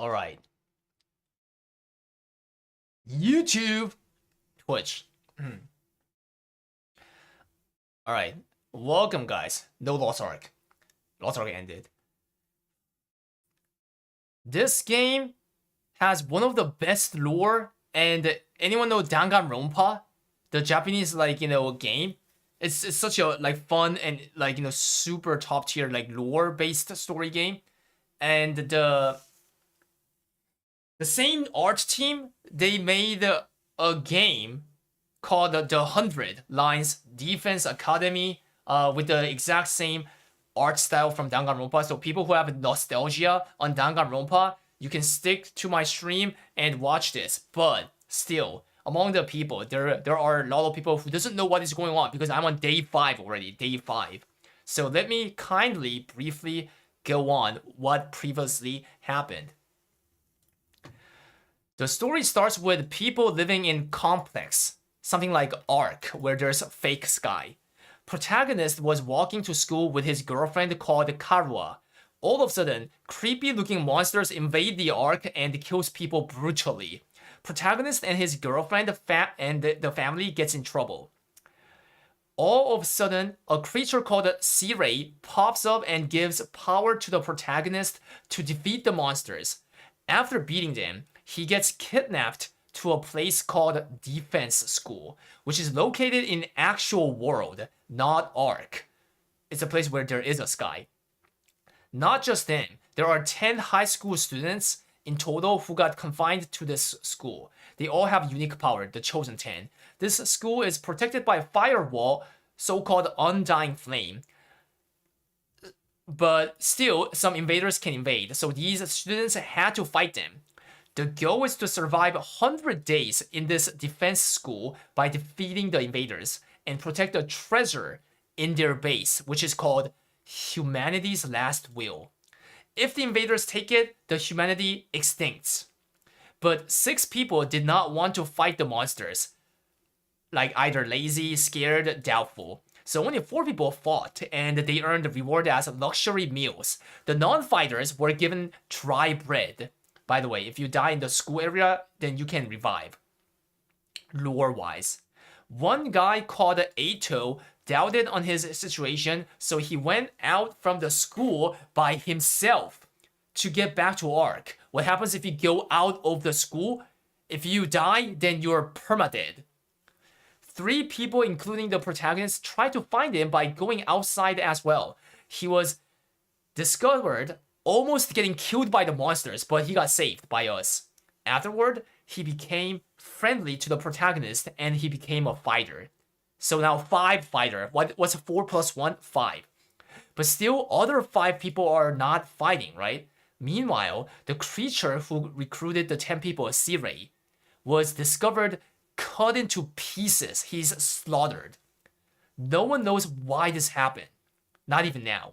All right. YouTube, Twitch. All right. Welcome, guys. No Lost Ark. Lost Ark ended. This game has one of the best lore, and anyone know Danganronpa, the Japanese game? It's such a fun and super top tier lore based story game, and the same art team, they made a game called the 100 Lines Defense Academy with the exact same art style from Danganronpa. So people who have nostalgia on Danganronpa, you can stick to my stream and watch this. But still, among the people, there are a lot of people who doesn't know what is going on because I'm on day 5 already, day 5. So let me kindly, briefly go on what previously happened. The story starts with people living in complex, something like Ark, where there's a fake sky. Protagonist was walking to school with his girlfriend called Karua. All of a sudden, creepy-looking monsters invade the Ark and kills people brutally. Protagonist and his girlfriend and the family gets in trouble. All of a sudden, a creature called Sirei pops up and gives power to the protagonist to defeat the monsters. After beating them, he gets kidnapped to a place called Defense School, which is located in actual world, not Ark. It's a place where there is a sky. Not just him, there are 10 high school students in total who got confined to this school. They all have unique power, the Chosen 10. This school is protected by a firewall, so-called Undying Flame. But still, some invaders can invade, so these students had to fight them. The goal is to survive 100 days in this defense school by defeating the invaders and protect the treasure in their base, which is called humanity's last will. If the invaders take it, the humanity extincts. But 6 people did not want to fight the monsters, like either lazy, scared, doubtful. So only 4 people fought, and they earned the reward as luxury meals. The non-fighters were given dry bread. By the way, if you die in the school area, then you can revive. Lore-wise, one guy called Ato doubted on his situation, so he went out from the school by himself to get back to Ark. What happens if you go out of the school? If you die, then you're permadead. 3 people, including the protagonist, tried to find him by going outside as well. He was discovered almost getting killed by the monsters, but he got saved by us. Afterward, he became friendly to the protagonist and he became a fighter. So now 5 fighter. What's 4 plus 1? 5. But still, other 5 people are not fighting, right? Meanwhile, the creature who recruited the 10 people, Sirei, was discovered cut into pieces. He's slaughtered. No one knows why this happened. Not even now.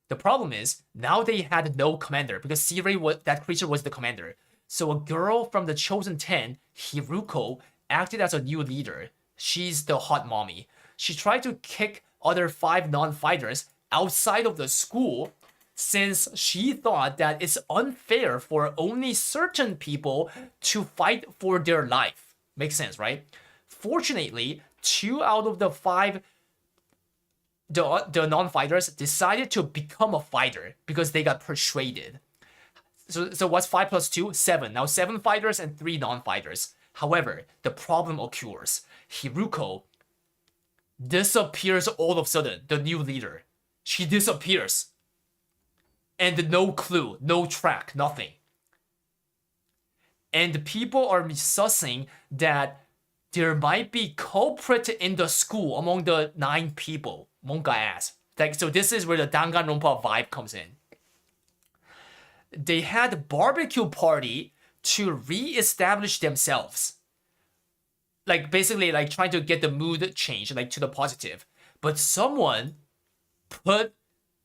The problem is, now they had no commander, because Sirei, that creature was the commander. So a girl from the Chosen 10, Hiruko, acted as a new leader. She's the hot mommy. She tried to kick other 5 non-fighters outside of the school, since she thought that it's unfair for only certain people to fight for their life. Makes sense, right? Fortunately, 2 out of the 5 the non-fighters decided to become a fighter because they got persuaded. So what's 5 plus 2? 7. Now 7 fighters and 3 non-fighters. However, the problem occurs. Hiruko disappears all of a sudden, the new leader. She disappears. And no clue, no track, nothing. And people are sussing that there might be culprit in the school among the 9 people. Monka ass. So this is where the Danganronpa vibe comes in. They had a barbecue party to re-establish themselves. Basically trying to get the mood changed, to the positive. But someone put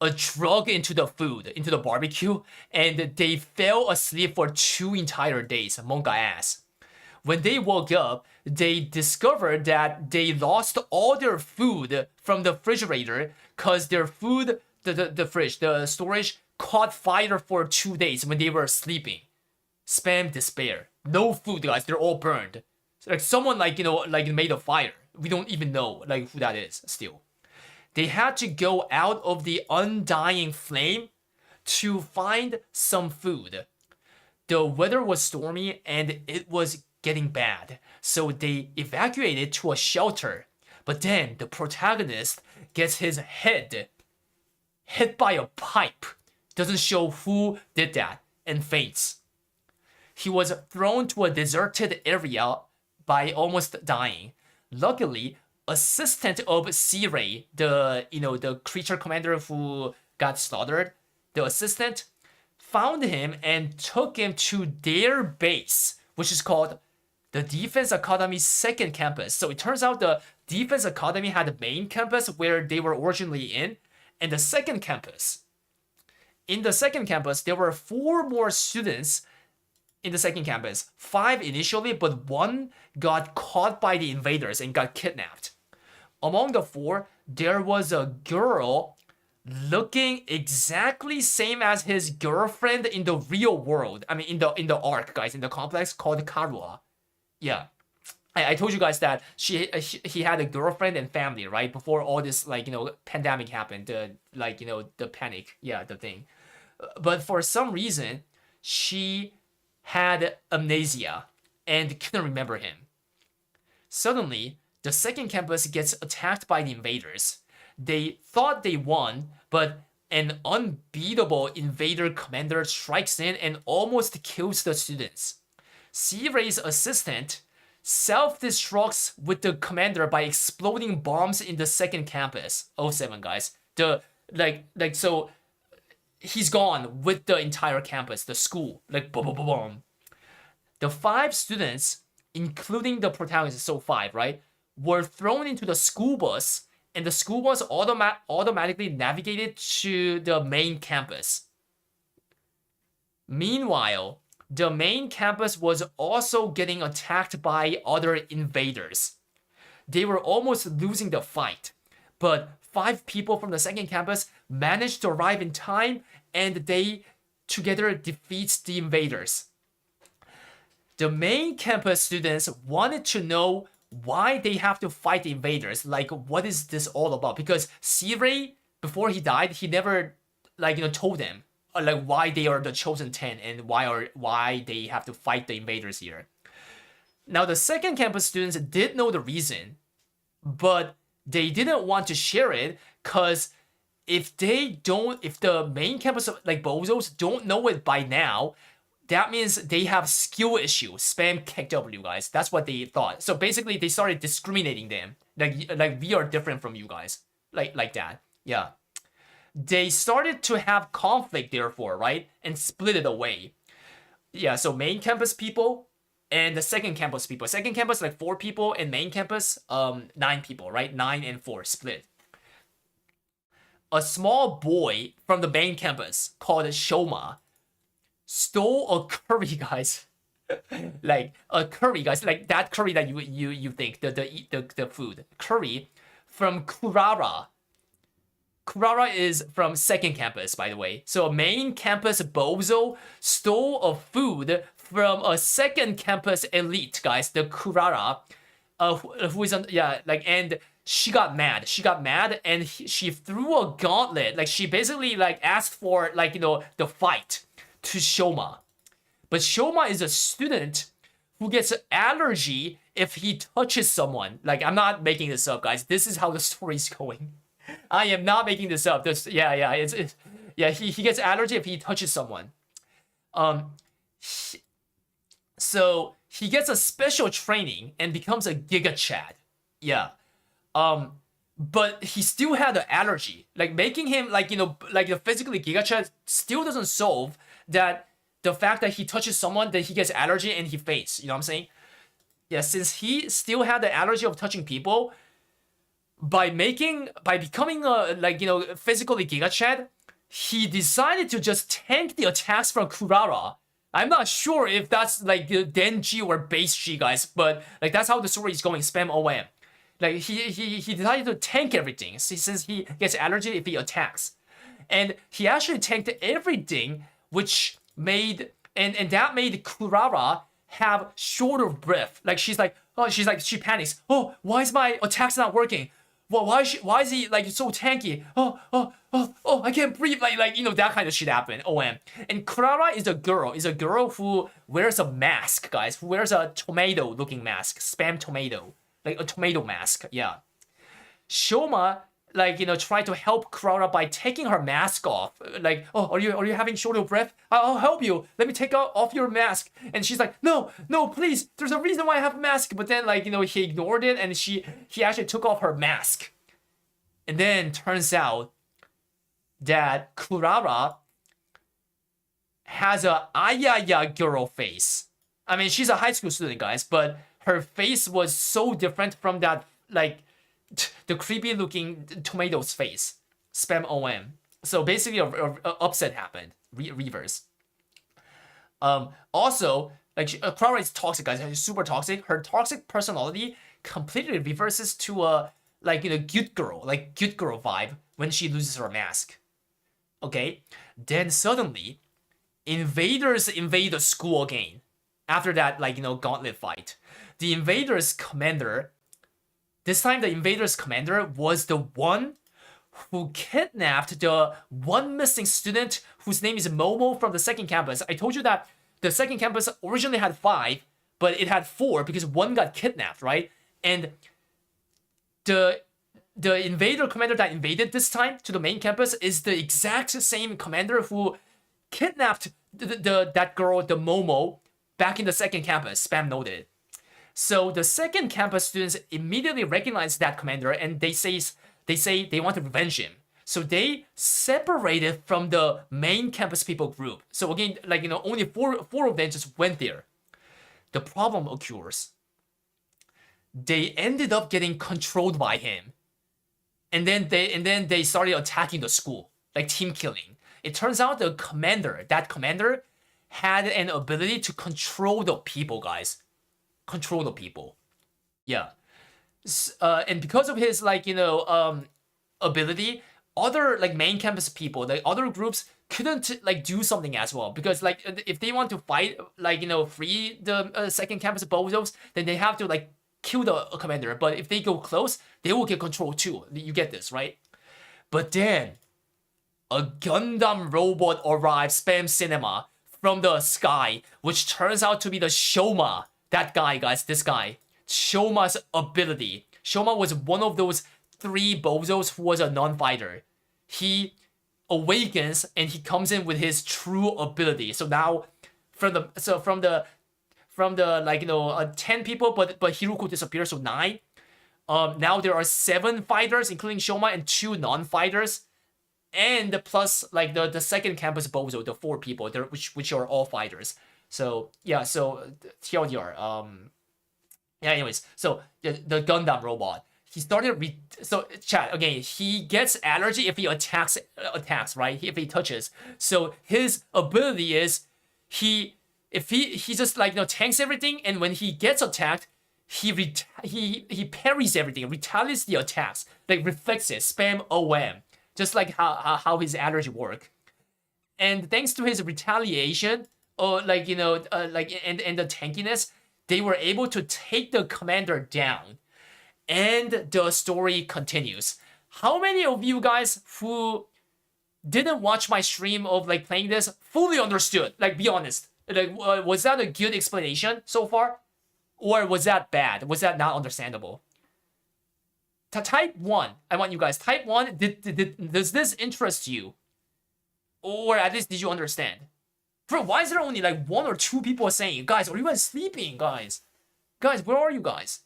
a drug into the food, into the barbecue, and they fell asleep for 2 entire days. Monka ass. When they woke up, they discovered that they lost all their food from the refrigerator because their food the fridge, the storage caught fire for 2 days when they were sleeping. Spam despair. No food, guys. They're all burned. So, like someone like made a fire. We don't even know like who that is still. They had to go out of the undying flame to find some food. The weather was stormy and it was getting bad, so they evacuated to a shelter. But then the protagonist gets his head hit by a pipe. Doesn't show who did that, and faints. He was thrown to a deserted area by almost dying. Luckily, assistant of C-Ray, the creature commander who got slaughtered, the assistant found him and took him to their base, which is called the Defense Academy's second campus. So it turns out the Defense Academy had a main campus where they were originally in, and the second campus. In the second campus, there were 4 more students in the second campus. 5 initially, but 1 got caught by the invaders and got kidnapped. Among the 4, there was a girl looking exactly same as his girlfriend in the real world. I mean, in the arc, guys, in the complex called Karua. Yeah, I told you guys that he had a girlfriend and family, right, before all this pandemic happened. The panic, yeah, the thing. But for some reason, she had amnesia and couldn't remember him. Suddenly, the second campus gets attacked by the invaders. They thought they won, but an unbeatable invader commander strikes in and almost kills the students. C-Ray's assistant self-destructs with the commander by exploding bombs in the second campus. Oh 07, guys. So he's gone with the entire campus, the school. Like boom, boom, boom, boom. The 5 students, including the protagonist, so 5, right, were thrown into the school bus, and the school bus automatically navigated to the main campus. Meanwhile, the main campus was also getting attacked by other invaders. They were almost losing the fight, but 5 people from the second campus managed to arrive in time, and they together defeats the invaders. The main campus students wanted to know why they have to fight the invaders. Like, what is this all about? Because C-Ray, before he died, he never told them why they are the chosen 10 and why they have to fight the invaders here. Now, the second campus students did know the reason, but they didn't want to share it, because if the main campus bozos don't know it by now, that means they have skill issues. Spam KW, guys. That's what they thought. So basically, they started discriminating them. Like we are different from you guys. Like that. Yeah. They started to have conflict, therefore, right? And split it away. Yeah, so main campus people and the second campus people. Second campus, 4 people, and main campus, 9 people, right? 9 and 4 split. A small boy from the main campus called Shoma stole a curry, guys. A curry, guys. Like that curry that you think, the food. Curry from Kurara. Kurara is from second campus, by the way. So a main campus bozo stole a food from a second campus elite, guys. The Kurara, who is on, yeah, and she got mad. She got mad and she threw a gauntlet. She basically asked for the fight to Shoma. But Shoma is a student who gets an allergy if he touches someone. I'm not making this up, guys. This is how the story's going. I am not making this up. He gets allergy if he touches someone. So he gets a special training and becomes a Giga Chad. Yeah. But he still had an allergy. Making him the physically Giga Chad still doesn't solve that the fact that he touches someone, that he gets allergy and he faints. You know what I'm saying? Yeah, since he still had the allergy of touching people, by becoming a physically Giga Chad, he decided to just tank the attacks from Kurara. I'm not sure if that's Denji or base G, guys, but that's how the story is going. Spam OM. He decided to tank everything since he gets allergy if he attacks. And he actually tanked everything, which made and that made Kurara have shorter breath. Like she's like, oh, she panics. Oh, why is my attacks not working? Well, why is he like so tanky? Oh, I can't breathe. Like that kind of shit happened. OM. And Kurara is a girl who wears a mask, guys. Who wears a tomato-looking mask, spam tomato, like a tomato mask. Yeah. Shoma, like try to help Kurara by taking her mask off. Like, oh, are you having shorter breath? I'll help you. Let me take off your mask. And she's like, no, please. There's a reason why I have a mask. But then he ignored it, and he actually took off her mask. And then turns out that Kurara has a ayaya girl face. I mean, she's a high school student, guys, but her face was so different from that the creepy looking tomato's face. Spam OM. So basically a upset happened. Reverse. Also, Kurara is toxic, guys. She's super toxic. Her toxic personality completely reverses to a good girl vibe when she loses her mask. Okay? Then suddenly, invaders invade the school again. After that, gauntlet fight. The invaders commander, this time the invaders commander was the one who kidnapped the one missing student whose name is Momo from the second campus. I told you that the second campus originally had 5, but it had 4 because one got kidnapped, right? And the invader commander that invaded this time to the main campus is the exact same commander who kidnapped that girl, the Momo, back in the second campus. Spam noted. So the second campus students immediately recognize that commander, and they say they want to revenge him. So they separated from the main campus people group. So again, only four of them just went there. The problem occurs. They ended up getting controlled by him, and then they started attacking the school, like team killing. It turns out that commander had an ability to control the people, guys. Control the people. Yeah. And because of his ability, other main campus people, other groups couldn't do something as well, because if they want to fight free the second campus bozos, then they have to kill the commander. But if they go close, they will get control too. You get this, right? But then a Gundam robot arrives, spam cinema, from the sky, which turns out to be the Shoma. That guy, guys, this guy. Shoma's ability. Shoma was one of those 3 bozos who was a non-fighter. He awakens and he comes in with his true ability. So now, from the 10 people, but Hiruko disappears, so 9. Now there are 7 fighters, including Shoma, and 2 non-fighters, and plus the second campus bozo, the 4 people, which are all fighters. So yeah, so TLDR. Yeah, anyways, so the Gundam robot, he started so chat again. He gets allergy if he attacks, right? If he touches. So his ability is he just tanks everything, and when he gets attacked, he parries everything, retaliates the attacks, reflects it, spam OM, just like how his allergy work. And thanks to his retaliation, and the tankiness, they were able to take the commander down. And the story continues. How many of you guys who didn't watch my stream of playing this fully understood? Be honest. Was that a good explanation so far? Or was that bad? Was that not understandable? Type 1. I want you guys. Type 1. Does this interest you? Or at least did you understand? Bro, why is there only 1 or 2 people saying, guys, are you guys sleeping, guys? Guys, where are you guys?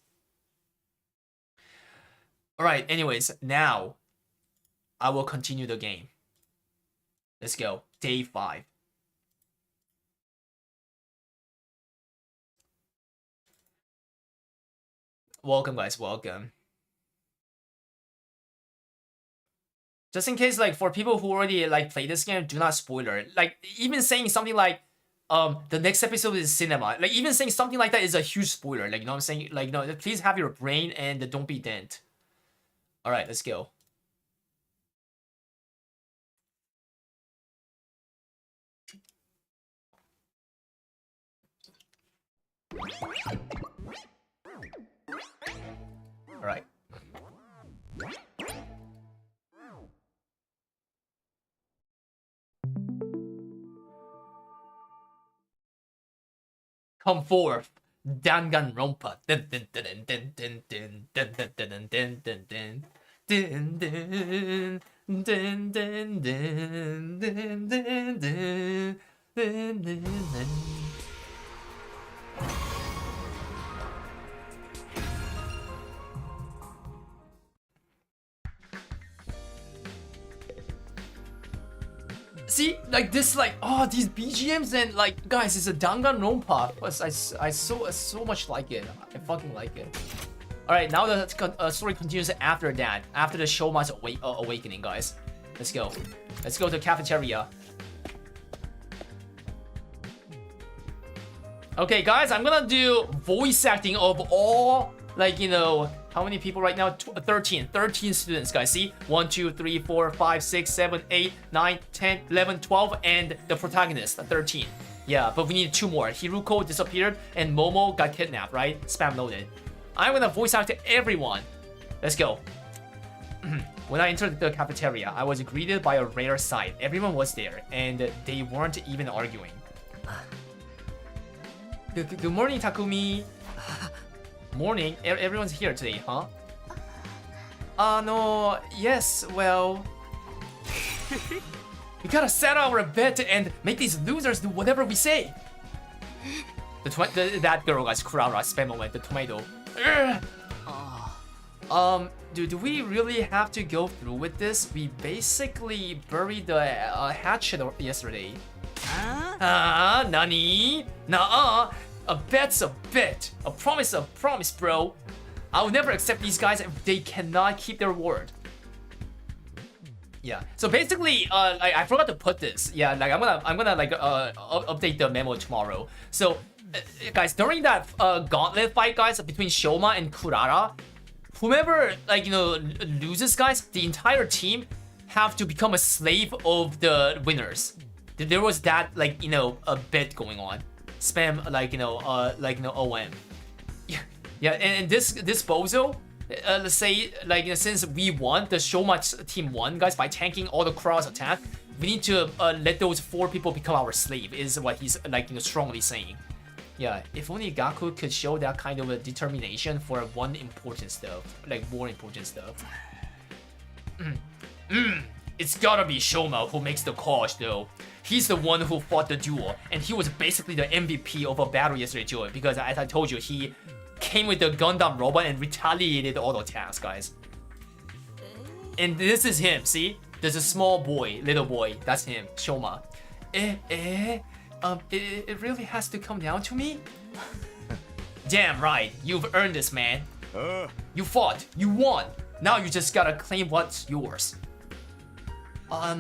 Alright, anyways, now I will continue the game. Let's go. Day 5. Welcome, guys, welcome. Just in case, for people who already play this game, do not spoiler. Even saying something the next episode is cinema. Even saying something like that is a huge spoiler. You know what I'm saying? No, please have your brain and don't be dent. All right, let's go. Alright. Come forth, Danganronpa. Dun, dun, dun, dun, dun, dun, dun, dun, dun, dun, dun, dun, dun. Dun, dun, dun, dun, dun, dun, dun, dun, dun, dun, dun. See, like this, like, oh, these BGMs and like, guys, it's a Danganronpa. I so much like it. I fucking like it. All right, now the story continues after that, after the Shoma's awakening, guys. Let's go. Let's go to the cafeteria. Okay, guys, I'm gonna do voice acting of all, like, you know, how many people right now? 13 students, guys. See? 1, 2, 3, 4, 5, 6, 7, 8, 9, 10, 11, 12, and the protagonist, 13. Yeah, but we need 2 more. Hiruko disappeared, and Momo got kidnapped, right? Spam loaded. I'm gonna voice out to everyone. Let's go. When I entered the cafeteria, I was greeted by a rare sight. Everyone was there, and they weren't even arguing. Good morning, Takumi. Morning. Everyone's here today, huh? No, yes, well... we gotta set our bet and make these losers do whatever we say. That girl, guys, Kurara, spam moment, the tomato. Do we really have to go through with this? We basically buried the hatchet yesterday. Nani? Nah, a bet's a bet. A promise, bro. I'll never accept these guys if they cannot keep their word. Yeah. So basically, I forgot to put this. Yeah, like I'm gonna like update the memo tomorrow. So, guys, during that gauntlet fight, guys, between Shoma and Kurara, whomever, like, you know, loses, guys, the entire team have to become a slave of the winners. There was that, like, you know, a bit going on. Spam, like, you know, OM. Yeah, and this bozo, let's say, like, you know, since we won, the Shoma team won, guys, by tanking all the cross attack, we need to let those 4 people become our slave, is what he's, like, you know, strongly saying. Yeah, if only Gaku could show that kind of a determination for one important stuff, like more important stuff. It's gotta be Shoma who makes the calls, though. He's the one who fought the duel, and he was basically the MVP of a battle yesterday too, because as I told you, he came with the Gundam robot and retaliated all the attacks, guys. And this is him, see? There's a small boy, little boy, that's him, Shoma. It really has to come down to me? Damn right, you've earned this, man. You fought, you won. Now you just gotta claim what's yours. Hi,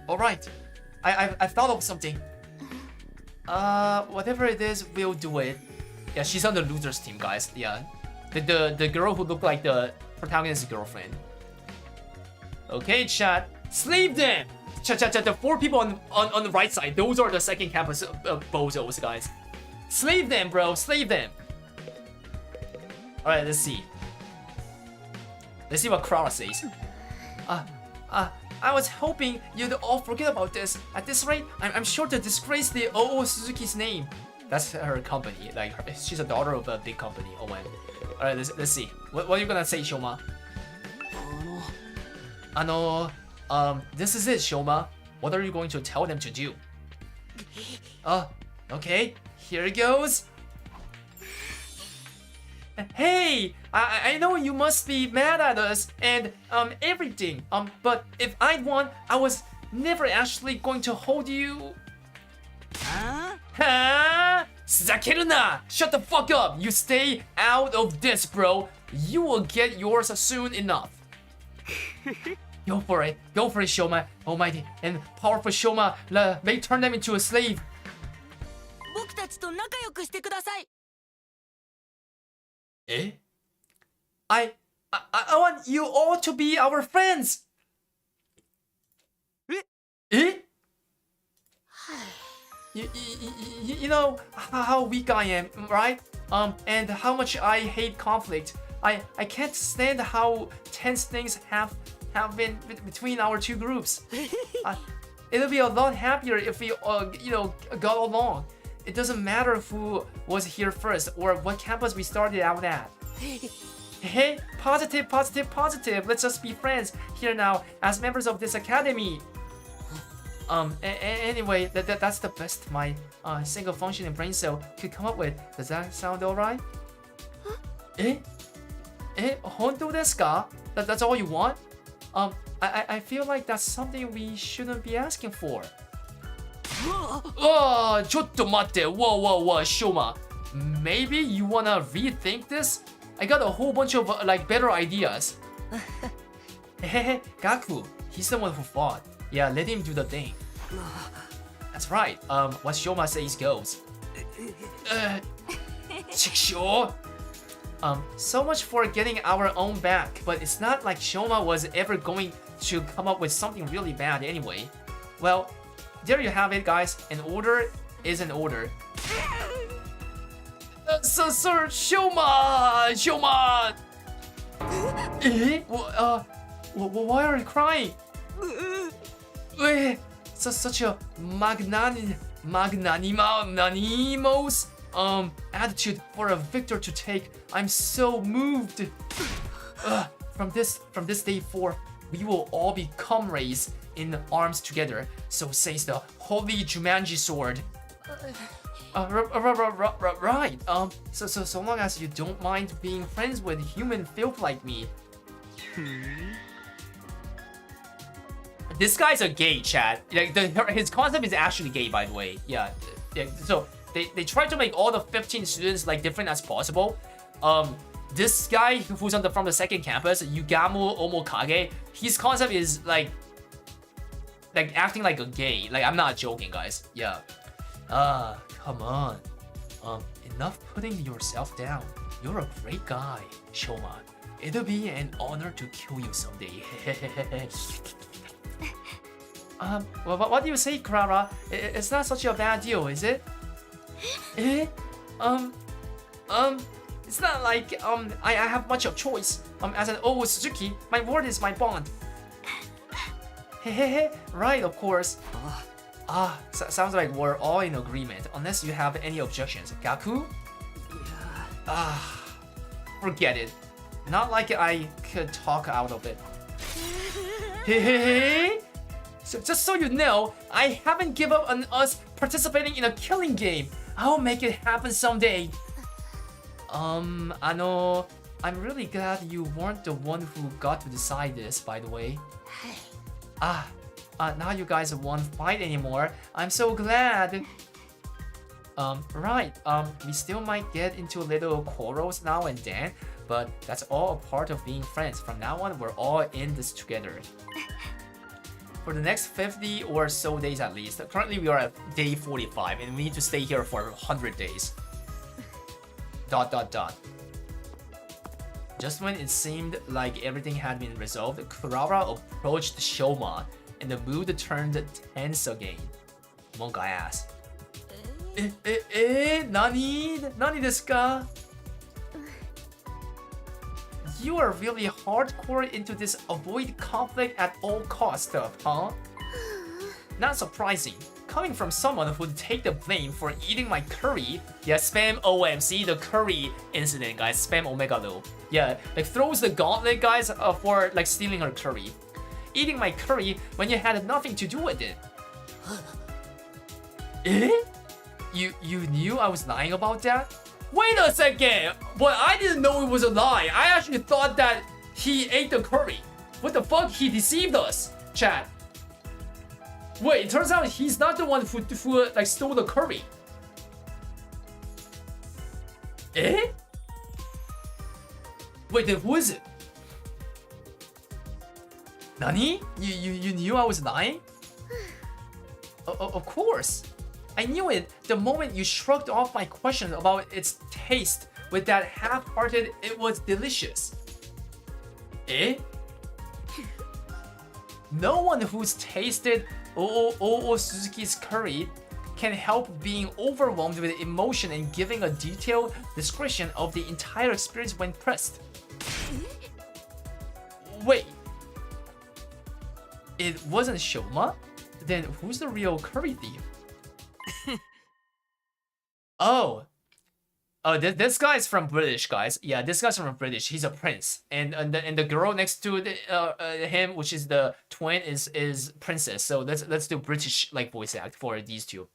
alright. I thought of something. Whatever it is, we'll do it. Yeah, she's on the losers team, guys. Yeah. The girl who looked like the protagonist's girlfriend. Okay, chat. Slave them! Chat, the 4 people on the right side, those are the second campus bozos, guys. Slave them, bro, slave them. Alright, let's see. Let's see what Kurara says. I was hoping you'd all forget about this. At this rate, I'm sure to disgrace the OO Suzuki's name. That's her company. Like, she's a daughter of a big company. Oh man. Alright, let's see. What are you gonna say, Shoma? This is it, Shoma. What are you going to tell them to do? Okay. Here it goes. Hey, I know you must be mad at us and everything. But if I'd won, I was never actually going to hold you. Huh? Zakeru-na! Shut the fuck up! You stay out of this, bro. You will get yours soon enough. Go for it, Shoma. Almighty and powerful Shoma. May turn them into a slave. Eh? I want you all to be our friends. Eh? you know how weak I am, right? And how much I hate conflict. I can't stand how tense things have been between our two groups. It'll be a lot happier if we, got along. It doesn't matter who was here first or what campus we started out at. Hey, positive, positive, positive. Let's just be friends here now as members of this academy. Anyway, that's the best my single functioning brain cell could come up with. Does that sound alright? Hontou desu ka? That's all you want? I feel like that's something we shouldn't be asking for. Oh, ちょっと待って. Whoa, Shoma. Maybe you wanna rethink this? I got a whole bunch of better ideas. Hey, Gaku. He's the one who fought. Yeah, let him do the thing. That's right. What Shoma says goes. Chiksho. So much for getting our own back, but it's not like Shoma was ever going to come up with something really bad anyway. Well, there you have it, guys. An order is an order. Sir, Shoma! Why are you crying? Such a magnanimous attitude for a victor to take. I'm so moved. From this day 4, we will all be comrades in arms together. So says the holy Jumanji sword. Right. So long as you don't mind being friends with human filth like me. This guy's a gay, chat. His concept is actually gay, by the way. Yeah. So they try to make all the 15 students different as possible. This guy who's from the second campus, Yugamu Omokage, his concept is acting like a gay. I'm not joking, guys. Yeah. Come on. Enough putting yourself down. You're a great guy, Shoma. It'll be an honor to kill you someday. What do you say, Clara? It's not such a bad deal, is it? It's not like I have much of choice. As an old Suzuki, my word is my bond. Right, of course. Sounds like we're all in agreement, unless you have any objections. Gaku? Forget it. Not like I could talk out of it. So just so you know, I haven't given up on us participating in a killing game. I'll make it happen someday. I'm really glad you weren't the one who got to decide this, by the way. Now you guys won't fight anymore. I'm so glad. Right. We still might get into little quarrels now and then, but that's all a part of being friends. From now on, we're all in this together. For the next 50 or so days at least. Currently, we are at day 45, and we need to stay here for 100 days. ... Just when it seemed like everything had been resolved, Kurara approached Shoma, and the mood turned tense again. Monk asked. Nani desu ka? You are really hardcore into this avoid conflict at all costs stuff, huh? Not surprising. Coming from someone who would take the blame for eating my curry. Yeah, spam OMC, the curry incident, guys. Spam Omegalo. Yeah, throws the gauntlet, guys, for stealing her curry. Eating my curry when you had nothing to do with it. You knew I was lying about that? Wait a second! But I didn't know it was a lie. I actually thought that he ate the curry. What the fuck? He deceived us, chat. Wait, it turns out he's not the one who stole the curry. Wait, then who is it? Nani? You knew I was lying? Of course. I knew it the moment you shrugged off my question about its taste with that half-hearted "it was delicious." No one who's tasted Suzuki's curry can help being overwhelmed with emotion and giving a detailed description of the entire experience when pressed. Wait, it wasn't Shoma? Then who's the real curry thief? Oh, this guy's from British, guys. Yeah, this guy's from British. He's a prince, and the girl next to him, which is the twin, is princess. So let's do British like voice act for these two.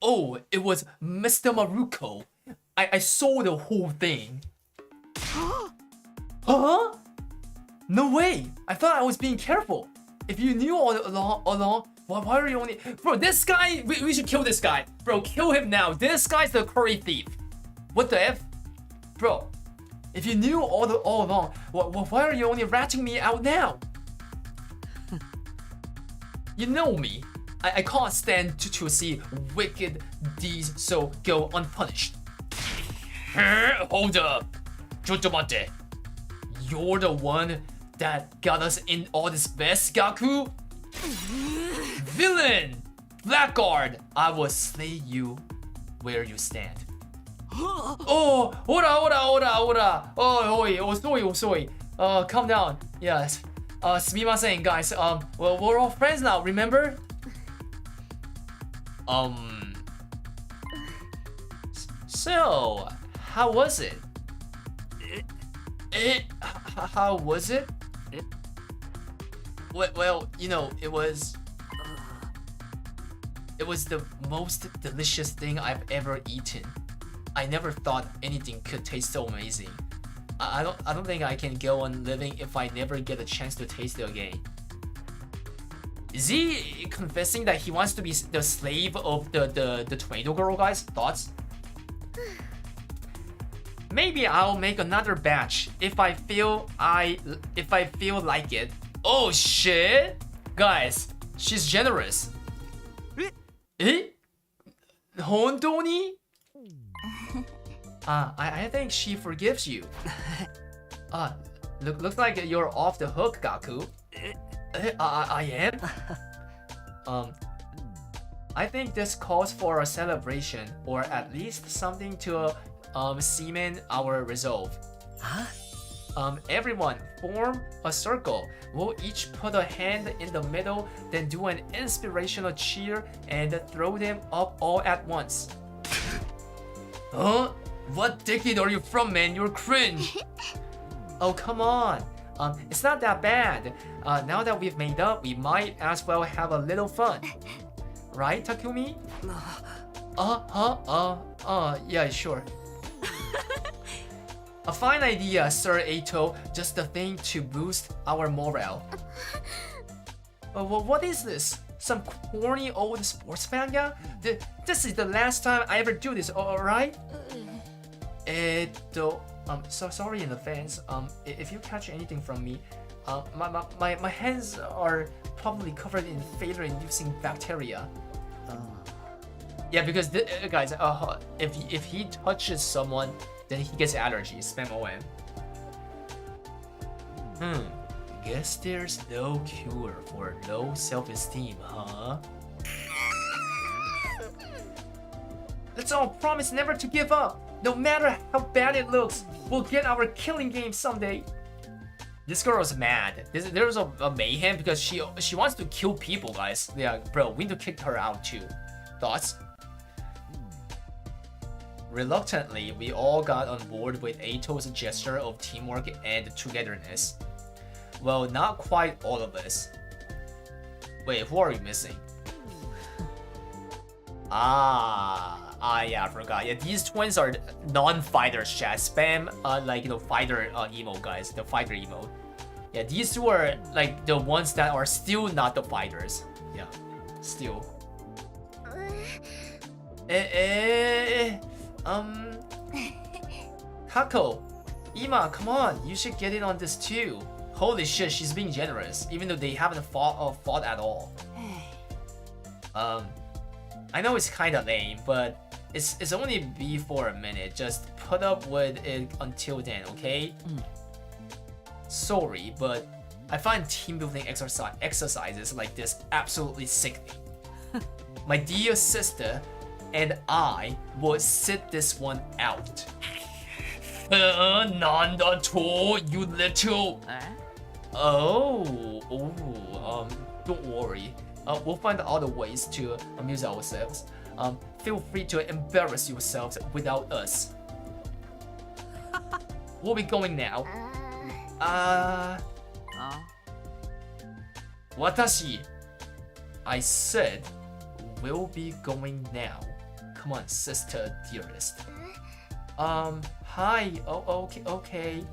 Oh, it was Mr. Maruko. I saw the whole thing. Huh? No way! I thought I was being careful. If you knew all along, why are you only... Bro, this guy, we should kill this guy. Bro, kill him now. This guy's the curry thief. What the F? Bro, if you knew all along, why are you only ratting me out now? You know me. I can't stand to see wicked deeds so go unpunished. Hold up. Chotomate. You're the one that got us in all this mess, Gaku? Villain! Blackguard! I will slay you where you stand. Oh, ora. Oh, sorry. Calm down. Yes. Sumimasen, guys. Well, we're all friends now, remember? So, how was it? How was it? Well, you know, it was the most delicious thing I've ever eaten. I never thought anything could taste so amazing. I don't think I can go on living if I never get a chance to taste it again. Is he confessing that he wants to be the slave of the tomato girl, guys? Thoughts? Maybe I'll make another batch if I feel like it. Oh shit! Guys, she's generous. Eh? 本当に? I think she forgives you. Looks like you're off the hook, Gaku. I am? I think this calls for a celebration, or at least something to cement our resolve. Huh? Everyone, form a circle. We'll each put a hand in the middle, then do an inspirational cheer and throw them up all at once. Huh? What decade are you from, man? You're cringe. Oh, come on. It's not that bad. Now that we've made up, we might as well have a little fun. Right, Takumi? Yeah, sure. A fine idea, Sir Eito. Just the thing to boost our morale. What is this? Some corny old sports manga? This is the last time I ever do this, alright? So sorry in advance. If you catch anything from me, my hands are probably covered in failure-inducing bacteria. Yeah, because guys, if he touches someone, then he gets allergies. Spam OM. Guess there's no cure for low self-esteem, huh? Let's all promise never to give up. No matter how bad it looks, we'll get our killing game someday. This girl is mad. There's a mayhem because she wants to kill people, guys. Yeah, bro, we need to kick her out too. Thoughts? Reluctantly, we all got on board with Eito's gesture of teamwork and togetherness. Well, not quite all of us. Wait, who are we missing? Yeah, I forgot. Yeah, these twins are non-fighters, chat. Spam, fighter emo, guys. The fighter emo. Yeah, these two are, like, the ones that are still not the fighters. Yeah, still. Kako, Ima, come on. You should get in on this too. Holy shit, she's being generous, even though they haven't fought at all. I know it's kinda lame, but it's only be for a minute. Just put up with it until then, okay? Sorry, but I find team building exercises like this absolutely sickening. My dear sister and I will sit this one out. None at all, you little. Don't worry. We'll find other ways to amuse ourselves. Feel free to embarrass yourselves without us. We'll be going now. Watashi. I said we'll be going now. Come on, sister dearest. Hi. Oh, okay.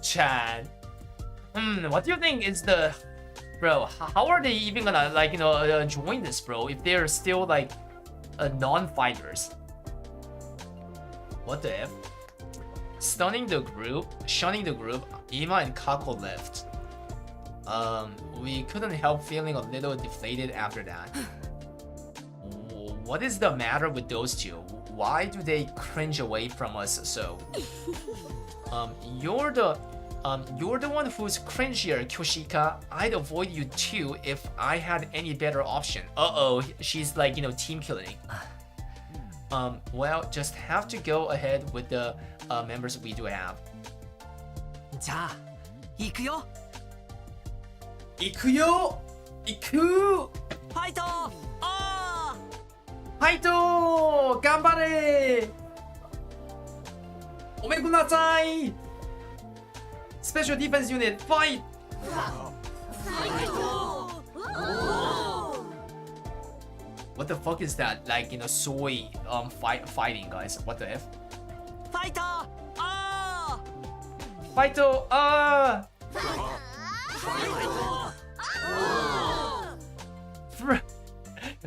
Chad. What do you think is the... Bro, how are they even gonna, like, join this, bro, if they're still, like, non-fighters? What the F? Shunning the group, Ima and Kako left. We couldn't help feeling a little deflated after that. What is the matter with those two? Why do they cringe away from us so? You're the one who's cringier, Kyoshika. I'd avoid you too if I had any better option. She's like, team killing. Well, just have to go ahead with the members we do have. じゃあ行くよ行くよ行くファイトファイト頑張れおめでとうなさい Special Defense Unit, fight! What the fuck is that? Like, soy fighting, guys. What the F? ファイトFight!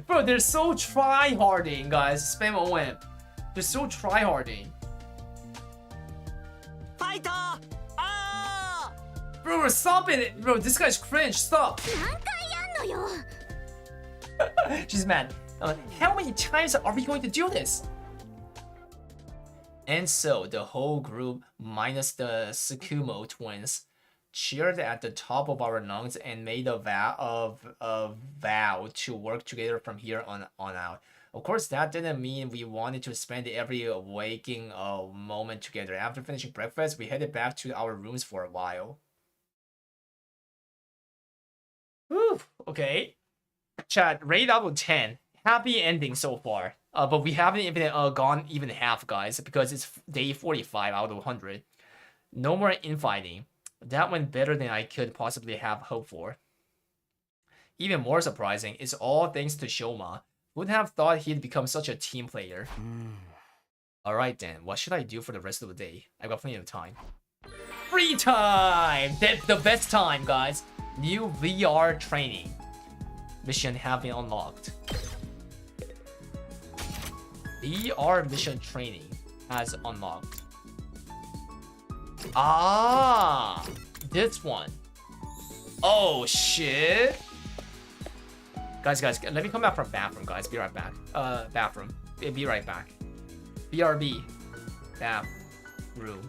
Bro, they're so try-harding, guys. Spam OM. They're so try-harding. ファイト Bro, stop it! Bro, this guy's cringe. Stop. She's mad. How many times are we going to do this? And so the whole group, minus the Tsukumo twins, cheered at the top of our lungs and made a vow to work together from here on out. Of course, that didn't mean we wanted to spend every waking moment together. After finishing breakfast, we headed back to our rooms for a while. Whew, okay. Chat, rate out of 10. Happy ending so far. But we haven't even gone even half, guys, because it's day 45 out of 100. No more infighting. That went better than I could possibly have hoped for. Even more surprising is all thanks to Shoma. Wouldn't have thought he'd become such a team player. Alright then, what should I do for the rest of the day? I've got plenty of time. Free time! That's the best time, guys. New VR training. Mission have been unlocked. VR mission training has unlocked. Ah, this one. Oh shit. Guys, let me come back from bathroom, guys. Be right back. Bathroom. Be right back. BRB. Bathroom.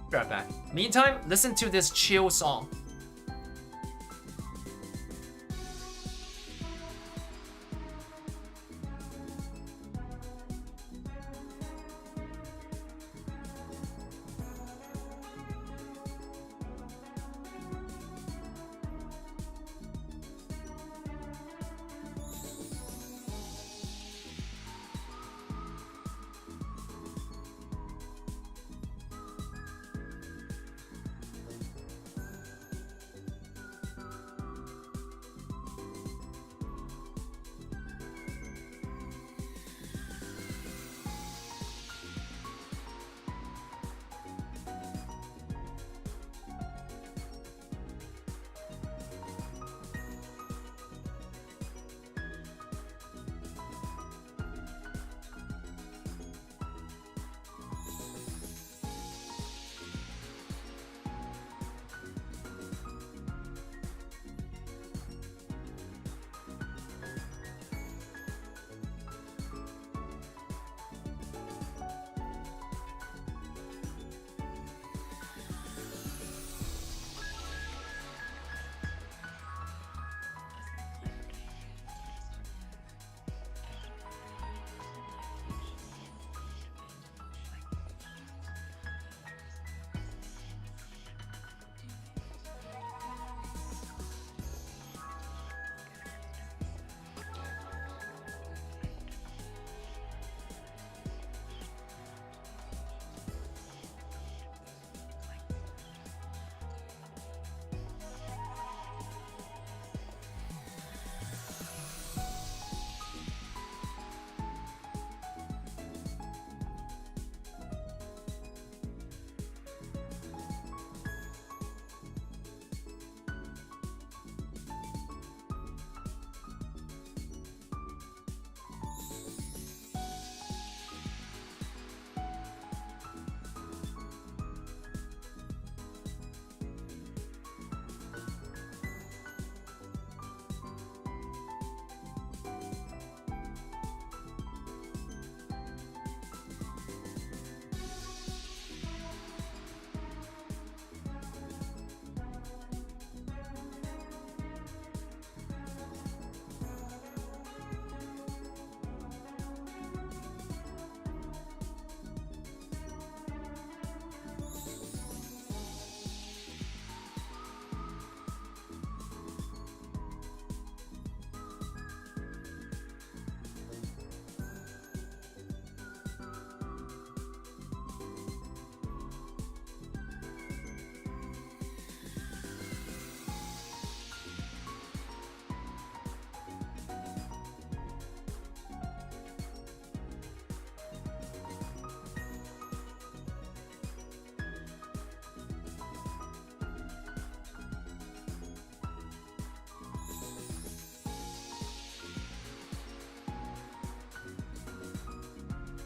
Be right back. Meantime, listen to this chill song.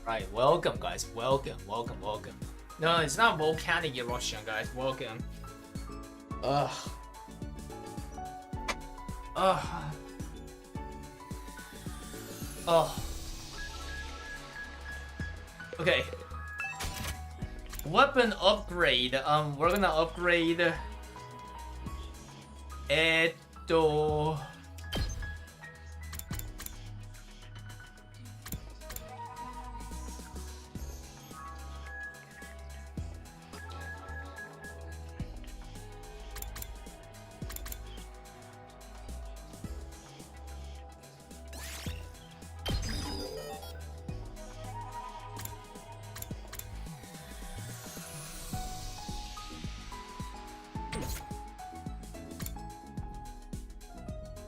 Right, welcome guys. Welcome. No, it's not volcanic eruption, guys. Welcome. Ugh. Ugh. Oh. Okay. Weapon upgrade. We're gonna upgrade. Edo.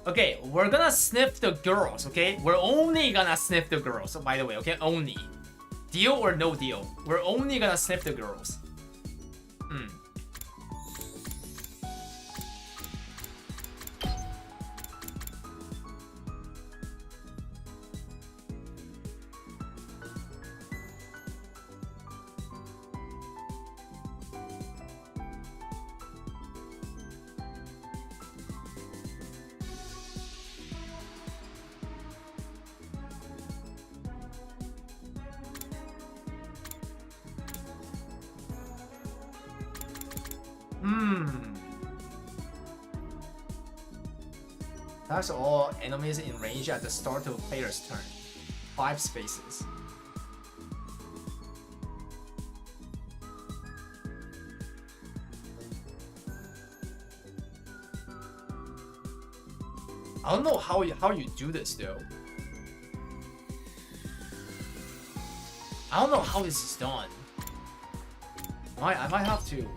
Okay, we're gonna sniff the girls, okay? We're only gonna sniff the girls, by the way, okay? Only. Deal or no deal? We're only gonna sniff the girls. That's all enemies in range at the start of player's turn. 5 spaces. I don't know how you do this though. I don't know how this is done. I might have to.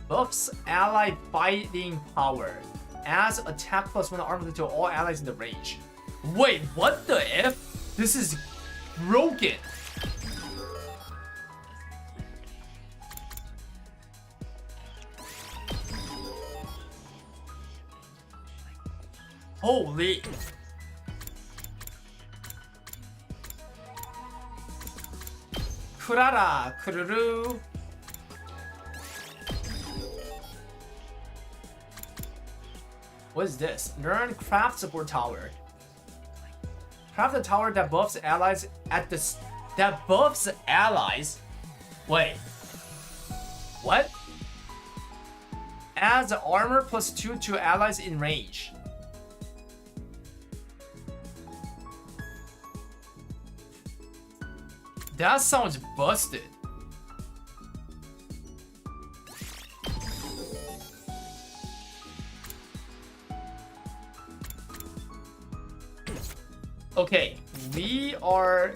Buffs ally fighting power. Adds attack +1 armor to all allies in the range. Wait, what the F? This is broken. Holy. Kurara, kururu. What is this? Learn craft support tower. Craft a tower that buffs allies at the that buffs allies. Wait. What? Adds armor +2 to allies in range. That sounds busted. Okay, we are.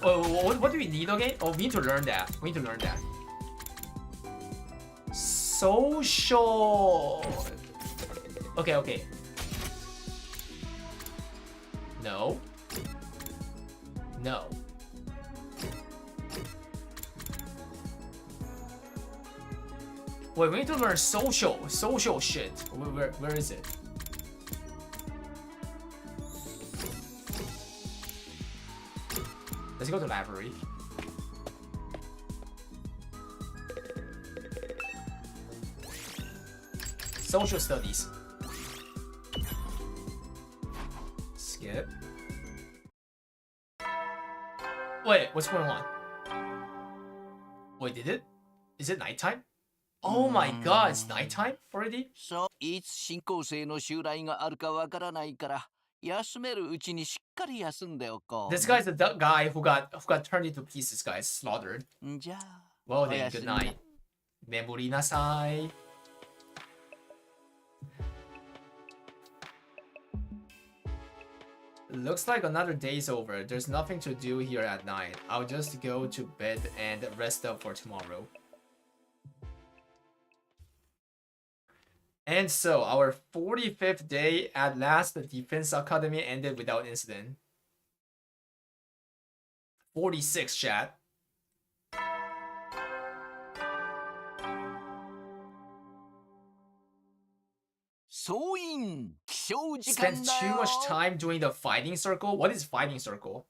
Oh, what do we need again? Oh, we need to learn that. We need to learn that. Social. Okay. No. Wait, we need to learn social shit. Where is it? Let's go to library. Social studies. Skip. Wait, what's going on? Wait, did it? Is it nighttime? Oh my god, it's nighttime already? そういつ新興星の襲来があるかわからないから休めるうちにしっかり休んでおこう This guy's the guy who got turned into pieces, guys, slaughtered. じゃあ Well then, good night. Memori nasai. Looks like another day's over. There's nothing to do here at night. I'll just go to bed and rest up for tomorrow. And so, our 45th day, at last, the Defense Academy ended without incident. 46, chat. Spent too much time doing the fighting circle? What is fighting circle?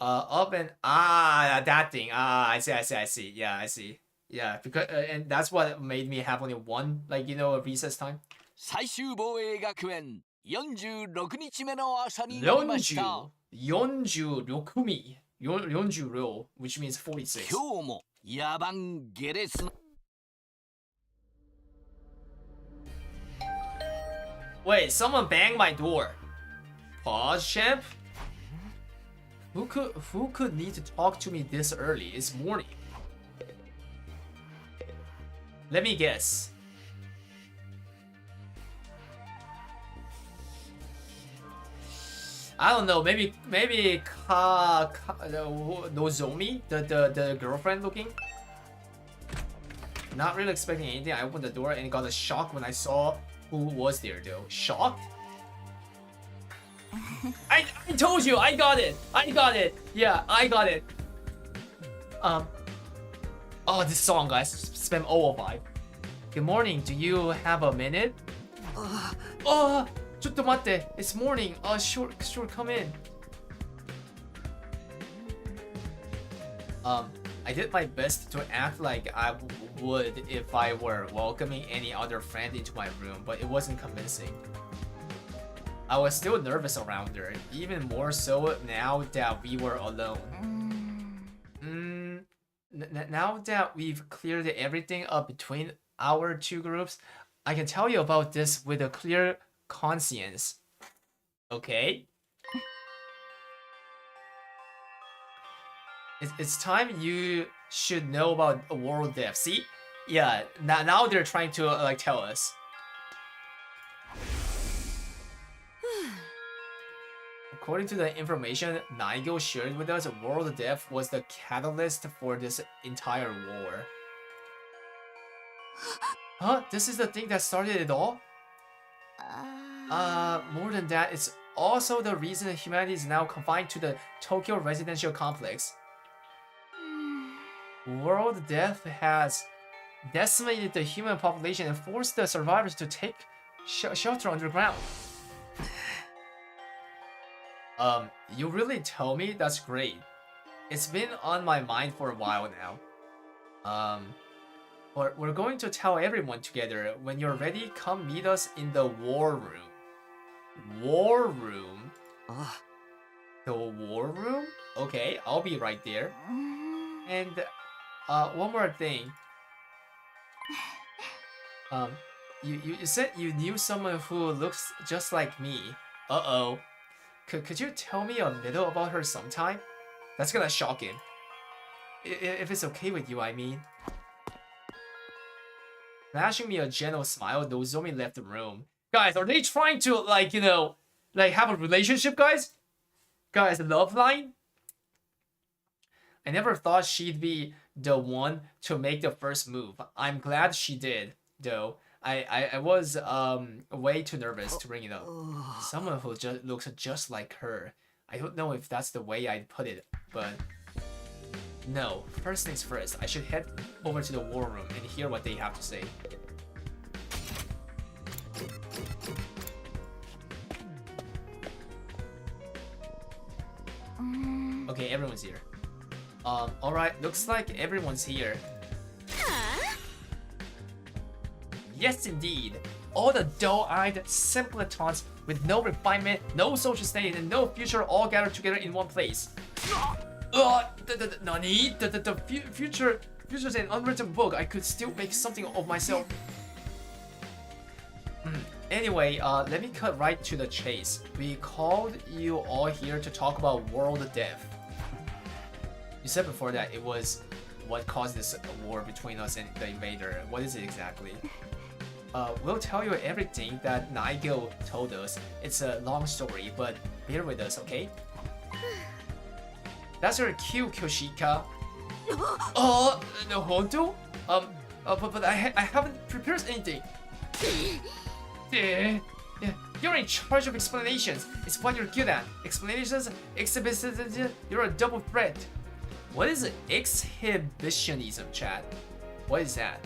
Up and that thing. I see. Yeah, I see. Yeah, because and that's what made me have only one, like, a recess time. 最終防衛学園46日目の朝になりました。46日 46, which means 46. 今日も野蛮下劣な Wait, someone banged my door. Pause, champ? Who could need to talk to me this early? It's morning. Let me guess. I don't know. Maybe Nozomi, the girlfriend looking. Not really expecting anything. I opened the door and got a shock when I saw who was there though. Shocked? I told you, I got it. Yeah, I got it. Oh, this song, guys. Spam 005. Good morning. Do you have a minute? ちょっと待って. It's morning. Sure, come in. I did my best to act like I would if I were welcoming any other friend into my room, but it wasn't convincing. I was still nervous around her, even more so now that we were alone. Now that we've cleared everything up between our two groups, I can tell you about this with a clear conscience. Okay? It's time you should know about world death. See? Yeah, now they're trying to like tell us. According to the information Nigel shared with us, world death was the catalyst for this entire war. Huh? This is the thing that started it all? More than that, it's also the reason humanity is now confined to the Tokyo residential complex. World death has decimated the human population and forced the survivors to take shelter underground. You really tell me? That's great. It's been on my mind for a while now. We're going to tell everyone together. When you're ready, come meet us in the war room. War room? The war room? Okay, I'll be right there. And one more thing. You said you knew someone who looks just like me. Uh-oh. Could you tell me a little about her sometime? That's gonna shock him. If it's okay with you, I mean. Flashing me a gentle smile, Nozomi left the room. Guys, are they trying to, like, have a relationship, guys? Guys, love line? I never thought she'd be the one to make the first move. I'm glad she did, though. I was way too nervous to bring it up. Someone who just looks just like her. I don't know if that's the way I'd put it, but no. First things first, I should head over to the war room and hear what they have to say. Okay, everyone's here. Alright, looks like everyone's here. Yes, indeed. All the dull-eyed simpletons with no refinement, no social standing, and no future all gathered together in one place. Nani? The future's an unwritten book. I could still make something of myself. Anyway, let me cut right to the chase. We called you all here to talk about world death. You said before that it was what caused this war between us and the invader. What is it exactly? We'll tell you everything that Nigel told us. It's a long story, but bear with us, okay? That's your cue, Kyoshika. No, Honto? But I haven't prepared anything. Yeah, you're in charge of explanations. It's what you're good at. Explanations, exhibitions, you're a double threat. What is exhibitionism, Chad? What is that?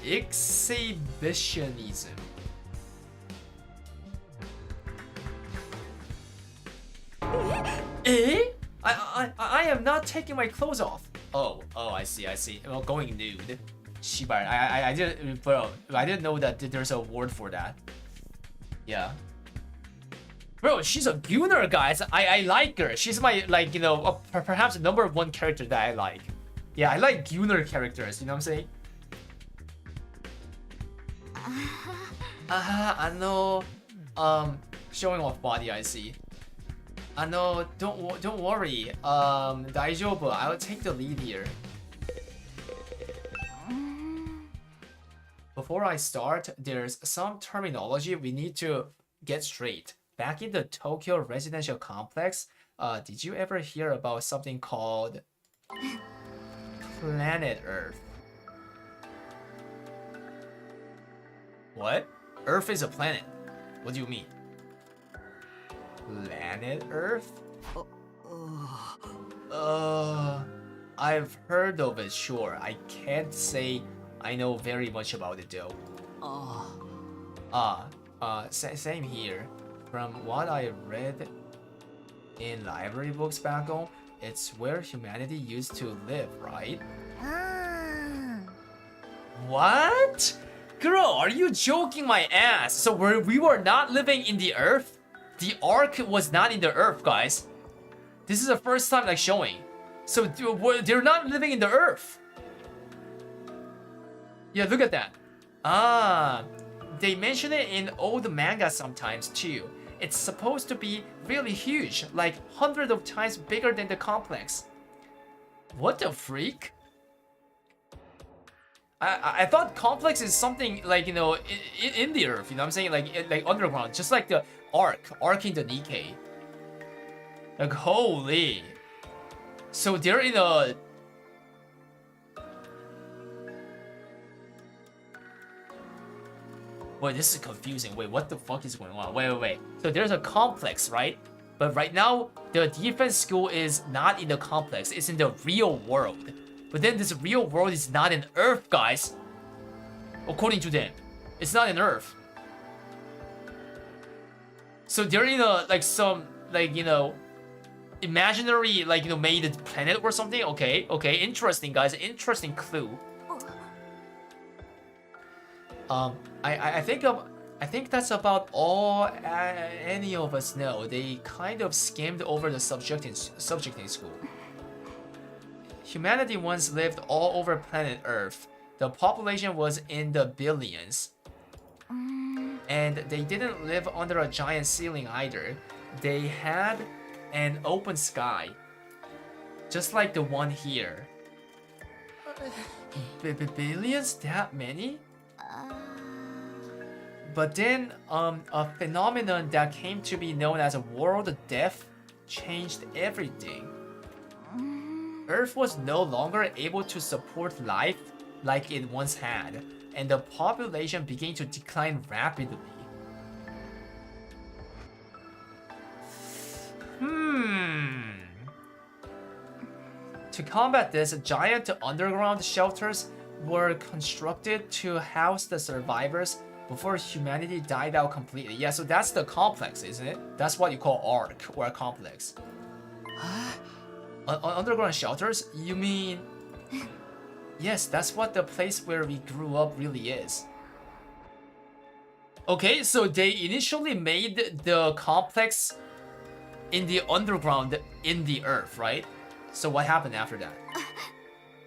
Exhibitionism. Eh? I am not taking my clothes off. Oh, I see. Well, going nude. Shiba. I didn't, bro. I didn't know that there's a word for that. Yeah. Bro, she's a gooner, guys. I like her. She's my, like, you know, perhaps number one character that I like. Yeah, I like gooner characters. You know what I'm saying? Showing off body. I see. Don't worry. 大丈夫. I'll take the lead here. Before I start, there's some terminology we need to get straight. Back in the Tokyo residential complex, did you ever hear about something called Planet Earth? What? Earth is a planet. What do you mean? Planet Earth? I've heard of it, sure. I can't say I know very much about it though. Same here. From what I read in library books back home, it's where humanity used to live, right? What? Girl, are you joking my ass? So we were not living in the Earth? The Ark was not in the Earth, guys. This is the first time like showing. So they're not living in the Earth. Yeah, look at that. They mention it in old manga sometimes too. It's supposed to be really huge, like hundreds of times bigger than the complex. What the freak? I thought complex is something like, you know, in the Earth, you know what I'm saying? Like underground, just like the Ark in the Nikkei. Like, holy. So they're in a... Wait, this is confusing. Wait, what the fuck is going on? Wait. So there's a complex, right? But right now, the defense school is not in the complex. It's in the real world. But then this real world is not in Earth, guys. According to them. It's not in Earth. So they're in a, like, some, like, you know, imaginary, like, you know, made planet or something? Okay, interesting, guys. Interesting clue. I think that's about all any of us know. They kind of skimmed over the subject in school. Humanity once lived all over planet Earth. The population was in the billions. And they didn't live under a giant ceiling either. They had an open sky. Just like the one here. Billions? That many? But then, a phenomenon that came to be known as a world death changed everything. Earth was no longer able to support life like it once had, and the population began to decline rapidly. To combat this, giant underground shelters were constructed to house the survivors before humanity died out completely. Yeah, so that's the complex, isn't it? That's what you call Ark or a complex. Underground shelters? You mean... Yes, that's what the place where we grew up really is. Okay, so they initially made the complex in the underground in the Earth, right? So what happened after that?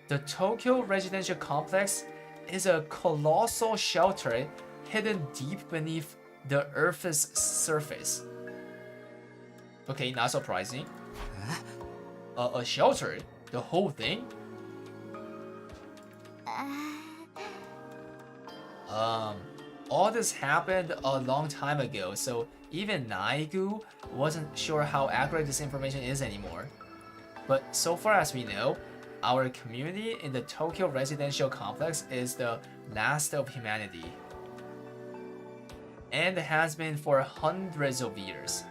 The Tokyo residential complex is a colossal shelter hidden deep beneath the Earth's surface. Okay, not surprising. A shelter? The whole thing? All this happened a long time ago, so even Naigu wasn't sure how accurate this information is anymore. But so far as we know, our community in the Tokyo residential complex is the Last of humanity. And has been for hundreds of years.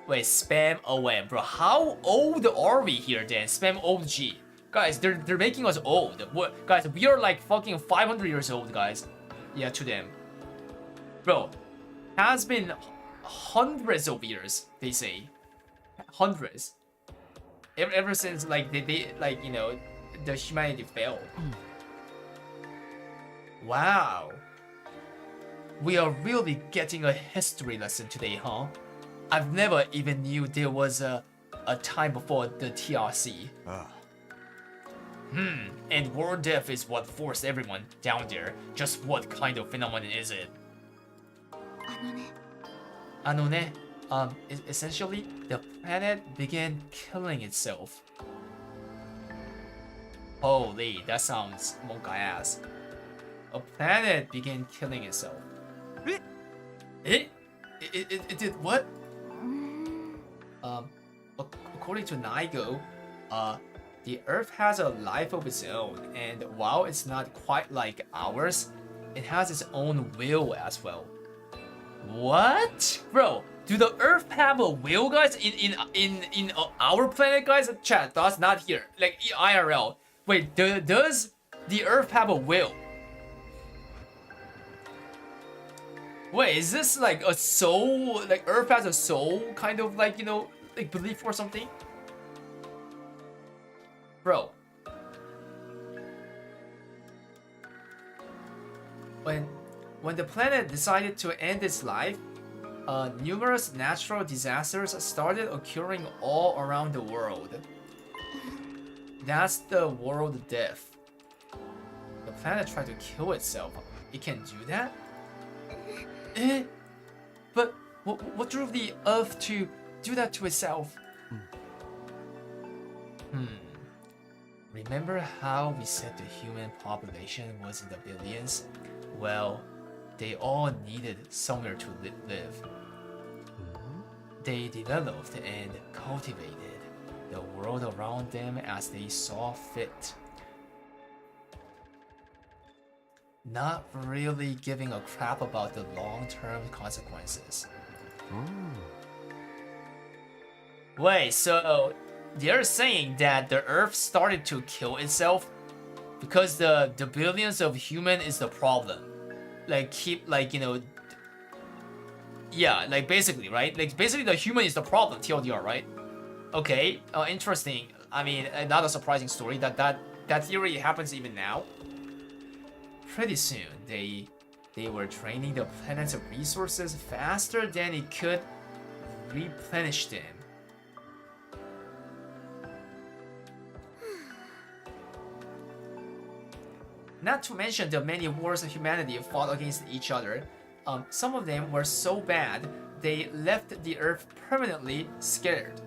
Wait, spam OM, bro. How old are we here then? Spam OG. Guys, they're making us old. What, guys, we are like fucking 500 years old, guys. Yeah, to them. Bro, has been hundreds of years, they say. Hundreds. Ever since like they like, you know, the humanity failed. Wow. We are really getting a history lesson today, huh? I've never even knew there was a time before the TRC. And world death is what forced everyone down there. Just what kind of phenomenon is it? あのね、 Ano ne? Essentially, the planet began killing itself. Holy, that sounds monka ass. A planet began killing itself. It did what? うーん According to Naigo, the Earth has a life of its own, and while it's not quite like ours, it has its own will as well. What, bro? Do the Earth have a will, guys? In our planet, guys? Chat, that's not here. Like IRL. Wait, does the Earth have a will? Wait, is this like a soul? Like Earth has a soul, kind of like, you know, like belief or something? Bro. When the planet decided to end its life, numerous natural disasters started occurring all around the world. That's the world death. The planet tried to kill itself. It can do that? But what drove the Earth to do that to itself? Remember how we said the human population was in the billions? Well, they all needed somewhere to live. They developed and cultivated the world around them as they saw fit. Not really giving a crap about the long-term consequences. Wait, so they're saying that the Earth started to kill itself because the billions of human is the problem. Like you know, yeah, like basically, right? Like basically the human is the problem, TLDR, right? Okay, interesting. I mean, not a surprising story that theory happens even now. Pretty soon, they were draining the planet's resources faster than it could replenish them. Not to mention the many wars humanity fought against each other. Some of them were so bad, they left the Earth permanently scared.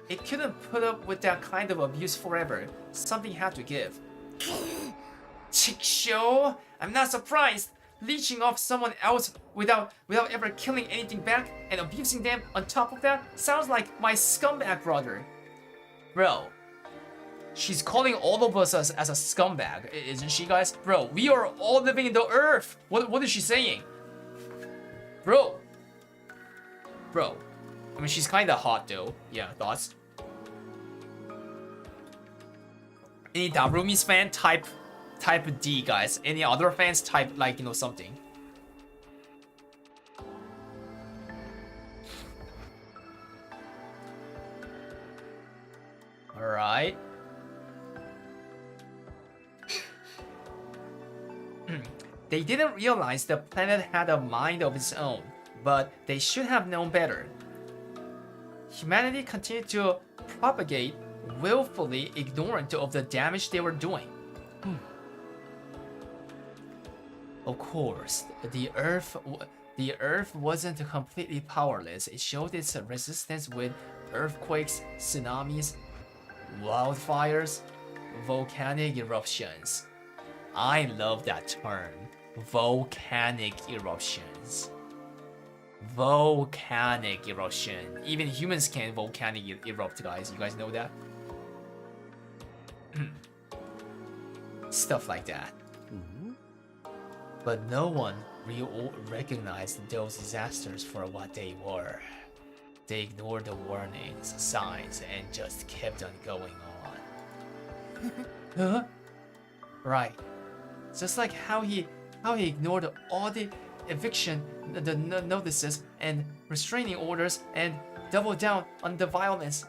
It couldn't put up with that kind of abuse forever. Something had to give. Chickshow! I'm not surprised! Leeching off someone else without ever killing anything back and abusing them on top of that sounds like my scumbag brother. Bro. She's calling all of us as a scumbag, isn't she, guys? Bro, we are all living in the Earth! What is she saying? Bro. Bro. I mean, she's kinda hot though. Yeah, thoughts? Any Darumi's fan? Type D, guys. Any other fans? Type, like, you know, something. Alright. They didn't realize the planet had a mind of its own, but they should have known better. Humanity continued to propagate, willfully ignorant of the damage they were doing. Of course, the Earth wasn't completely powerless. It showed its resistance with earthquakes, tsunamis, wildfires, volcanic eruptions. I love that term. Volcanic eruptions. Volcanic eruption. Even humans can volcanic erupt, guys. You guys know that? stuff like that. But no one recognized those disasters for what they were. They ignored the warnings, signs, and just kept on going on. Huh? Right. Just like how he ignored all the eviction, the notices and restraining orders and doubled down on the violence.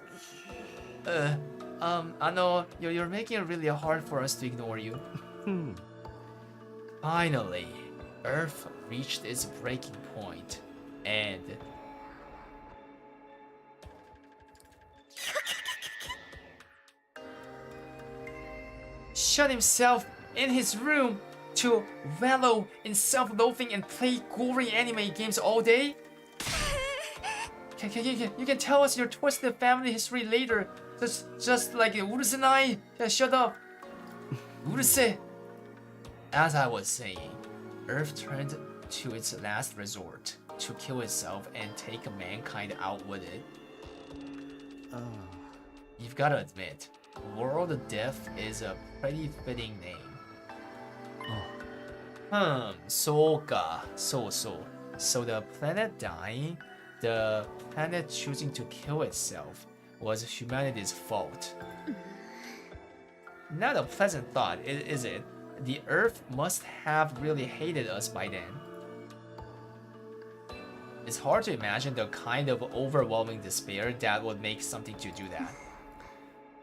I know you're making it really hard for us to ignore you. Finally, Earth reached its breaking point and shut himself in his room to wallow in self-loathing and play gory anime games all day? You can tell us your twisted family history later. Just like Urusei. Shut up. Urusei. As I was saying, Earth turned to its last resort to kill itself and take mankind out with it. You've got to admit, World of Death is a pretty fitting name. So the planet dying, the planet choosing to kill itself, was humanity's fault. Not a pleasant thought, is it? The Earth must have really hated us by then. It's hard to imagine the kind of overwhelming despair that would make something to do that.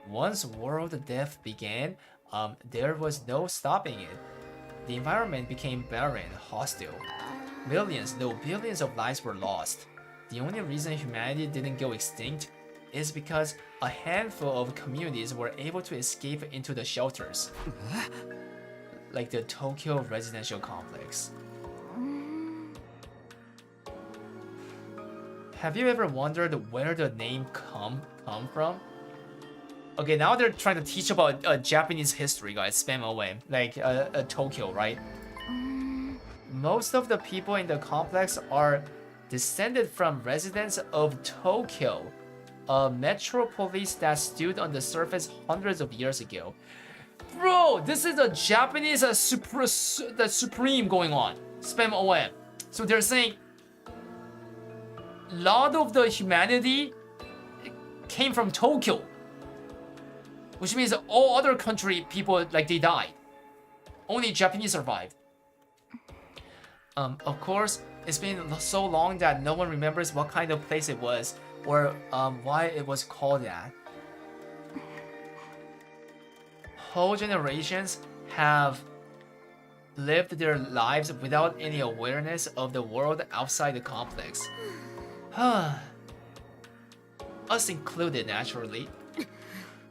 Once World Death began, there was no stopping it. The environment became barren, hostile. Millions, no billions of lives were lost. The only reason humanity didn't go extinct is because a handful of communities were able to escape into the shelters. Like the Tokyo residential complex. Have you ever wondered where the name come from? Okay, now they're trying to teach about Japanese history, guys. Spam away. Like Tokyo, right? Most of the people in the complex are descended from residents of Tokyo, a metropolis that stood on the surface hundreds of years ago. Bro, this is a Japanese supreme going on. Spam OM. So they're saying a lot of the humanity came from Tokyo, which means all other country people, like, they died. Only Japanese survived. Of course, it's been so long that no one remembers what kind of place it was or why it was called that. Whole generations have lived their lives without any awareness of the world outside the complex. Us included, naturally.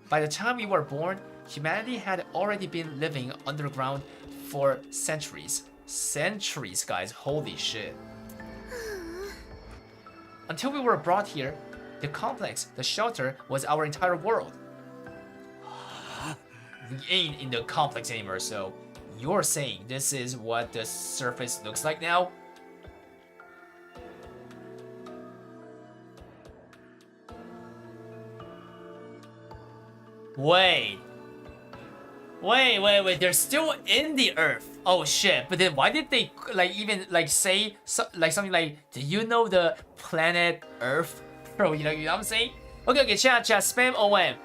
By the time we were born, humanity had already been living underground for centuries. Centuries, guys, holy shit. Until we were brought here, the complex, the shelter, was our entire world. We ain't in the complex anymore, so you're saying this is what the surface looks like now? Wait, they're still in the Earth. Oh shit, but then why did they say something like, do you know the planet Earth? Bro, you know what I'm saying? Okay, chat, spam OM.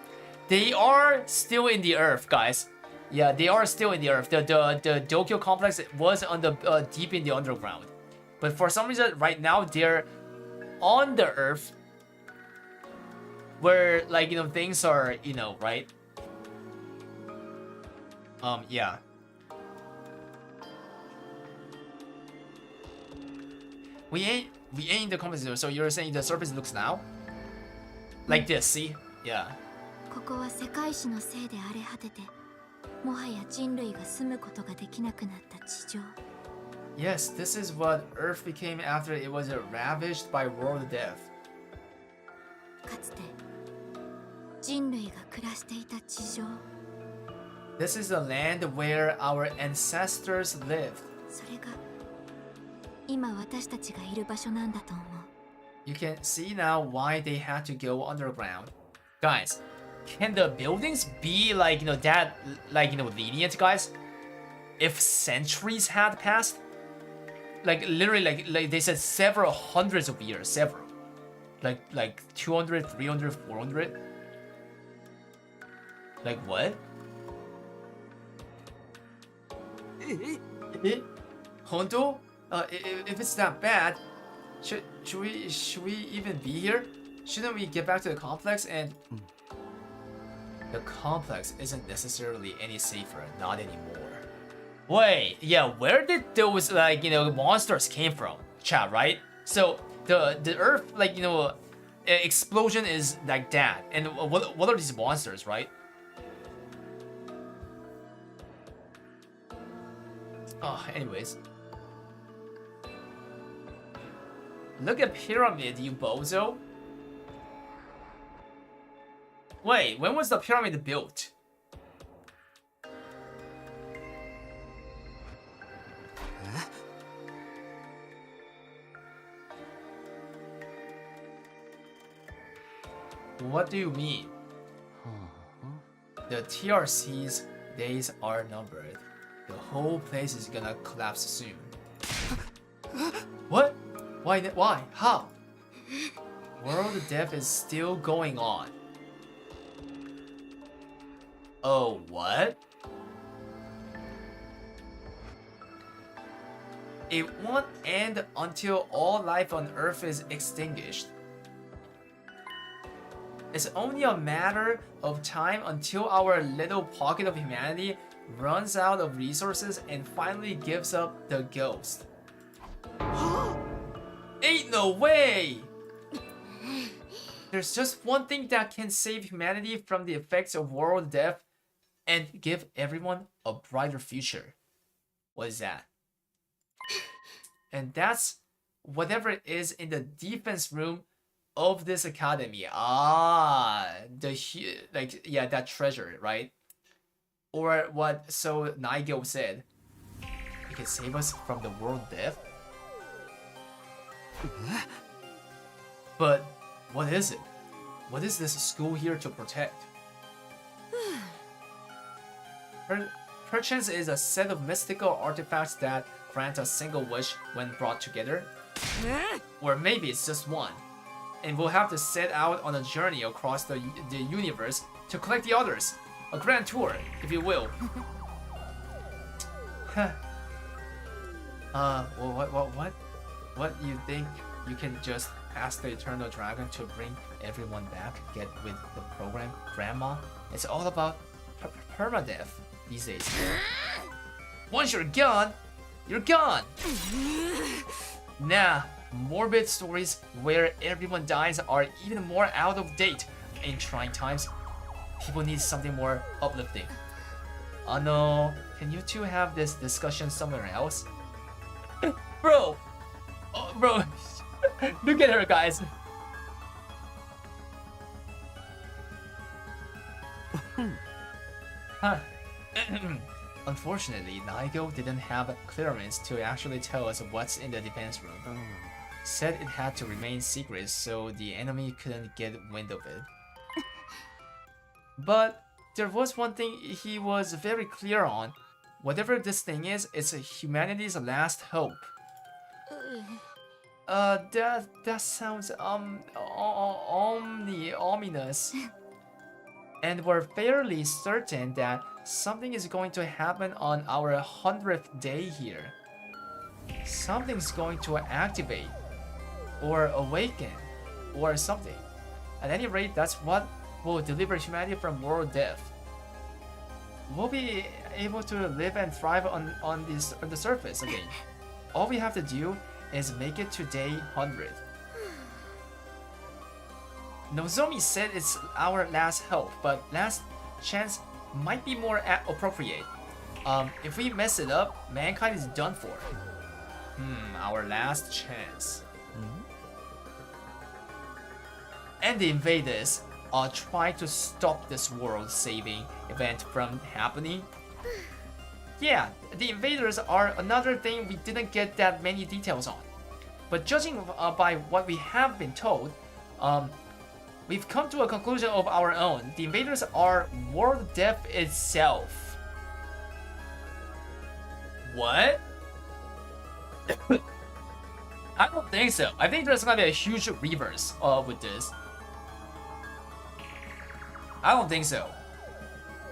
They are still in the Earth, guys. Yeah, they are still in the Earth. The Tokyo complex was on the deep in the underground. But for some reason, right now, they're on the Earth where, like, things are, right? Yeah. We ain't in the complex, so you're saying the surface looks now? Like this, see? Yeah. ここは世界史のせいで荒れ果てて、もはや人類が住むことができなくなった地上。Yes, this is what Earth became after it was ravaged by world death. かつて人類が暮らしていた地上。This is the land where our ancestors lived. それが今私たちがいる場所なんだと思う。You can see now why they had to go underground. Guys, can the buildings be like, that, like, lenient, guys? If centuries had passed? Like, literally, like they said several hundreds of years, several. Like 200, 300, 400? Like, what? Hondo? If it's that bad, should we even be here? Shouldn't we get back to the complex? And the complex isn't necessarily any safer, not anymore. Wait, yeah, where did those like monsters came from? Chat, right? So the Earth like explosion is like that, and what are these monsters, right? Oh, anyways. Look at pyramid, you bozo. Wait, when was the pyramid built? What do you mean? The TRC's days are numbered. The whole place is gonna collapse soon. What? Why? Why? How? World death is still going on. Oh, what? It won't end until all life on Earth is extinguished. It's only a matter of time until our little pocket of humanity runs out of resources and finally gives up the ghost. Ain't no way! There's just one thing that can save humanity from the effects of world death and give everyone a brighter future. What is that? And that's whatever it is in the defense room of this academy. Ah, that treasure, right? Or what so Nigel said. It can save us from the world death. But what is it? What is this school here to protect? Perchance is a set of mystical artifacts that grant a single wish when brought together. Or maybe it's just one. And we'll have to set out on a journey across the universe to collect the others. A grand tour, if you will. What you think you can just ask the Eternal Dragon to bring everyone back? Get with the program, Grandma? It's all about permadeath these days. Once you're gone, you're gone! Nah, morbid stories where everyone dies are even more out of date. In trying times, people need something more uplifting. No, can you two have this discussion somewhere else? Bro! Oh, bro, look at her, guys. Huh. Unfortunately, Nigel didn't have clearance to actually tell us what's in the defense room. Said it had to remain secret so the enemy couldn't get wind of it. But there was one thing he was very clear on. Whatever this thing is, it's humanity's last hope. That sounds ominous. And we're fairly certain that something is going to happen on our 100th day here. Something's going to activate, or awaken, or something. At any rate, that's what will deliver humanity from world death. We'll be able to live and thrive on the surface again. All we have to do is make it to day 100. Nozomi said it's our last hope, but last chance might be more appropriate. If we mess it up, mankind is done for. Our last chance. And the invaders are trying to stop this world-saving event from happening. Yeah, the invaders are another thing we didn't get that many details on. But judging by what we have been told, We've come to a conclusion of our own. The invaders are world death itself. What? I don't think so. I think there's gonna be a huge reverse with this. I don't think so.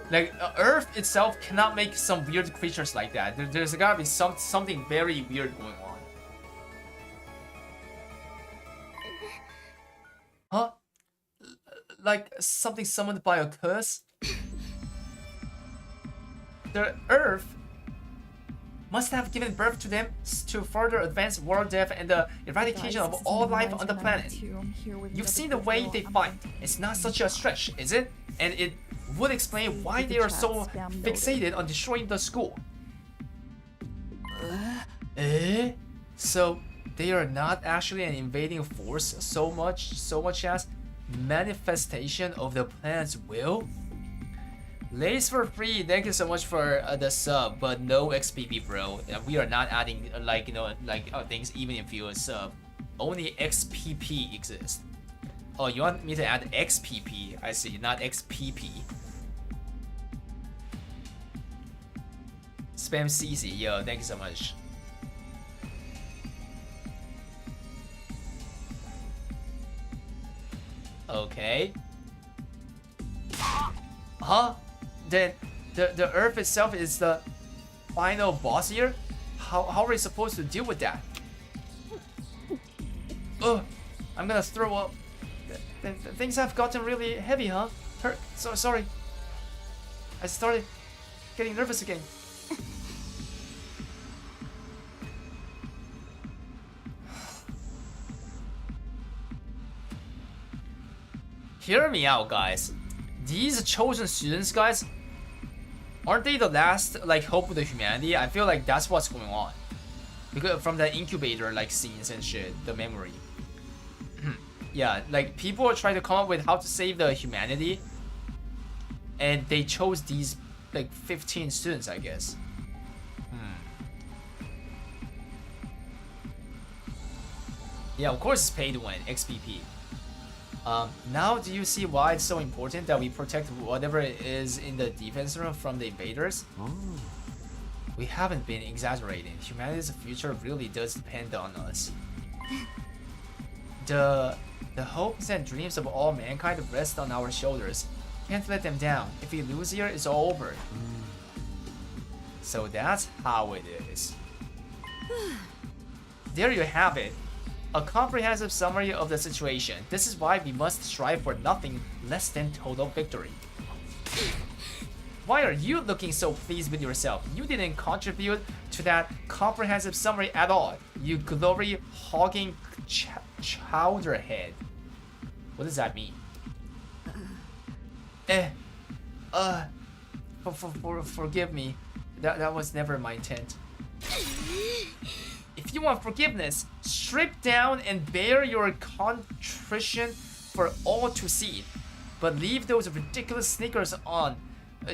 Like Earth itself cannot make some weird creatures like that. There's gotta be something very weird going on. Huh? Like something summoned by a curse? The Earth must have given birth to them to further advance world death and the eradication of all life on the planet. You've seen the way they fight. It's not such a stretch, is it? And it would explain why they are so fixated on destroying the school. So they are not actually an invading force so much as manifestation of the planet's will? Lays for free, thank you so much for the sub, but no XPP, bro. We are not adding things even if you sub. Only XPP exists. Oh, you want me to add XPP? I see, not XPP. Spam CC, yo, thank you so much. Okay. Huh? Then the Earth itself is the final boss here? How are we supposed to deal with that? Oh, I'm gonna throw up. Things have gotten really heavy, huh? So sorry. I started getting nervous again. Hear me out, guys. These chosen students, guys, aren't they the last hope of the humanity? I feel like that's what's going on. Because from the incubator scenes and shit, the memory. Yeah, people are trying to come up with how to save the humanity, and they chose these 15 students, I guess. Yeah, of course it's pay to win, XPP. Now do you see why it's so important that we protect whatever it is in the defense room from the invaders? We haven't been exaggerating. Humanity's future really does depend on us. The hopes and dreams of all mankind rest on our shoulders. Can't let them down. If we lose here, it's all over. So that's how it is. There you have it. A comprehensive summary of the situation. This is why we must strive for nothing less than total victory. Why are you looking so pleased with yourself? You didn't contribute to that comprehensive summary at all. You glory hogging chowderhead. What does that mean? Forgive me. That was never my intent. If you want forgiveness, strip down and bear your contrition for all to see. But leave those ridiculous sneakers on.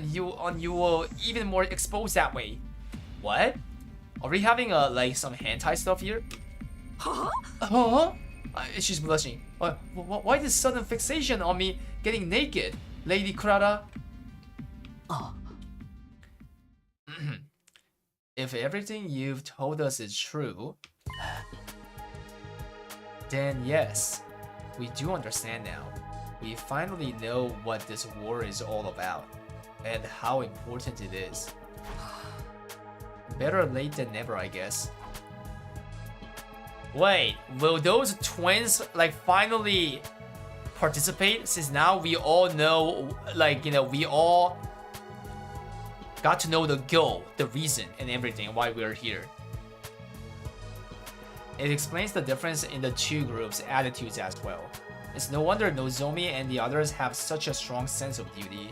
You will even more exposed that way. What? Are we having some hentai stuff here? Huh? She's blushing. Why this sudden fixation on me getting naked, Lady Kurata? If everything you've told us is true, then yes, we do understand now. We finally know what this war is all about, and how important it is. Better late than never, I guess. Wait, will those twins finally participate? Since now we all know, we all got to know the goal, the reason, and everything why we're here. It explains the difference in the two groups' attitudes as well. It's no wonder Nozomi and the others have such a strong sense of duty.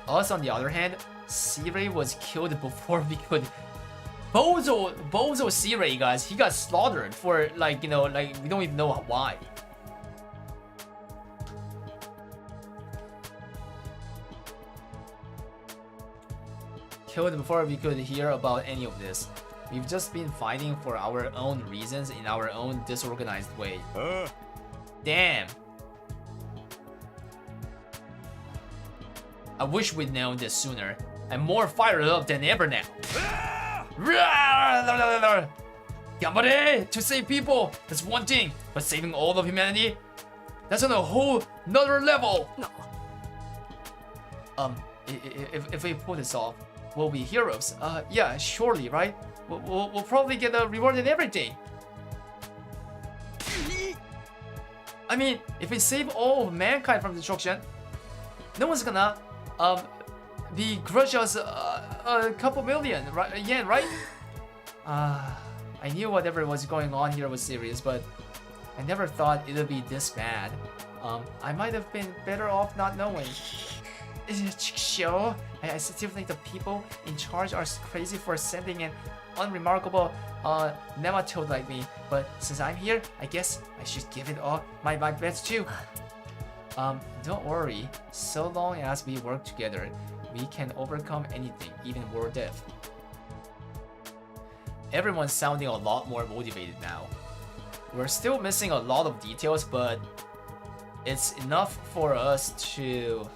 Us, on the other hand, Sirei was killed before we could. Bozo Sirei, guys, he got slaughtered for we don't even know why. Killed before we could hear about any of this. We've just been fighting for our own reasons in our own disorganized way. Damn. I wish we'd known this sooner. I'm more fired up than ever now. Gambare! To save people, that's one thing. But saving all of humanity, that's on a whole nother level. If we pull this off, we'll be heroes. Yeah, surely, right? We'll probably get a reward and everything. I mean, if we save all of mankind from destruction, no one's gonna begrudge us a couple million yen, right? I knew whatever was going on here was serious, but I never thought it'd be this bad. I might have been better off not knowing. Sure, I still think the people in charge are crazy for sending an unremarkable nematode like me, but since I'm here, I guess I should give it all my best too. Don't worry, so long as we work together, we can overcome anything, even world death. Everyone's sounding a lot more motivated now. We're still missing a lot of details, but it's enough for us to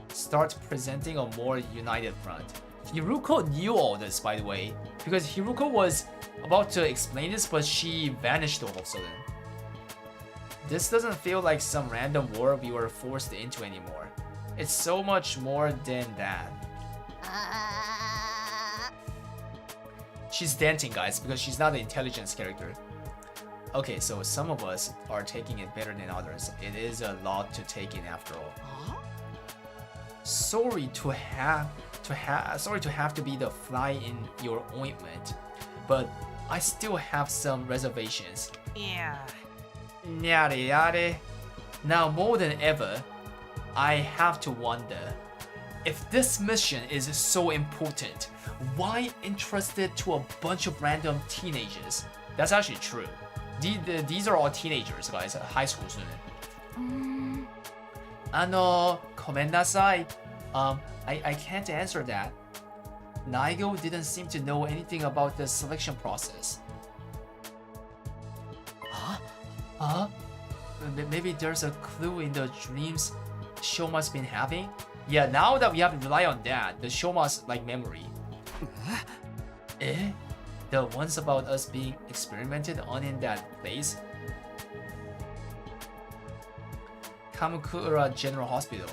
start presenting a more united front. Hiruko knew all this, by the way, because Hiruko was about to explain this, but she vanished all of a sudden. This doesn't feel like some random war we were forced into anymore. It's so much more than that. She's dancing, guys, because she's not an intelligence character. Okay, so some of us are taking it better than others. It is a lot to take in after all. Sorry to have to be the fly in your ointment, but I still have some reservations. Yeah. Yada yada. Now more than ever, I have to wonder, if this mission is so important, why entrust it to a bunch of random teenagers? That's actually true. These are all teenagers, guys, high school student. ごめんなさい. I can't answer that. Naigo didn't seem to know anything about the selection process. Huh? Maybe there's a clue in the dreams Shoma's been having? Yeah, now that we have to rely on that, the Shoma's like memory. The ones about us being experimented on in that place? Kamakura General Hospital.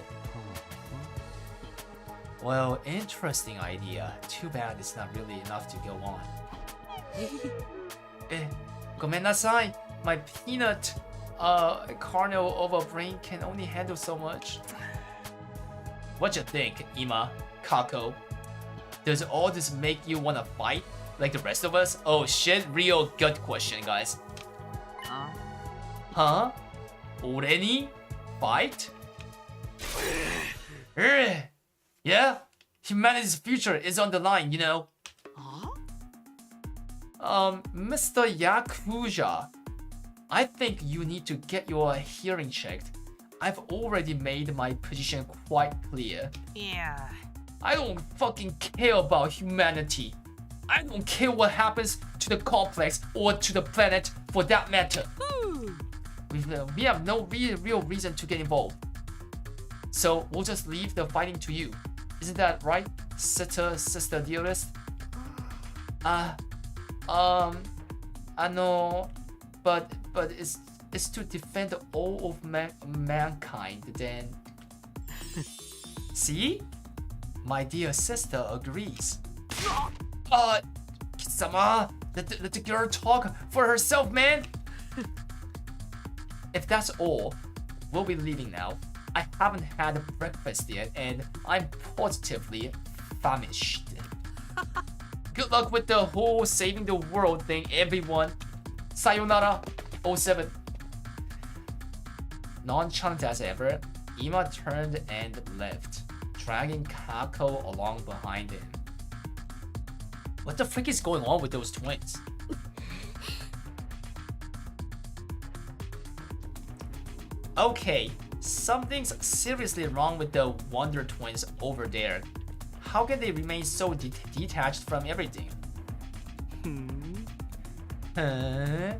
Well, interesting idea. Too bad it's not really enough to go on. ごめんなさい. My peanut kernel of a brain can only handle so much. What you think, Ima, Kako? Does all this make you wanna fight like the rest of us? Oh shit, real gut question, guys. Huh? 俺に fight? Yeah, humanity's future is on the line, you know. Mr. Yakuza, I think you need to get your hearing checked. I've already made my position quite clear. Yeah. I don't fucking care about humanity. I don't care what happens to the complex or to the planet for that matter. We have no real reason to get involved. So we'll just leave the fighting to you. Isn't that right, sister dearest? I know, but it's to defend all of mankind then. See? My dear sister agrees. Kisama, let the girl talk for herself, man. If that's all, we'll be leaving now. I haven't had breakfast yet, and I'm positively famished. Good luck with the whole saving the world thing, everyone. Sayonara, 07. Nonchalant as ever, Ima turned and left, dragging Kako along behind him. What the frick is going on with those twins? Okay, something's seriously wrong with the Wonder Twins over there. How can they remain so detached from everything? Huh?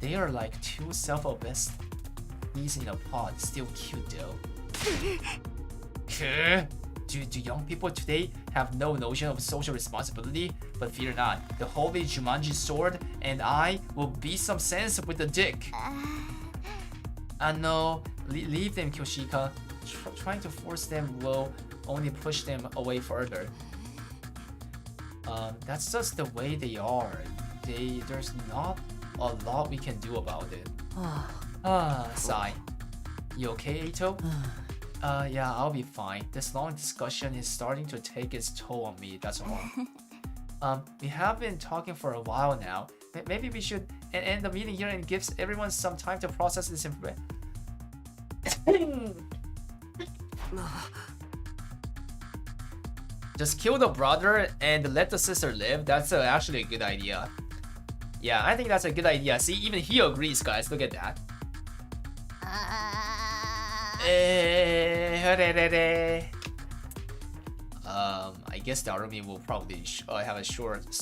They are like two self-obsessed bees in a pod. Still cute though. Do young people today have no notion of social responsibility? But fear not, the holy Jumanji sword and I will beat some sense with the dick. No, leave them, Kyoshika. Trying to force them will only push them away further. That's just the way they are. There's not a lot we can do about it. Sigh. You okay, Eito? Yeah, I'll be fine. This long discussion is starting to take its toll on me, that's all. We have been talking for a while now. Maybe we should end the meeting here and give everyone some time to process this information. Just kill the brother and let the sister live. That's actually a good idea. Yeah, I think that's a good idea. See, even he agrees, guys. Look at that. I guess Darumi will probably have a short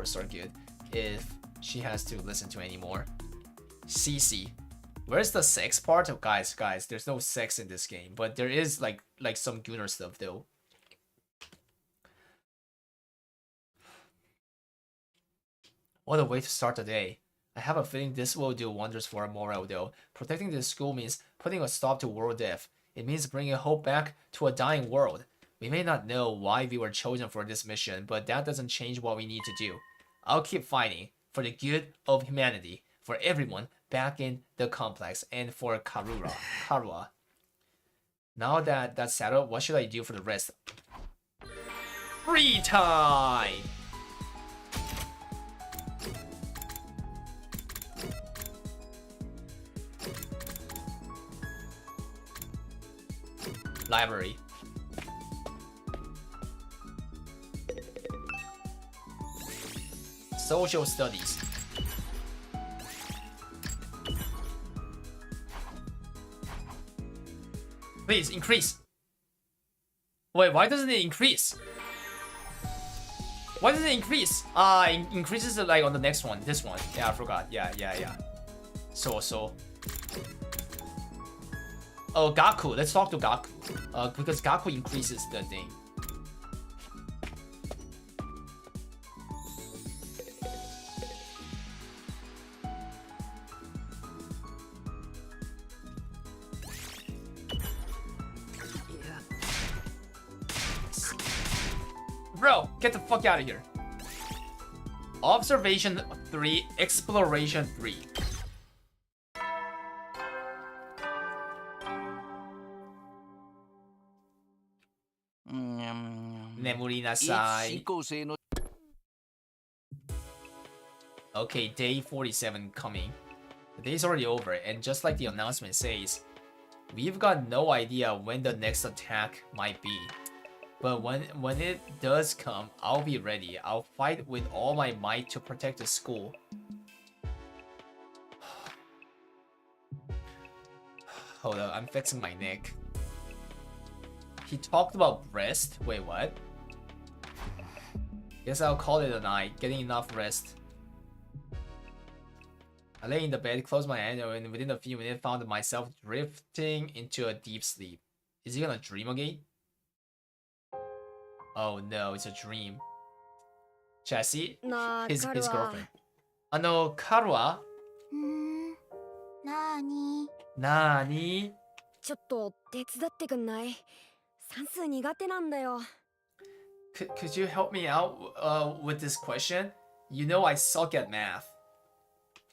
circuit if she has to listen to anymore. CC. Where's the sex part? Oh, guys, there's no sex in this game, but there is like some Gunnar stuff though. What a way to start the day. I have a feeling this will do wonders for our morale though. Protecting the school means putting a stop to world death. It means bringing hope back to a dying world. We may not know why we were chosen for this mission, but that doesn't change what we need to do. I'll keep fighting for the good of humanity, for everyone back in the complex, and for Karua. Now that that's settled, what should I do for the rest? Free time! Library. Social studies. Please increase. Wait, why doesn't it increase? Why doesn't it increase? It increases it like on the next one. This one. Yeah, I forgot. Yeah. So. Oh, Gaku. Let's talk to Gaku. Because Gaku increases the thing. Bro, get the fuck out of here. Observation 3, Exploration 3. Nemuri nasai. Okay, day 47 coming. The day's already over, and just like the announcement says, we've got no idea when the next attack might be. But when it does come, I'll be ready. I'll fight with all my might to protect the school. Hold up, I'm fixing my neck. He talked about rest? Wait, what? Guess I'll call it a night. Getting enough rest. I lay in the bed, closed my eyes, and within a few minutes found myself drifting into a deep sleep. Is he gonna dream again? Oh no, it's a dream. Chassis? His girlfriend. Karua? Nani? ちょっと手伝ってくんない？算数苦手なんだよ。 Could you help me out with this question? You know I suck at math.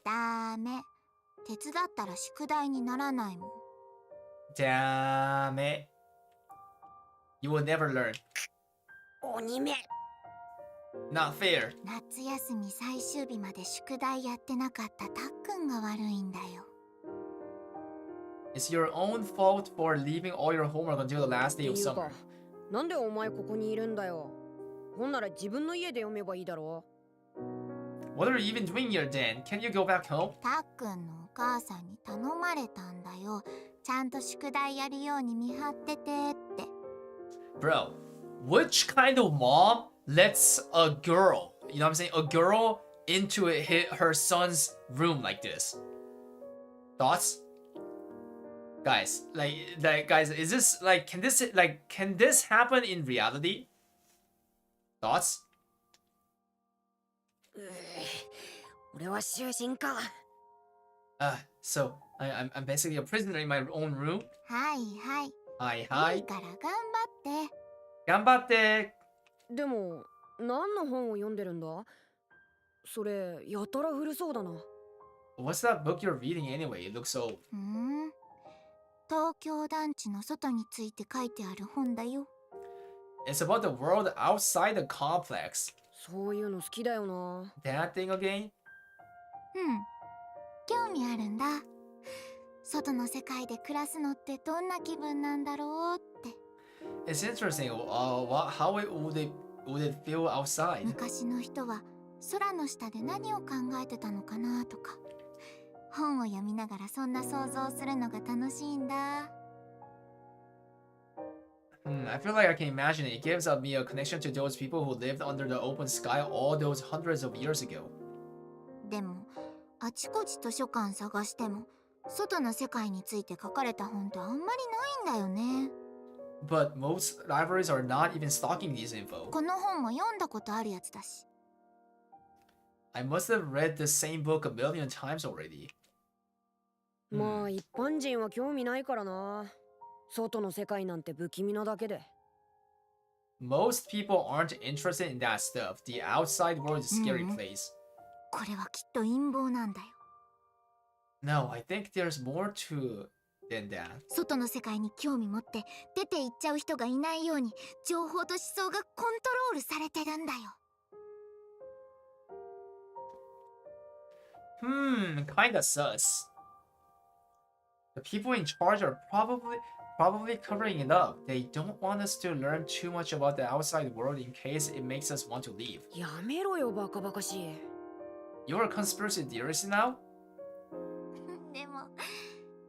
ダメ。手伝ったら宿題にならないもん。Damn it. You will never learn. 鬼め。 Not fair. 夏休み最終日まで宿題やってなかったたっくんが悪いんだよ。It's your own fault for leaving all your homework until the last day of summer. なんでお前ここにいるんだよ。ほんなら自分の家で読めばいいだろ。What are you even doing here then? Can you go back home? たっくんのお母さんに頼まれたんだよ。ちゃんと宿題やるように見張っててって。Bro, which kind of mom lets a girl, you know what I'm saying? A girl into her son's room like this. Thoughts? Guys, guys, is this can this happen in reality? Thoughts? 俺は囚人か。 So I'm basically a prisoner in my own room. はいはい。はいはい。いいから頑張って。頑張って。でも何の本を読んでるんだ？それやたら古そうだな。 What's that book you're reading anyway? It looks so. 東京団地の外について書いてある本だよ。 It's about the world outside the complex. そういうの好きだよな。 That thing again? 興味あるんだ。外の世界で暮らすのってどんな気分なんだろうって。 It's interesting. How would it feel outside? 昔の人は空の下で何を考えてたのかなとか。本を読みながらそんな想像するのが楽しいんだ。I feel like I can imagine it. It gives me a connection to those people who lived under the open sky all those hundreds of years ago. でも、あちこち図書館探しても、外の世界について書かれた本ってあんまりないんだよね。But most libraries are not even stocking these info. この本も読んだことあるやつだし。I must have read the same book a million times already. まあ一般人は興味ないからな。外の世界なんて不気味なだけで。 Most people aren't interested in that stuff. The outside world is a scary place. これはきっと陰謀なんだよ。 No, I think there's more to than that. 外の世界に興味持って出て行っちゃう人がいないように情報と思想がコントロールされてるんだよ。 Kinda sus. The people in charge are probably covering it up. They don't want us to learn too much about the outside world in case it makes us want to leave. やめろよバカバカしい。 You're a conspiracy theorist now? でも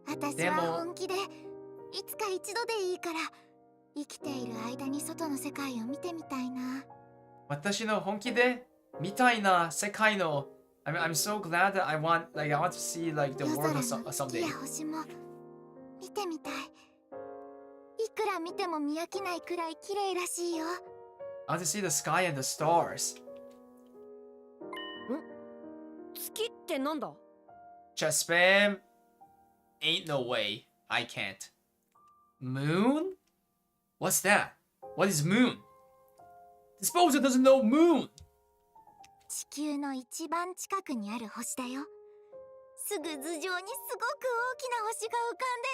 私は本気でいつか一度でいいから生きている間に外の世界を見てみたいな。私の本気でみたいな世界の I'm so glad that I want to see like the 夜 world 空の someday. 月や星も見てみたい。いくら見ても見飽きないくらい綺麗らしいよ。 I want to see the sky and the stars. 月ってなんだ？ Just spam. Ain't no way. I can't. Moon? What's that? What is moon? This poser doesn't know moon. 地球の一番近くにある星だよ。すぐ頭上にすごく大きな星が浮かんで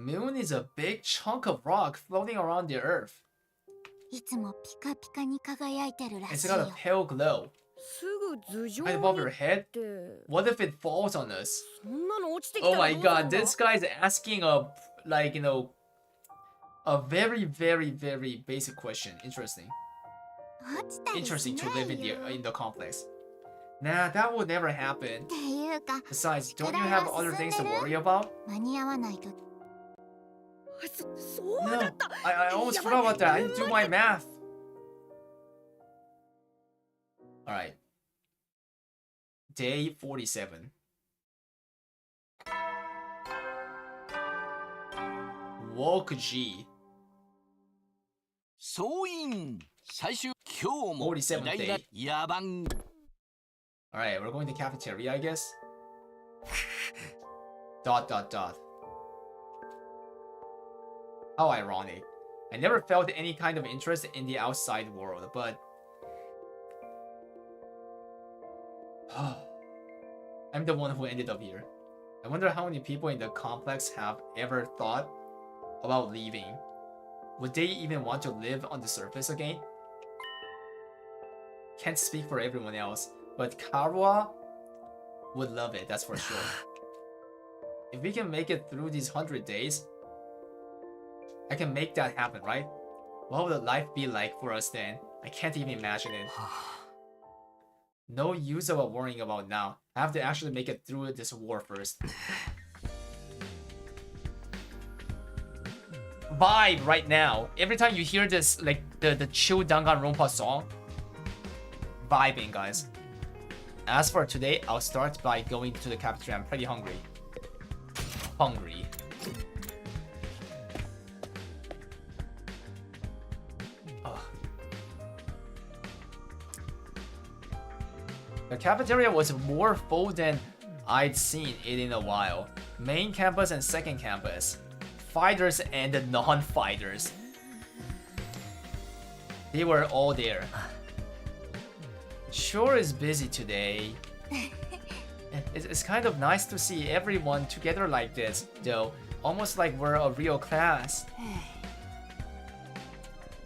るんだって。 Moon is a big chunk of rock floating around the earth. いつもピカピカに輝いてるらし It's い got よ a。pale glow. すぐ頭上 Right に above your っ head? て What if it falls on us? そんなの落ちてきた Oh ら my どうする god, んだ？ this guy's asking a very, very, very basic question. Interesting. 落ちたりし Interesting to な live いよ。 in the complex. Nah, that would never happen. っていうか Besides, don't you have other things to worry about? 間に合わないと。そう No, だった。 I almost forgot about that. I didn't do my math. Alright. Day 47. Walk G. 総員最終今日も偉47大な野蛮 Alright, we're going to cafeteria, I guess. Dot dot dot. How ironic. I never felt any kind of interest in the outside world, but I'm the one who ended up here. I wonder how many people in the complex have ever thought about leaving. Would they even want to live on the surface again? Can't speak for everyone else, but Karwa would love it, that's for sure. If we can make it through these 100 days, I can make that happen, right? What would life be like for us then? I can't even imagine it. No use about worrying about now. I have to actually make it through this war first. Vibe right now. Every time you hear this, like the chill Danganronpa song, vibing, guys. As for today, I'll start by going to the cafeteria. I'm pretty hungry. Hungry. Oh. The cafeteria was more full than I'd seen it in a while. Main campus and second campus. Fighters and non-fighters. They were all there. Sure is busy today. It's kind of nice to see everyone together like this, though. Almost like we're a real class.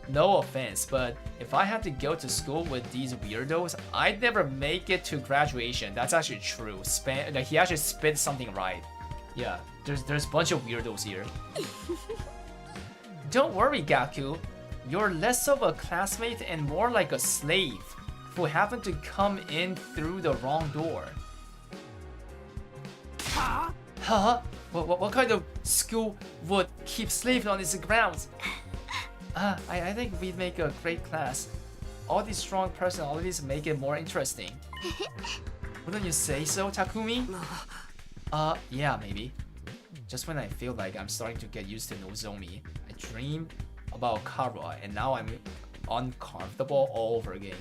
No offense, but if I had to go to school with these weirdos, I'd never make it to graduation. That's actually true. He actually spit something right. Yeah, there's a bunch of weirdos here. Don't worry, Gaku. You're less of a classmate and more like a slave who happened to come in through the wrong door. Huh? What kind of school would keep slaves on its grounds? I think we'd make a great class. All these strong personalities make it more interesting. Wouldn't you say so, Takumi? Yeah, maybe. Just when I feel like I'm starting to get used to Nozomi, I dream about Kara, and now I'm uncomfortable all over again.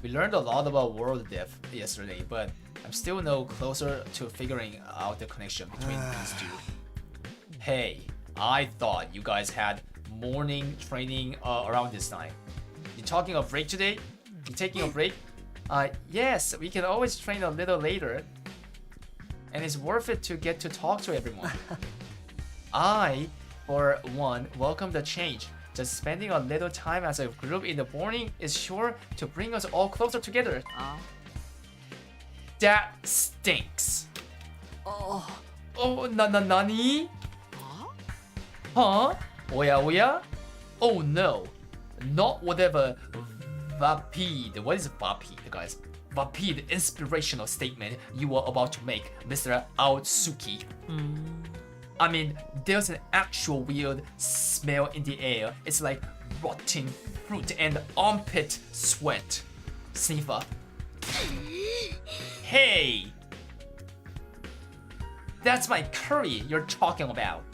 We learned a lot about world depth yesterday, but I'm still no closer to figuring out the connection between these two. Hey, I thought you guys had morning training around this time. You talking of break today? You taking a break? Yes, we can always train a little later. And it's worth it to get to talk to everyone. I, for one, welcome the change. Just spending a little time as a group in the morning is sure to bring us all closer together. That stinks. Oh, nani? Huh? Oya oya? Oh no. Not whatever vapid. What is vapid, guys? Vapid inspirational statement you were about to make, Mr. Aotsuki. I mean, there's an actual weird smell in the air. It's like rotting fruit and armpit sweat. Sniffer. Hey! That's my curry you're talking about.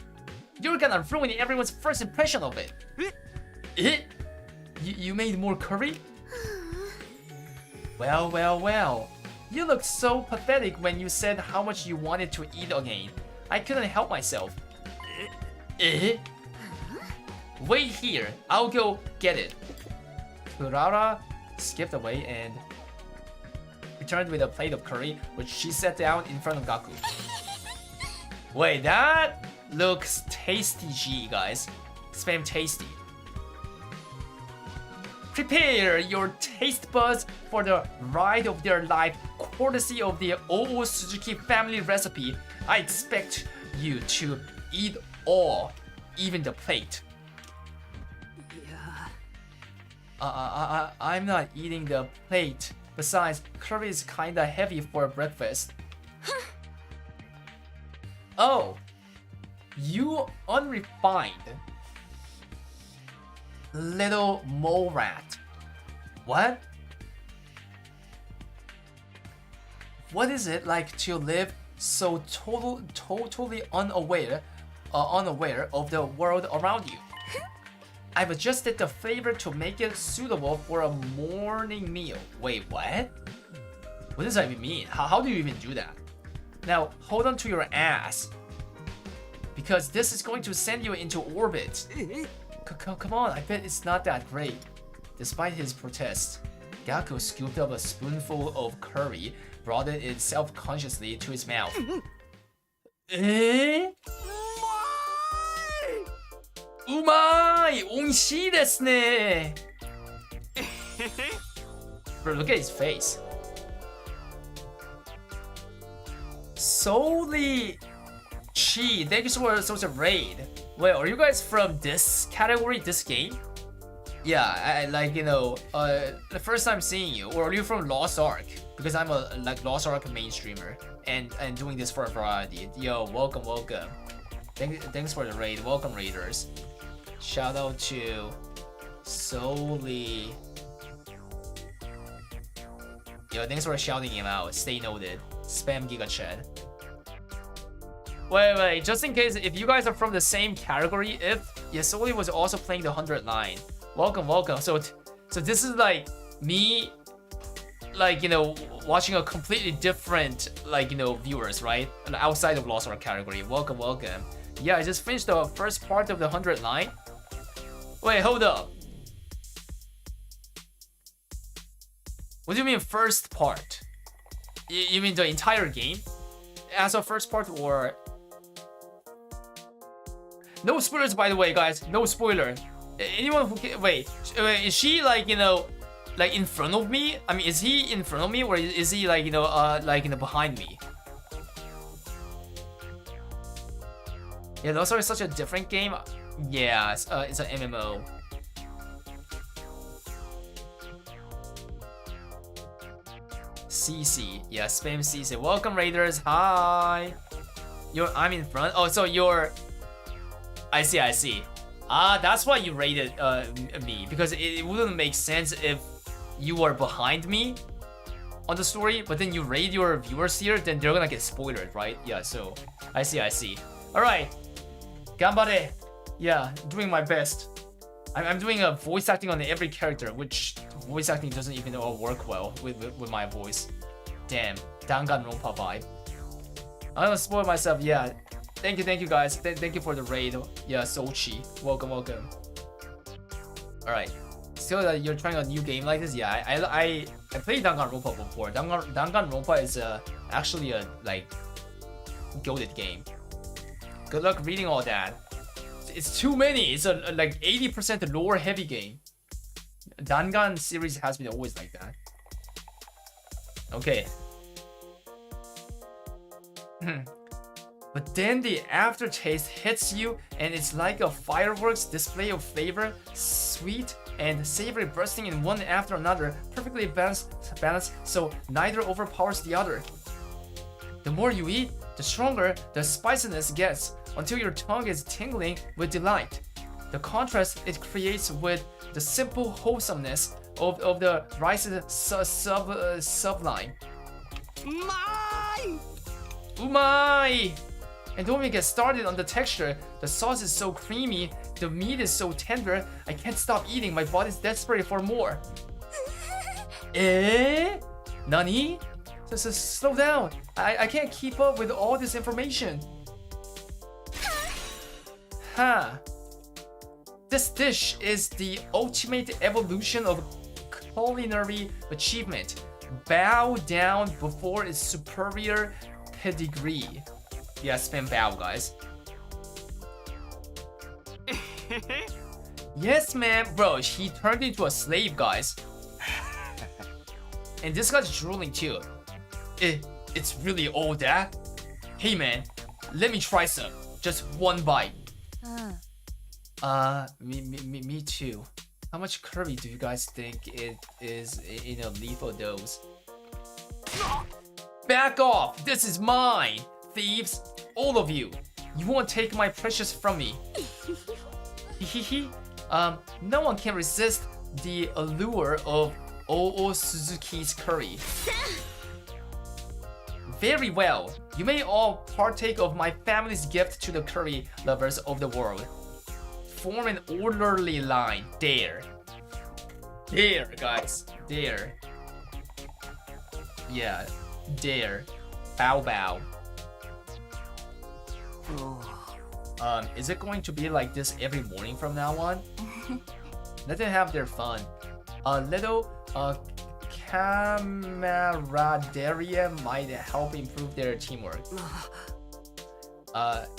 You're gonna ruin everyone's first impression of it. You made more curry? Well. You looked so pathetic when you said how much you wanted to eat again. I couldn't help myself. Wait here, I'll go get it. Kurara skipped away and returned with a plate of curry, which she set down in front of Gaku. Wait, that looks tasty, G, guys. Spam tasty. Prepare your taste buds for the ride of their life, courtesy of the Oo Suzuki family recipe. I expect you to eat all, even the plate. Yeah. I'm not eating the plate. Besides, curry is kinda heavy for breakfast. Oh, you unrefined little mole rat. What? What is it like to live so totally unaware of the world around you? I've adjusted the flavor to make it suitable for a morning meal. Wait, what? What does that even mean? How do you even do that? Now, hold on to your ass, because this is going to send you into orbit. Come on, I bet it's not that great. Despite his protest, Gaku scooped up a spoonful of curry, brought it self-consciously to his mouth. Umai! Onishii desu ne! Bro, look at his face. Solely Chi, thank you so much for the raid. Wait, are you guys from this category, this game? Yeah, I like, you know, the first time seeing you. Or are you from Lost Ark? Because I'm a Lost Ark main streamer and doing this for a variety. Yo, welcome. Thanks for the raid. Welcome, raiders. Shout out to Solely Yo, thanks for shouting him out. Stay noted. Spam Giga Chat. Wait, just in case, if you guys are from the same category, if Yasoli was also playing the 100 line, welcome. So this is like me, like, you know, watching a completely different, like, you know, viewers, right? Outside of Lost Ark category. Welcome. Yeah, I just finished the first part of the 100 line. Wait, hold up. What do you mean first part? You mean the entire game as a first part, or? No spoilers, by the way, guys. No spoiler. Anyone who can, wait, is she like, you know, like in front of me? I mean, is he in front of me, or is he like, you know, like, you know, behind me? Yeah, those are such a different game. Yeah, it's an MMO. CC, yeah, spam CC. Welcome, Raiders. Hi. I'm in front. Oh, so you're. I see. Ah, that's why you rated me, because it wouldn't make sense if you were behind me on the story, but then you raid your viewers here, then they're gonna get spoiled, right? Yeah, so I see. All right, ganbare. Yeah, doing my best. I'm doing a voice acting on every character, which voice acting doesn't even work well with my voice. Damn, Danganronpa vibe. I'm gonna spoil myself. Yeah. Thank you guys. Thank you for the raid. Yeah, Sochi. Welcome. Alright. So that you're trying a new game like this? Yeah, I played Danganronpa before. Danganronpa is actually a like goated game. Good luck reading all that. It's too many. It's a like 80% lore heavy game. Dangan series has been always like that. Okay. But then the aftertaste hits you, and it's like a fireworks display of flavor, sweet and savory bursting in one after another, perfectly balanced so neither overpowers the other. The more you eat, the stronger the spiciness gets, until your tongue is tingling with delight. The contrast it creates with the simple wholesomeness of the rice's sublime. Umai! And don't even get started on the texture. The sauce is so creamy, the meat is so tender, I can't stop eating, my body's desperate for more. Eh? Nani? Slow down. I can't keep up with all this information. Huh. This dish is the ultimate evolution of culinary achievement. Bow down before its superior pedigree. Yeah, spam bow, guys. Yes, man. Bro, he turned into a slave, guys. And this guy's drooling too. It's really all that? Hey, man. Let me try some. Just one bite. Me too. How much curry do you guys think it is in a lethal dose? Back off! This is mine! Thieves! All of you! You won't take my precious from me. No one can resist the allure of Oo Suzuki's curry. Very well. You may all partake of my family's gift to the curry lovers of the world. Form an orderly line. There. There, guys. There. Yeah. There. Bow bow. Is it going to be like this every morning from now on? Let them have their fun. A little camaraderie might help improve their teamwork.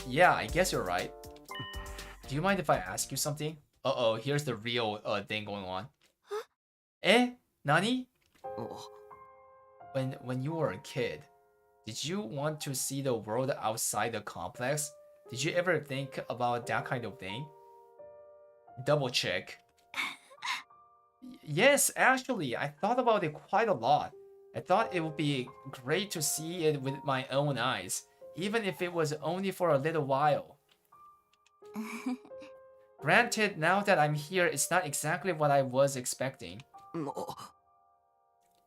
Yeah, I guess you're right. Do you mind if I ask you something? Uh-oh, here's the real thing going on. Eh? Nani? When you were a kid, did you want to see the world outside the complex? Did you ever think about that kind of thing? Double check. Yes, actually, I thought about it quite a lot. I thought it would be great to see it with my own eyes, even if it was only for a little while. Granted, now that I'm here, it's not exactly what I was expecting.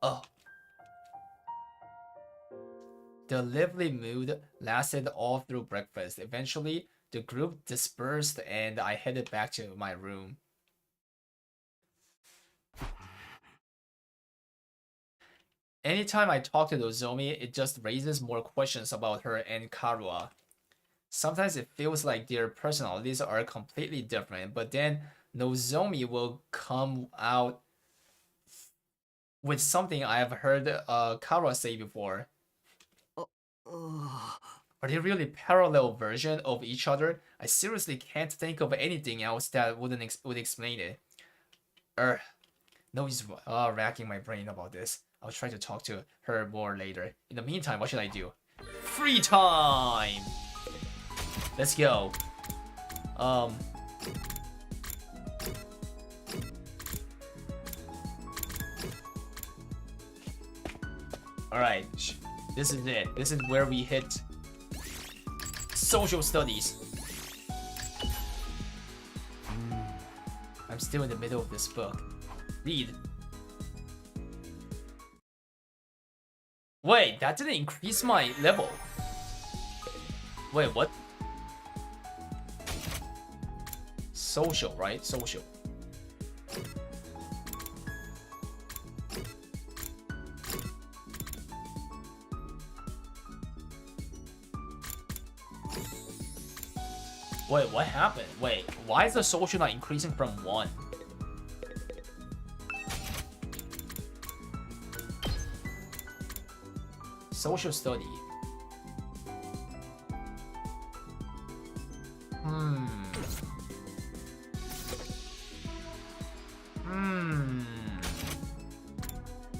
Oh, The lively mood lasted all through breakfast. Eventually, the group dispersed and I headed back to my room. Anytime I talk to Nozomi, it just raises more questions about her and Karua. Sometimes it feels like their personalities are completely different, but then Nozomi will come out with something I have heard Karua say before. Are they really parallel versions of each other? I seriously can't think of anything else that would explain it. No use racking my brain about this. I'll try to talk to her more later. In the meantime, what should I do? Free time! Let's go. Alright, this is it. This is where we hit social studies. I'm still in the middle of this book. Read. Wait, that didn't increase my level. Wait, what? Social, right? Social. Wait, what happened? Wait, why is the social not increasing from 1? Social study.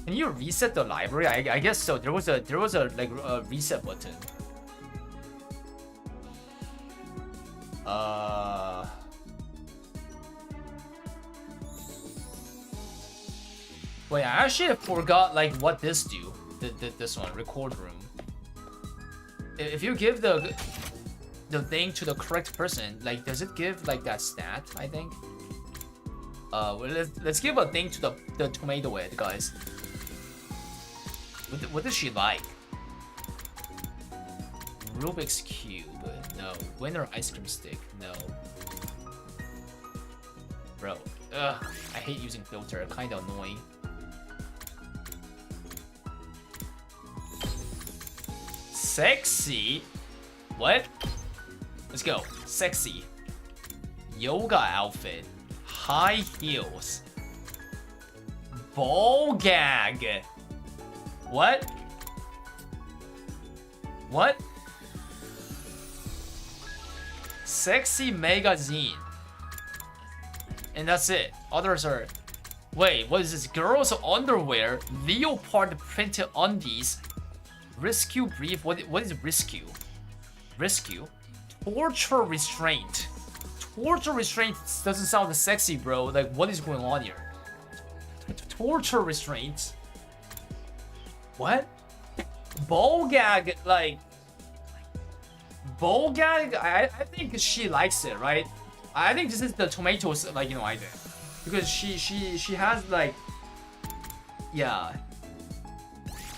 Can you reset the library? I guess so. There was a like a reset button. Wait, I actually forgot like what this do. This one, record room. If you give the thing to the correct person, like does it give like that stat? I think. Well, let's give a thing to the tomato head, guys. What does she like? Rubik's Cube, no. Winner ice cream stick, no. Bro, ugh, I hate using filter, kinda annoying. Sexy? What? Let's go. Sexy. Yoga outfit. High heels. Ball gag. What? What? Sexy magazine. And that's it. Others are... Wait, what is this? Girls underwear. Leopard printed undies. Rescue brief. What is rescue? Rescue? Torture restraint. Torture restraint doesn't sound sexy, bro. Like, what is going on here? Torture restraint. What? Ball gag, like... Ball gag? I think she likes it, right? I think this is the tomatoes, like, you know, idea. Because she has, like... Yeah.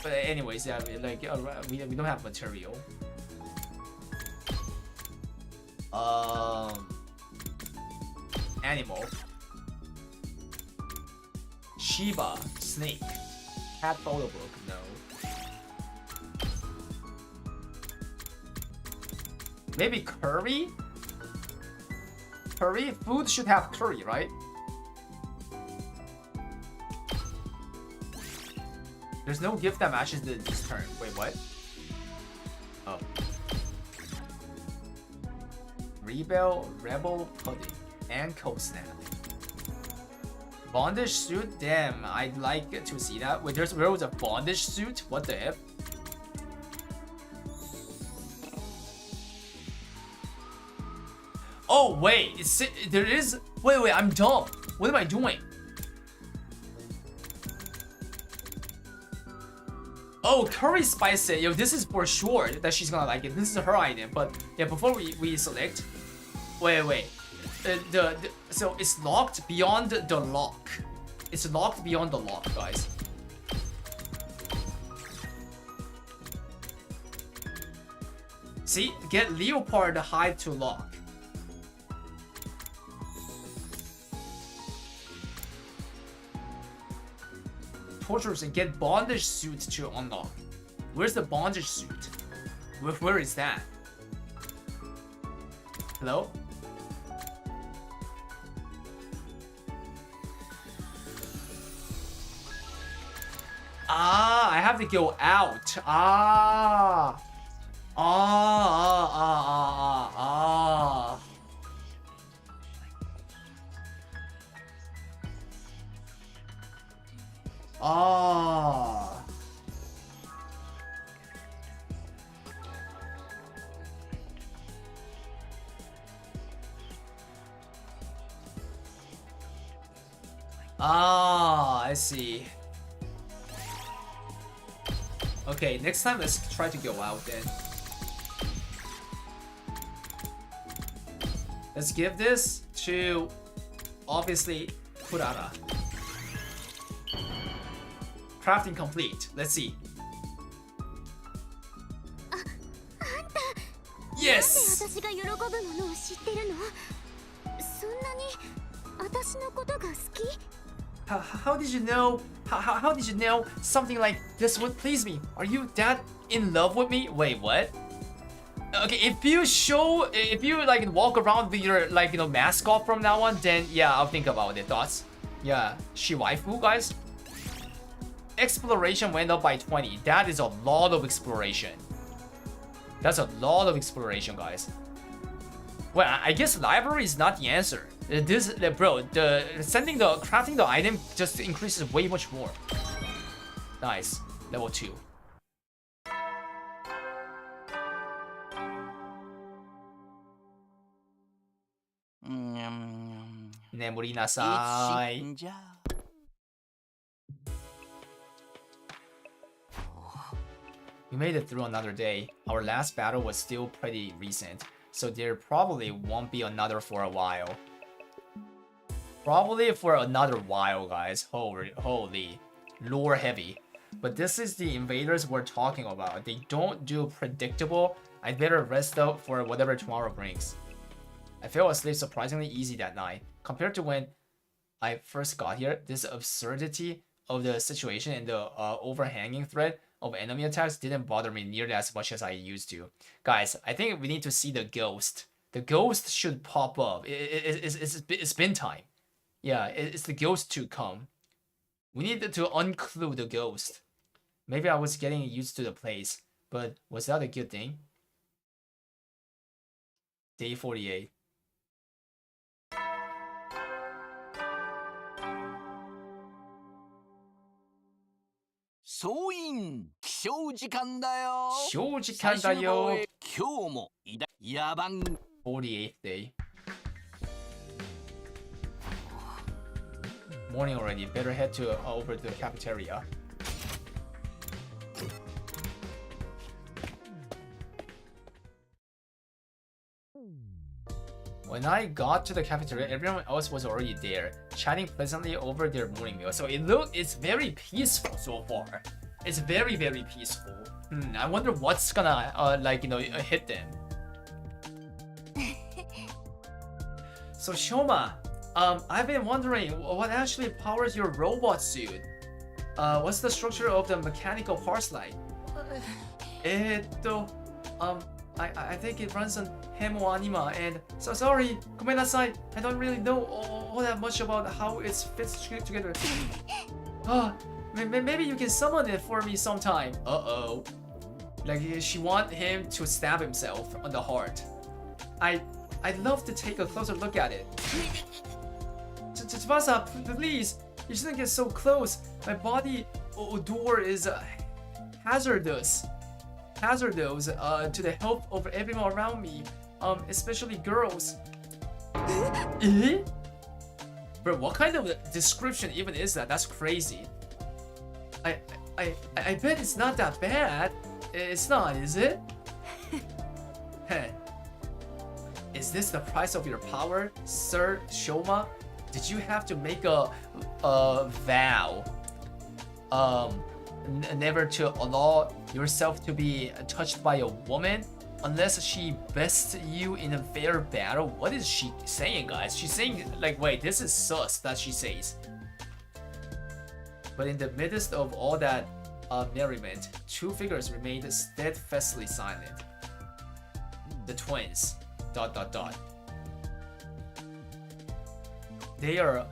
But anyways, yeah, like, we don't have material. Animal. Shiba, snake. Cat photo book, no. Maybe curry? Curry? Food should have curry, right? There's no gift that matches this turn. Wait, what? Oh. Rebel pudding, and cold snap. Bondage suit? Damn, I'd like to see that. Wait, there was a bondage suit? What the F? Oh wait, there is. Wait, I'm dumb. What am I doing? Oh, curry spice it. Yo, this is for sure that she's gonna like it. This is her item. But yeah, before we select, wait. So it's locked beyond the lock. It's locked beyond the lock, guys. See, get leopard hide to lock. Tortures and get bondage suit to unlock. Where's the bondage suit? Where is that? Hello? Ah, I have to go out. Ah. Ah. Ah. Ah, I see. Okay, next time let's try to go out then. Let's give this to, obviously, Kurara. Crafting complete. Let's see. Yes! 私が喜ぶものを知ってるの？そんなに私のことが好き？ How did you know? How did you know something like this would please me? Are you that in love with me? Wait, what? Okay, if you like walk around with your like mask off from now on, then yeah, I'll think about it. Thoughts? Yeah, she waifu, guys. Exploration went up by 20. That is a lot of exploration. That's a lot of exploration, guys. Well, I guess library is not the answer. This, bro, crafting the item just increases way much more. Nice, level 2. Nemuri nasai. We made it through another day. Our last battle was still pretty recent, so there probably won't be another for a while. Probably for another while, guys. Holy. Lore heavy. But this is the invaders we're talking about. They don't do predictable. I'd better rest up for whatever tomorrow brings. I fell asleep surprisingly easy that night. Compared to when I first got here, this absurdity of the situation and the overhanging threat of enemy attacks didn't bother me nearly as much as I used to. Guys, I think we need to see the ghost. The ghost should pop up. It's been time. Yeah, it's the ghost to come. We needed to unclue the ghost. Maybe I was getting used to the place, but was that a good thing? Day 48. Soin, 起床時間だよ。起床時間だよ。今日も野蛮。 48th day. Morning already. Better head to over to the cafeteria. When I got to the cafeteria, everyone else was already there, chatting pleasantly over their morning meal. So it's very peaceful so far. It's very, very peaceful. I wonder what's gonna hit them. So Shoma, I've been wondering what actually powers your robot suit. What's the structure of the mechanical parts like? I think it runs on Hemoanima, and so sorry, gomenasai, I don't really know all that much about how it fits together. Maybe you can summon it for me sometime. Uh-oh. Like she want him to stab himself on the heart. I'd love to take a closer look at it. Tsubasa, please, you shouldn't get so close. My body odor is hazardous to the health of everyone around me, especially girls. Bro, what kind of description even is that? That's crazy. I bet it's not that bad. It's not, is it? Hey. Is this the price of your power, Sir Shoma? Did you have to make a vow? Never to allow yourself to be touched by a woman? Unless she bests you in a fair battle. What is she saying, guys? She's saying, like, wait, this is sus that she says. But in the midst of all that merriment, two figures remained steadfastly silent. The twins. ... They are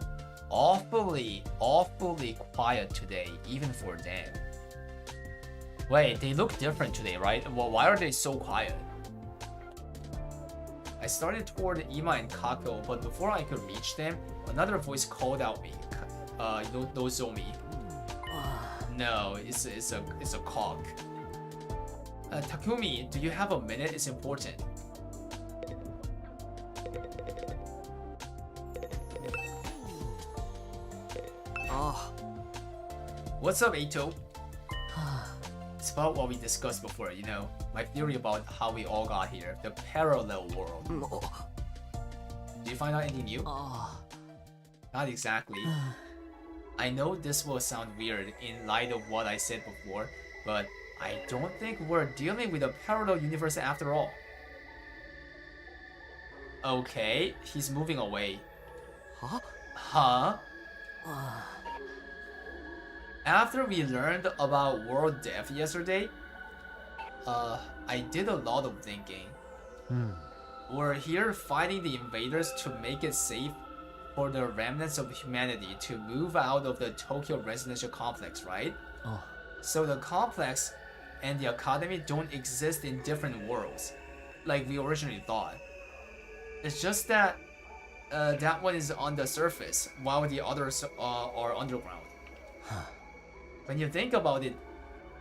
awfully quiet today, even for them. Wait, they look different today, right? Well, why are they so quiet? I started toward Ima and Kako, but before I could reach them, another voice called out me. Nozomi. No, it's a cock. Takumi, do you have a minute? It's important. What's up, Eito? It's about what we discussed before, you know, my theory about how we all got here, the parallel world. Did you find out anything new? Not exactly. I know this will sound weird in light of what I said before, but I don't think we're dealing with a parallel universe after all. Okay, he's moving away. Huh? After we learned about world death yesterday, I did a lot of thinking. We're here fighting the invaders to make it safe for the remnants of humanity to move out of the Tokyo residential complex, right? So the complex and the academy don't exist in different worlds, like we originally thought. It's just that that one is on the surface, while the others are underground. When you think about it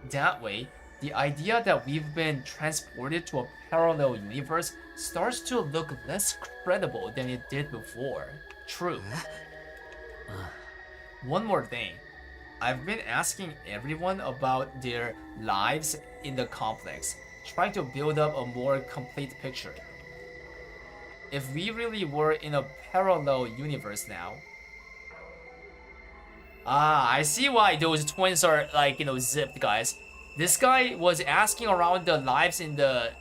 that way, the idea that we've been transported to a parallel universe starts to look less credible than it did before. True. One more thing. I've been asking everyone about their lives in the complex, trying to build up a more complete picture. If we really were in a parallel universe now... I see why those twins are, like, you know, zipped, guys. This guy was asking around the lives in the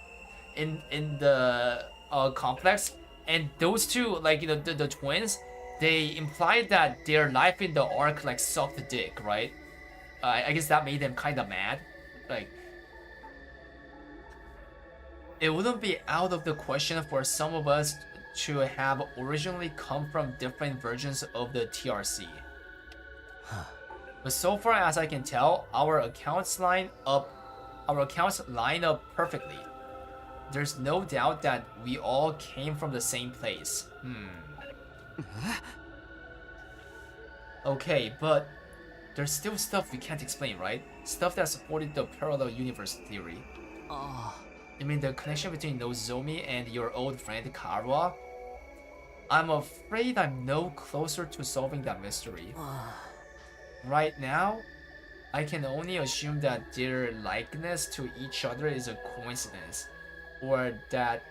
complex, and those two, like, you know, the twins, they implied that their life in the arc, like, sucked dick, right? I guess that made them kind of mad. Like, it wouldn't be out of the question for some of us to have originally come from different versions of the TRC. But so far as I can tell, our accounts line up perfectly. There's no doubt that we all came from the same place. Okay, but there's still stuff we can't explain, right? Stuff that supported the parallel universe theory. You mean the connection between Nozomi and your old friend Karwa? I'm afraid I'm no closer to solving that mystery. Right now, I can only assume that their likeness to each other is a coincidence, or that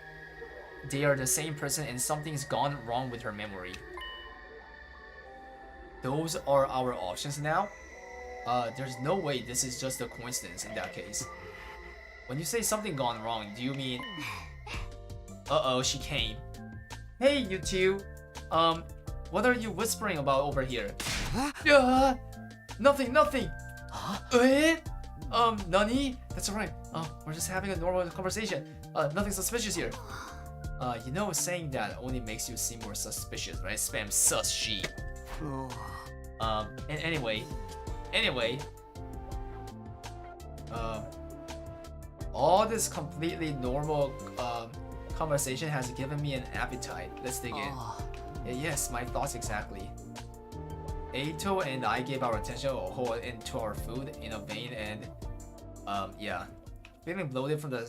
they are the same person and something's gone wrong with her memory. Those are our options now. There's no way this is just a coincidence in that case. When you say something gone wrong, do you mean... Uh-oh, she came. Hey, you two. What are you whispering about over here? Nothing. Nani? That's alright. We're just having a normal conversation. Nothing suspicious here. You know, saying that only makes you seem more suspicious, right? Spam sus she. And anyway, all this completely normal conversation has given me an appetite. Let's dig in. Yes, my thoughts exactly. Eito and I gave our attention into our food in a vein, and yeah, feeling bloated from the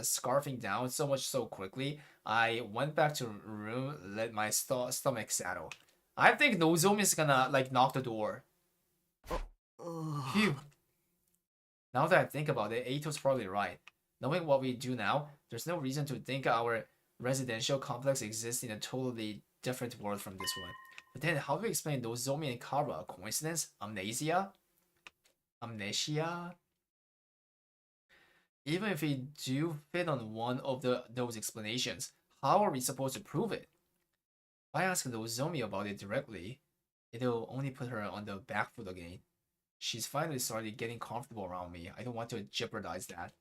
scarfing down so much so quickly, I went back to room, let my stomach settle. I think Nozomi is gonna, like, knock the door. Phew. Now that I think about it, Eito's probably right. Knowing what we do now, there's no reason to think our residential complex exists in a totally different world from this one. But then, how do we explain Nozomi and Kara? Coincidence? Amnesia? Even if we do fit on one of those explanations, how are we supposed to prove it? If I ask Nozomi about it directly, it'll only put her on the back foot again. She's finally started getting comfortable around me. I don't want to jeopardize that.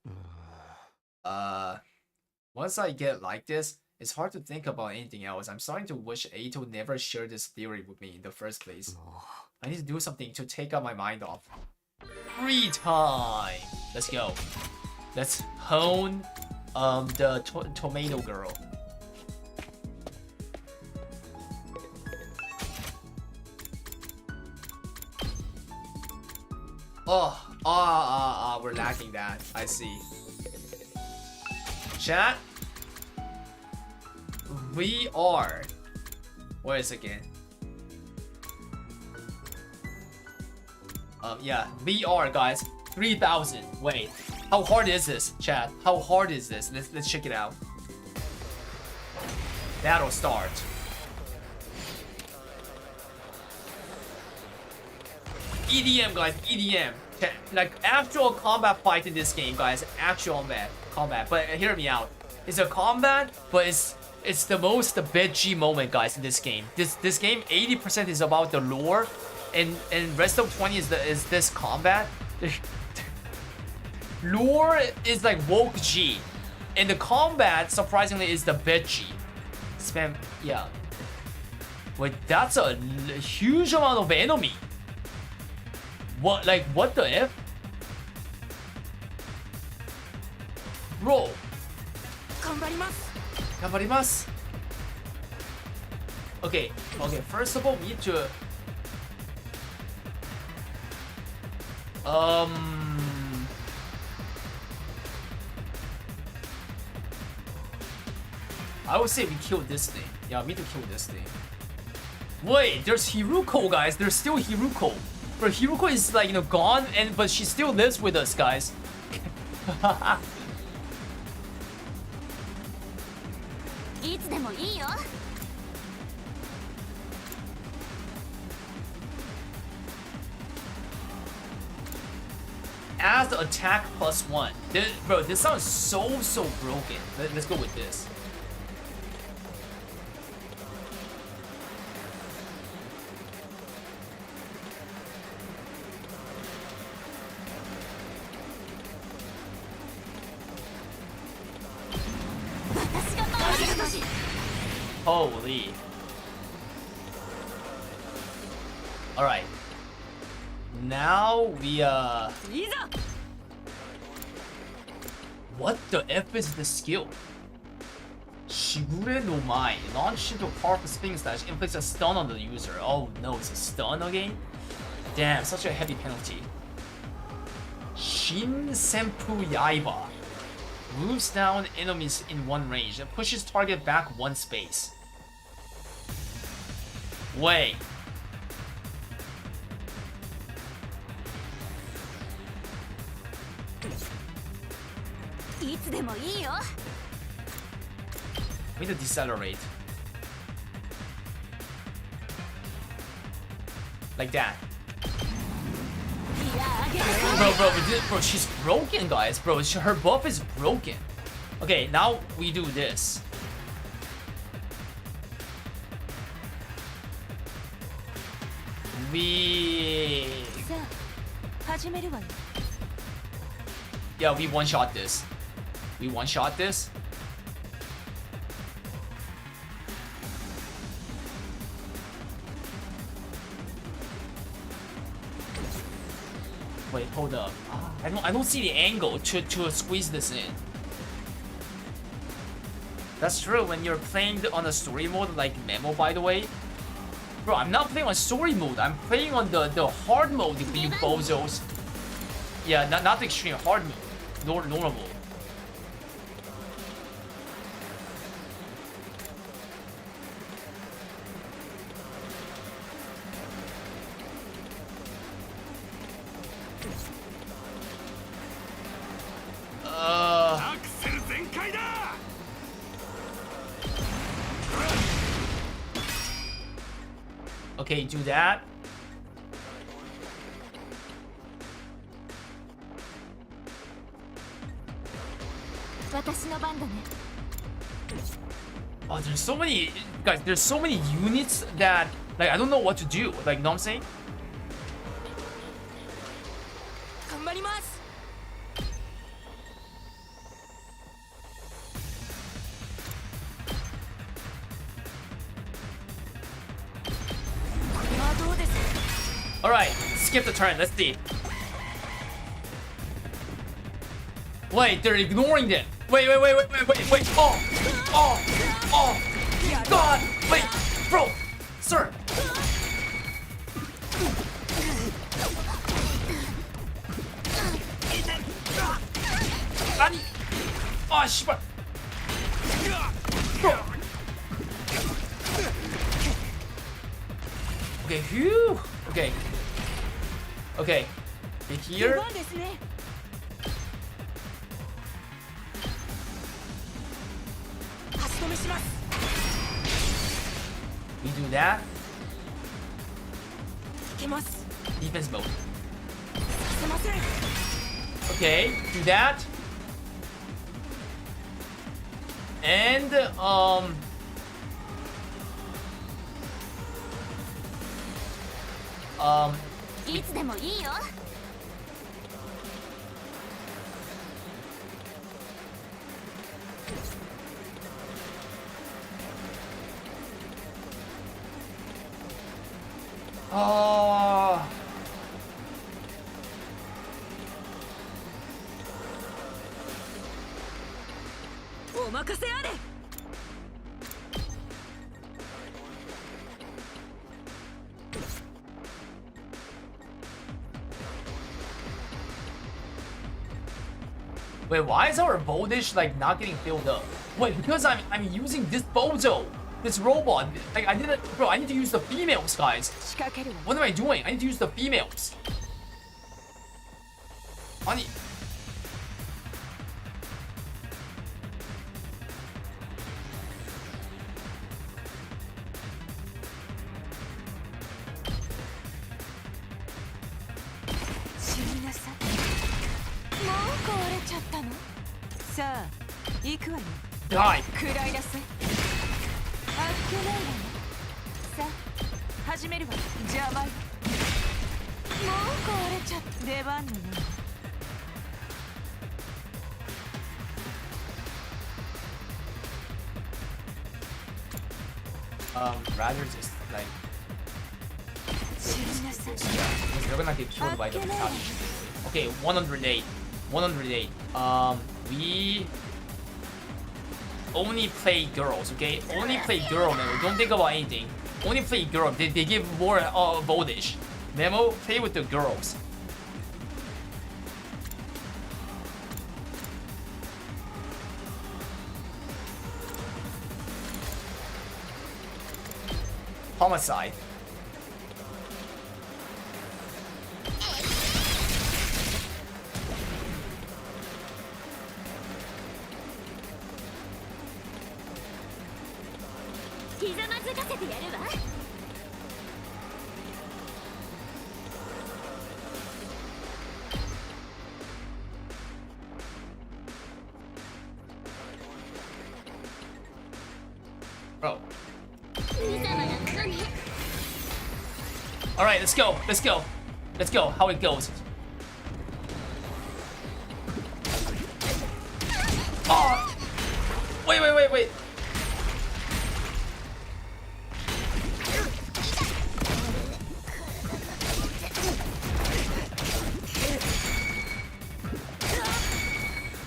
Once I get like this, it's hard to think about anything else. I'm starting to wish Eito never shared this theory with me in the first place. I need to do something to take out my mind off. Free time! Let's go. Let's hone the tomato girl. We're lacking that. I see. Chat. We are. What is it again? Yeah, we are, guys. 3,000. Wait, how hard is this, chat? How hard is this? Let's check it out. That'll start. EDM, guys. EDM. Like actual combat fight in this game, guys. Actual combat. But hear me out. It's a combat, but it's the most bitchy moment, guys, in this game. This game, 80% is about the lore, and rest of 20 is this combat. Lore is like woke G, and the combat surprisingly is the bitchy. Spam, yeah. Wait, that's a huge amount of enemy. What, like, what the F? Bro. Ganbarimasu. Okay, first of all, we need to... I would say we killed this thing. Yeah, we need to kill this thing. Wait, there's Hiruko, guys. There's still Hiruko. But Hiruko is like, gone, but she still lives with us, guys. As the attack +1. Bro, this sounds so broken. Let's go with this. Holy. Alright. Now we what the F is the skill? Shigure no Mai. Launch into a powerful spinning slash inflicts a stun on the user. Oh no, it's a stun again? Damn, such a heavy penalty. Shin Senpu Yaiba. Moves down enemies in one range and pushes target back one space. Wait. We need to decelerate. Like that. Bro, she's broken, guys. Bro, her buff is broken. Okay, now we do this. Yeah, we one-shot this. We one-shot this. Wait, hold up. I don't see the angle to squeeze this in. That's true when you're playing on the story mode, like Memo, by the way. Bro, I'm not playing on story mode. I'm playing on the hard mode, you bozos. Yeah, not the extreme, hard mode. Normal. Okay, do that. 私の番だね。 Oh, there's so many guys. There's so many units that like I don't know what to do. Like, you know what I'm saying? 頑張ります。これはどうです？ All right, skip the turn. Let's see. Wait, they're ignoring them. Wait. Oh. God. Wait, bro, sir. 아니. 아, 씨발. Bro. Okay, phew. Okay. Okay. Right here. 番ですね。 足止めします。 We do that. いけます。 Defense mode. させません。 Okay, do that. And um いつでもいいよ。 お任せあれ。 wait, why is our voltage like not getting filled up? Wait, because I'm using this bozo, this robot. Like I didn't, bro. I need to use the females, guys. 仕掛けるわ。 What am I doing? I need to use the females. 아니. Die. 食らいなさい。あっけないわね。さあ、始めるわ。邪魔よ。もう壊れちゃった。出番のよ。 Rather just like 知りなさい。 because they're gonna get killed by the retaliation. Okay, 108. 108. We only play girls, okay? Only play girl, Memo. Don't think about anything. Only play girl. They give more voltage. Memo, play with the girls. Homicide. Bro. All right, let's go. Let's go. Let's go. How it goes. Oh! Wait.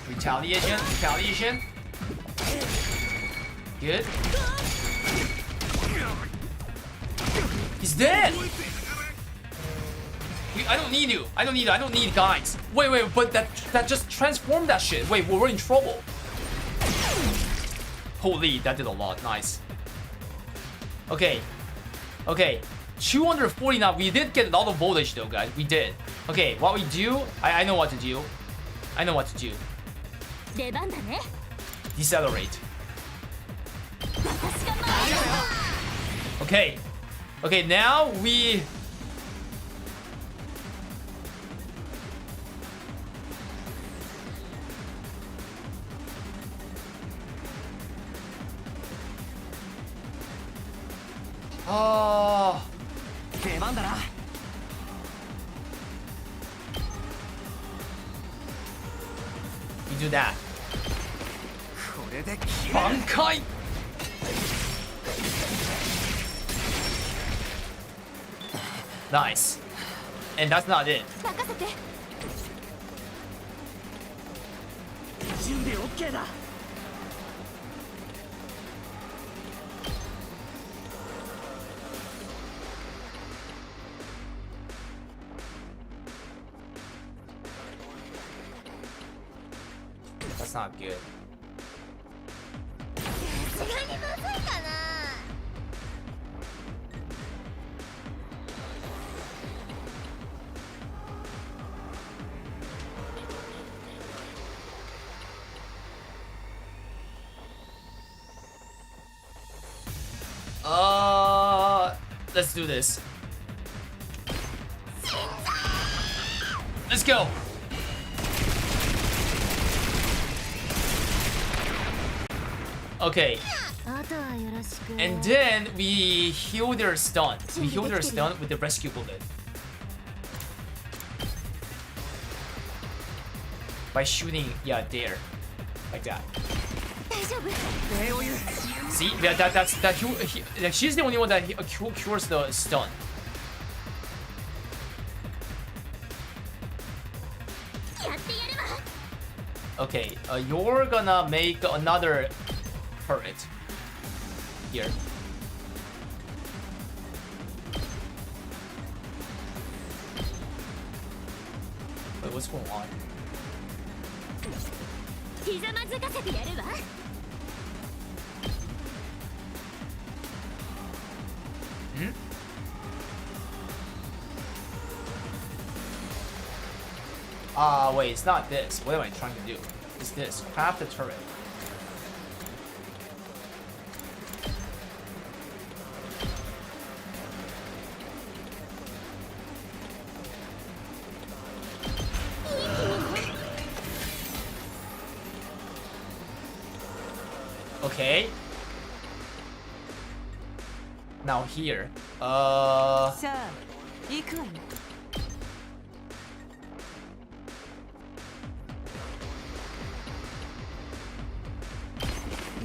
Retaliation. Good. He's dead! I don't need you. I don't need guys. Wait, but that just transformed that shit. Wait, we're in trouble. Holy, that did a lot. Nice. Okay. 240 now. We did get a lot of voltage though, guys. We did. Okay, what we do, I know what to do. Decelerate. Okay, now we... Oh. 出番だな。 You do that. これで決める。挽回 Nice. And that's not it. 任せて。準備 OK だ。 That's not good. さすがにまずいかな。Let's do this. Let's go. Okay, あとはよろしく。 and then we heal their stun. We heal their stun with the rescue bullet. By shooting, yeah, there. Like that. 大丈夫。 See, yeah, like, she's the only one that cures the stun. やってやるわ。 Okay, you're gonna make another turret here. Wait, what's going on? ひざまずかせてやるわ。 Wait, it's not this. What am I trying to do? It's this. Craft the turret. Okay. Now here. さあ行くわよ。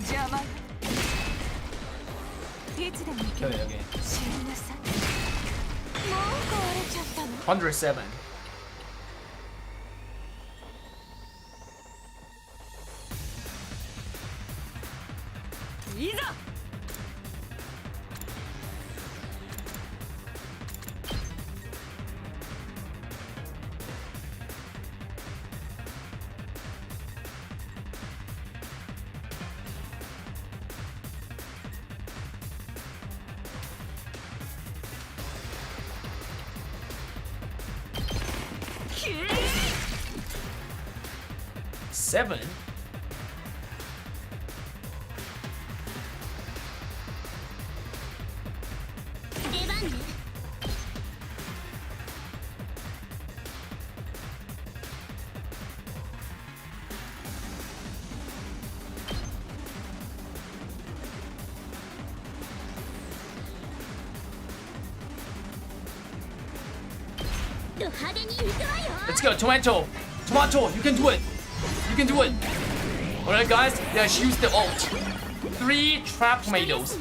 邪魔。いつでも行け Okay, る。 okay. 知りなさい。もう壊れちゃったの。 107. いざ。 7? Let's go, Tomato! Tomato, you can do it! You can do it! Alright guys, let's use the ult. 3 trap tomatoes.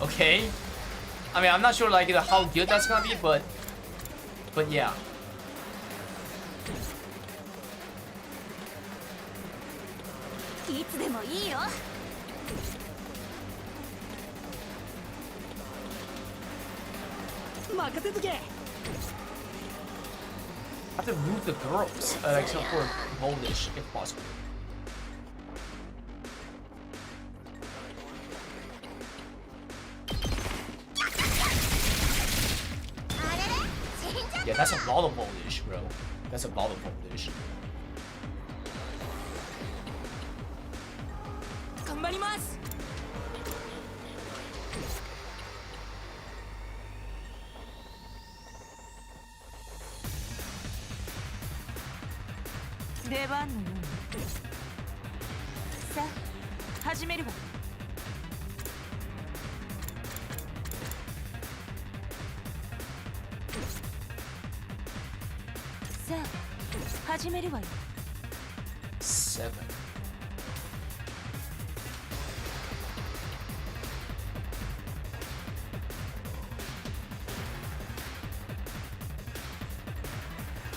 Okay. I mean, I'm not sure like how good that's gonna be, but yeah. I have to move the girls, except for Voldish, if possible. Yeah, that's a lot of Voldish, bro. That's a lot of Voldish. 頑張ります。出番のように。さあ、始めるわ。さあ始めるわよ。 7.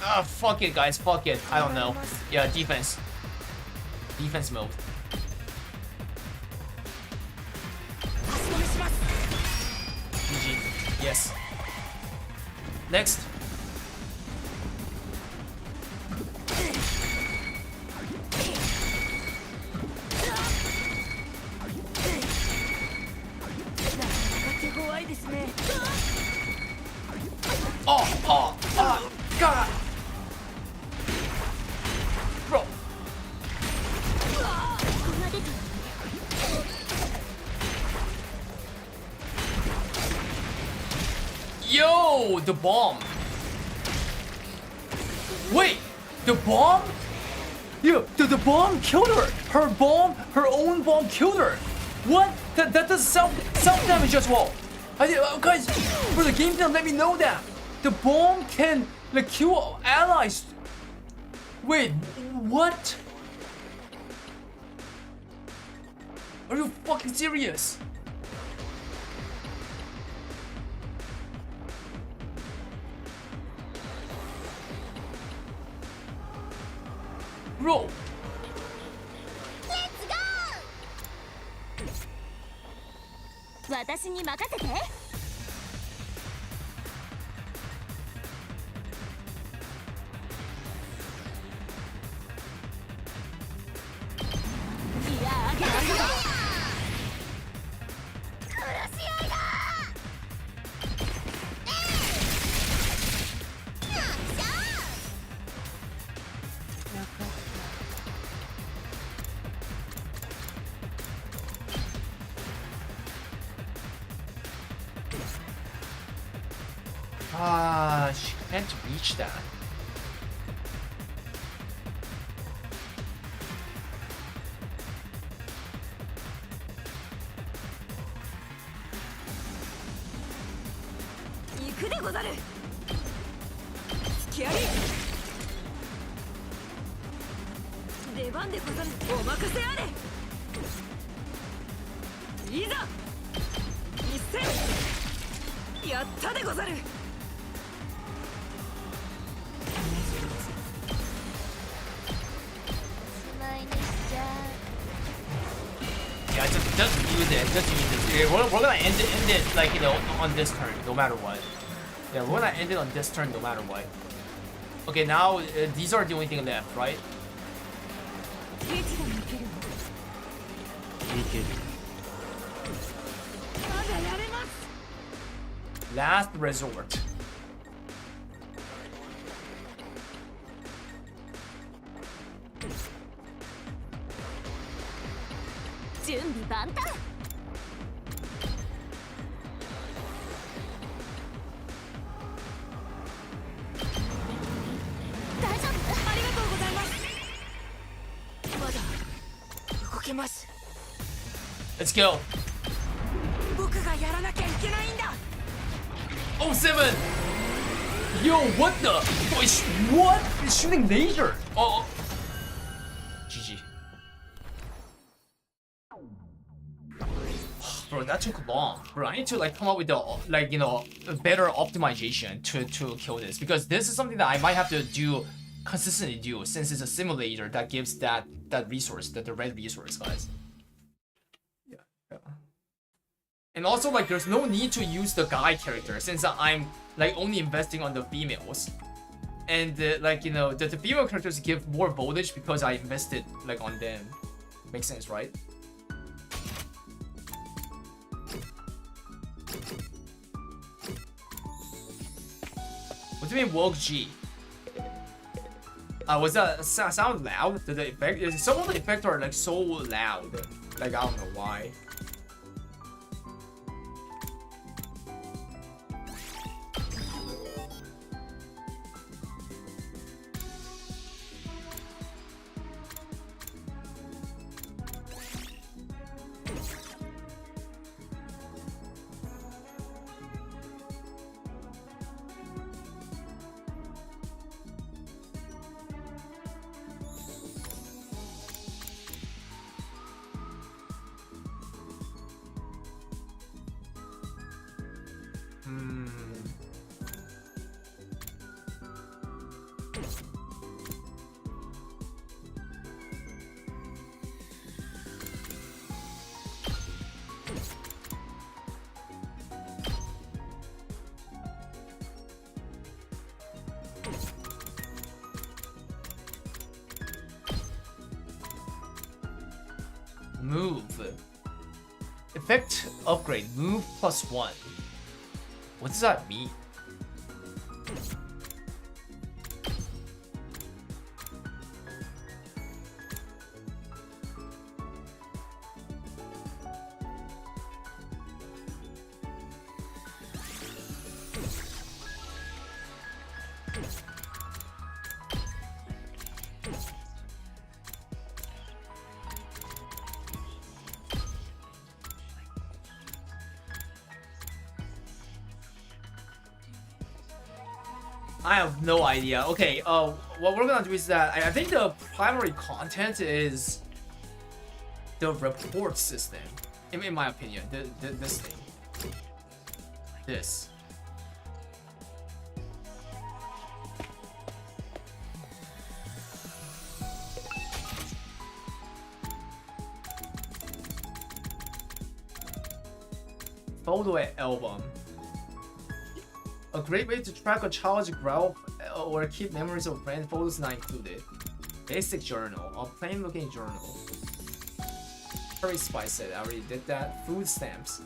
Ah, fuck it, guys. Fuck it. I don't know. Yeah, defense. Defense mode. GG. Yes. Next. Oh, God. Bro. Yo, the bomb. Wait, the bomb? Yeah, the bomb killed her. Her own bomb killed her. What? That does self damage as well. Guys, for the game didn't let me know that the bomb can like kill allies. Wait, what? Are you fucking serious? Bro. 私に任せて。いやあげるぞ。殺し合いだ。Ah, she can't reach that. Yeah, just use it. Just use it. We're gonna end it like, you know, on this turn, no matter what. Yeah, we're gonna end it on this turn, no matter what. Okay, now these are the only thing left, right? Last resort. Let's go. Oh, 7. Yo, what the? What? It's shooting laser. Oh. GG. Bro, that took long. Bro, I need to like come up with the like, you know, a better optimization to kill this, because this is something that I might have to do consistently do, since it's a simulator that gives that resource, the red resource, guys. Yeah. And also, like, there's no need to use the guy character, since I'm like only investing on the females, and like, you know, the female characters give more voltage because I invested like on them. Makes sense, right? What do you mean woke G? Was that sound loud? Did the effect? Some of the effects are like so loud. Like, I don't know why. Move. Effect upgrade. Move +1. What does that mean? I have no idea. Okay, what we're gonna do is that I think the primary content is the report system, in my opinion. This thing. This. Photo album. A great way to track a child's growth or keep memories of friends. Photos not included. Basic journal. A plain looking journal. Curry spice set. I already did that. Food stamps.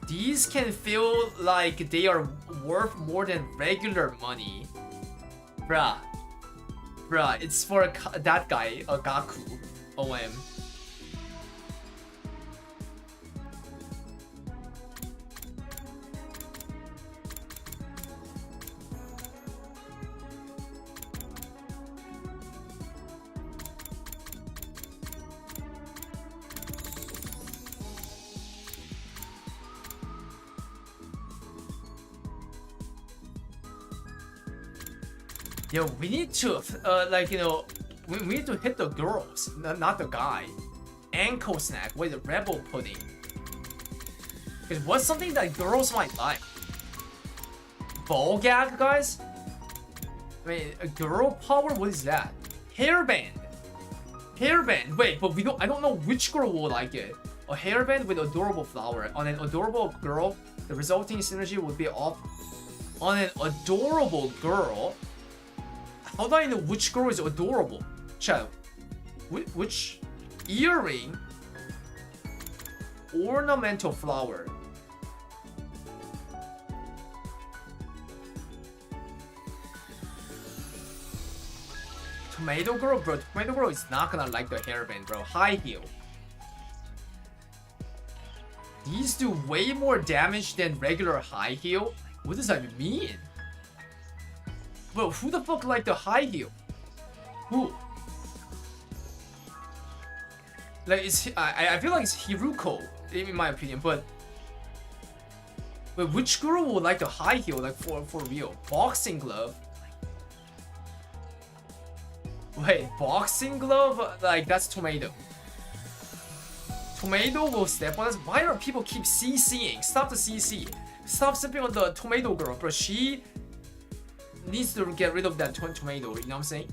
These can feel like they are worth more than regular money. Bruh. Bruh, it's for that guy, a Gaku. OM. Yo, we need to, like, you know, we need to hit the girls, not the guy. Ankle snack with the rebel pudding. Because what's something that girls might like? Ball gag, guys? I mean, a girl power? What is that? Hairband. Hairband. Wait, but I don't know which girl will like it. A hairband with adorable flower. On an adorable girl, the resulting synergy would be off. On an adorable girl. How do I know which girl is adorable? Chat. Which earring? Ornamental flower. Tomato girl, bro. Tomato girl is not gonna like the hairband, bro. High heel. These do way more damage than regular high heel. What does that mean? Bro, who the fuck like the high heel? Who? Like, I feel like it's Hiruko, in my opinion, but which girl would like the high heel, like, for real? Boxing glove? Wait, boxing glove? Like, that's tomato. Tomato will step on us. Why are people keep CCing? Stop the CC. Stop stepping on the tomato girl, bro. She needs to get rid of that tomato, you know what I'm saying?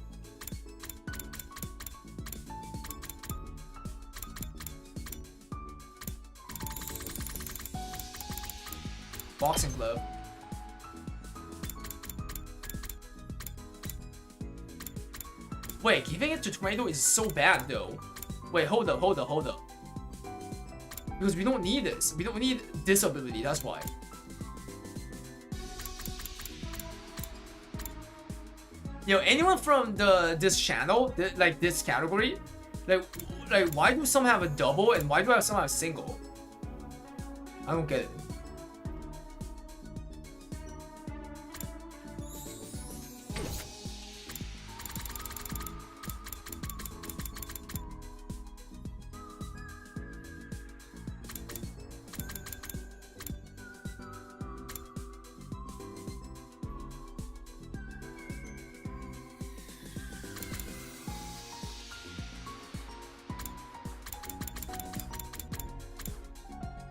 Boxing glove. Wait, giving it to tomato is so bad though. Wait, hold up. Because we don't need this. We don't need this ability, that's why. Yo, anyone from this channel, like this category, like why do some have a double and why do some have a single? I don't get it.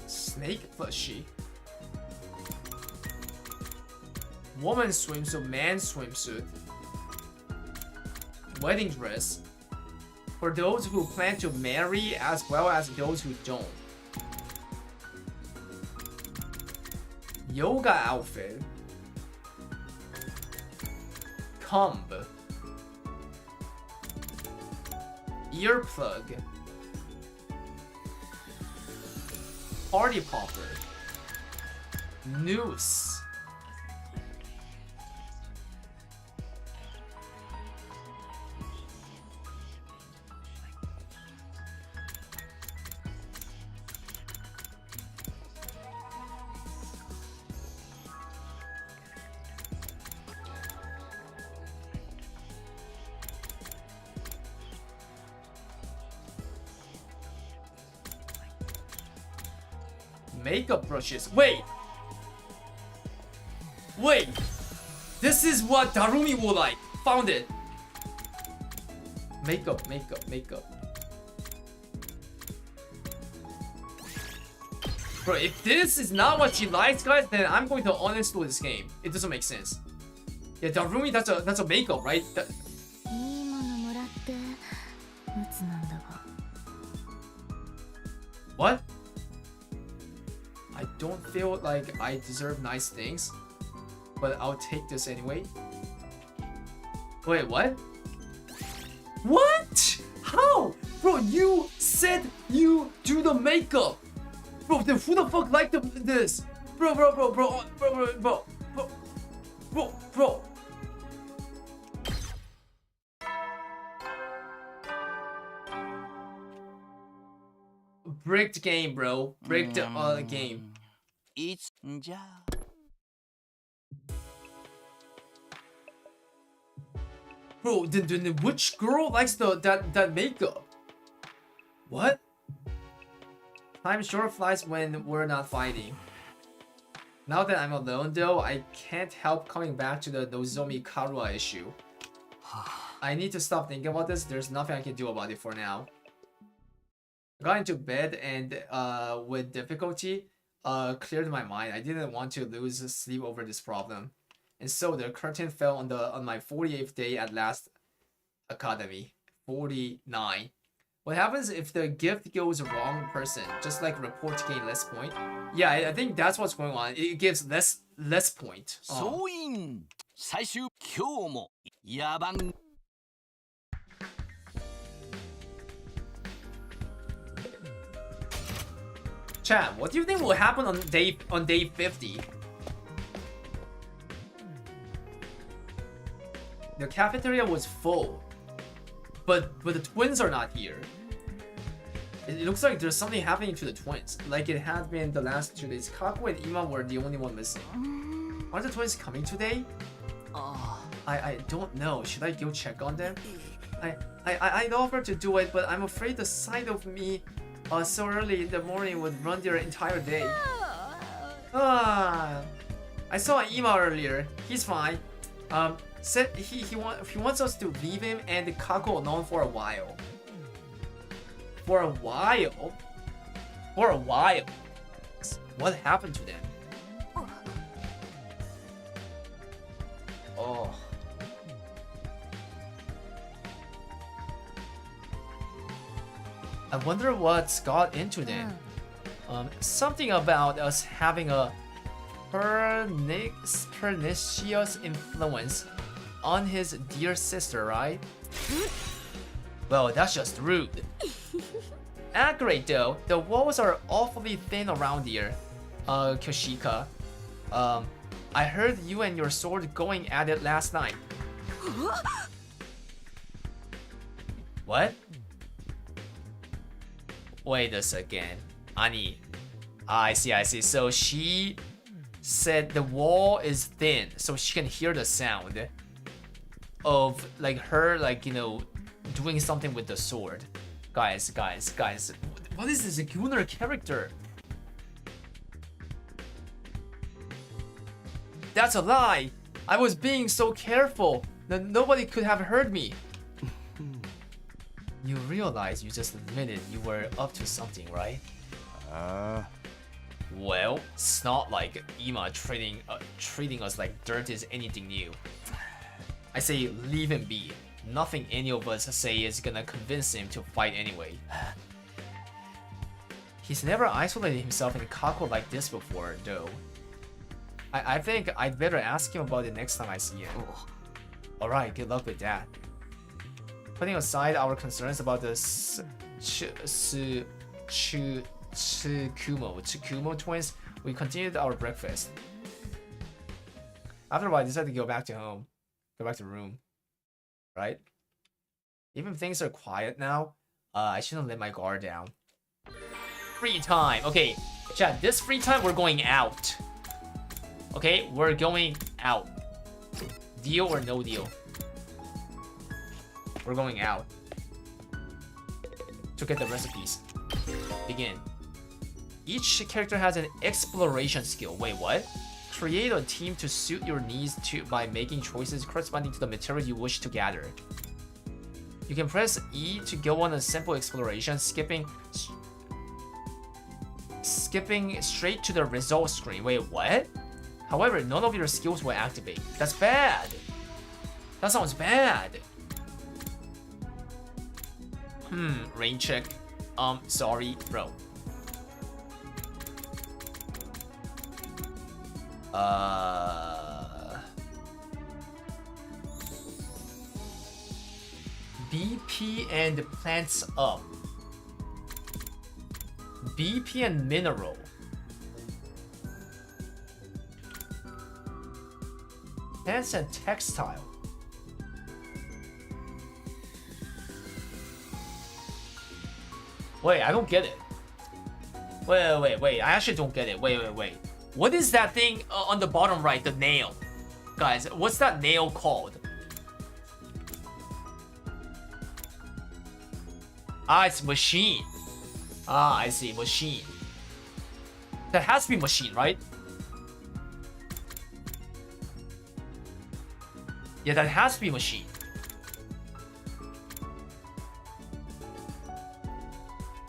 Snake plushie. Woman swimsuit, man swimsuit. Wedding dress. For those who plan to marry as well as those who don't. Yoga outfit. Comb. Earplug. Party popper. Noose. Makeup brushes. Wait! Wait! This is what Darumi will like. Found it. Makeup. Bro, if this is not what she likes, guys, then I'm going to uninstall this game. It doesn't make sense. Yeah, Darumi, that's a makeup, right? What? I don't feel like I deserve nice things, but I'll take this anyway. Wait, what? What? How? Bro, you said you do the makeup. Bro, then who the fuck liked this? Bro. Bricked game, bro. Bricked game. It's ja. Bro, then which girl likes that makeup? What? Time sure flies when we're not fighting. Now that I'm alone though, I can't help coming back to the Nozomi Karua issue. I need to stop thinking about this. There's nothing I can do about it for now. I got into bed and with difficulty cleared my mind. I didn't want to lose sleep over this problem. And so the curtain fell on my 48th day at last academy. 49. What happens if the gift goes the wrong person? Just like report to gain less point? Yeah, I think that's what's going on. It gives less point. 総員最終今日も野蛮 Chat, what do you think will happen on day 50? The cafeteria was full, but the twins are not here. It looks like there's something happening to the twins, like it had been the last 2 days. Kaku and Ima were the only one missing. Are the twins coming today? I don't know. Should I go check on them? I'd offer to do it, but I'm afraid the sight of me so early in the morning would run their entire day. I saw Ima earlier. He's fine. Said he wants us to leave him and Kako alone for a while. For a while? For a while? What happened to them? Oh. I wonder what's got into them. Something about us having a pernicious influence on his dear sister, right? Well, that's just rude. Accurate though, the walls are awfully thin around here. Kyoshika. I heard you and your sword going at it last night. What? Wait a second. Ani. I see. So she said the wall is thin, so she can hear the sound of like her, like, you know, doing something with the sword. Guys. What is this Gunnar character? That's a lie. I was being so careful that nobody could have heard me. You realize you just admitted you were up to something, right? Well, it's not like Ima treating us like dirt is anything new. I say leave him be. Nothing any of us say is gonna convince him to fight anyway. He's never isolated himself in Kako like this before, though. I think I'd better ask him about it next time I see him. Alright, good luck with that. Putting aside our concerns about the Tsukumo twins, we continued our breakfast. After a while, I decided to go back to home. Go back to the room. Right? Even if things are quiet now, I shouldn't let my guard down. Free time. Okay, chat, this free time, we're going out. Okay, we're going out. Deal or no deal? We're going out. To get the recipes. Begin. Each character has an exploration skill. Wait, what? Create a team to suit your needs by making choices corresponding to the material you wish to gather. You can press E to go on a simple exploration, skipping straight to the results screen. Wait, what? However, none of your skills will activate. That's bad. That sounds bad. Rain check. Sorry, bro. BP and plants up. BP and mineral. Plants and textile. Wait, I don't get it. Wait. I actually don't get it. Wait. What is that thing on the bottom right? The nail. Guys, what's that nail called? Ah, it's machine. Ah, I see. Machine. That has to be machine, right? Yeah, that has to be machine.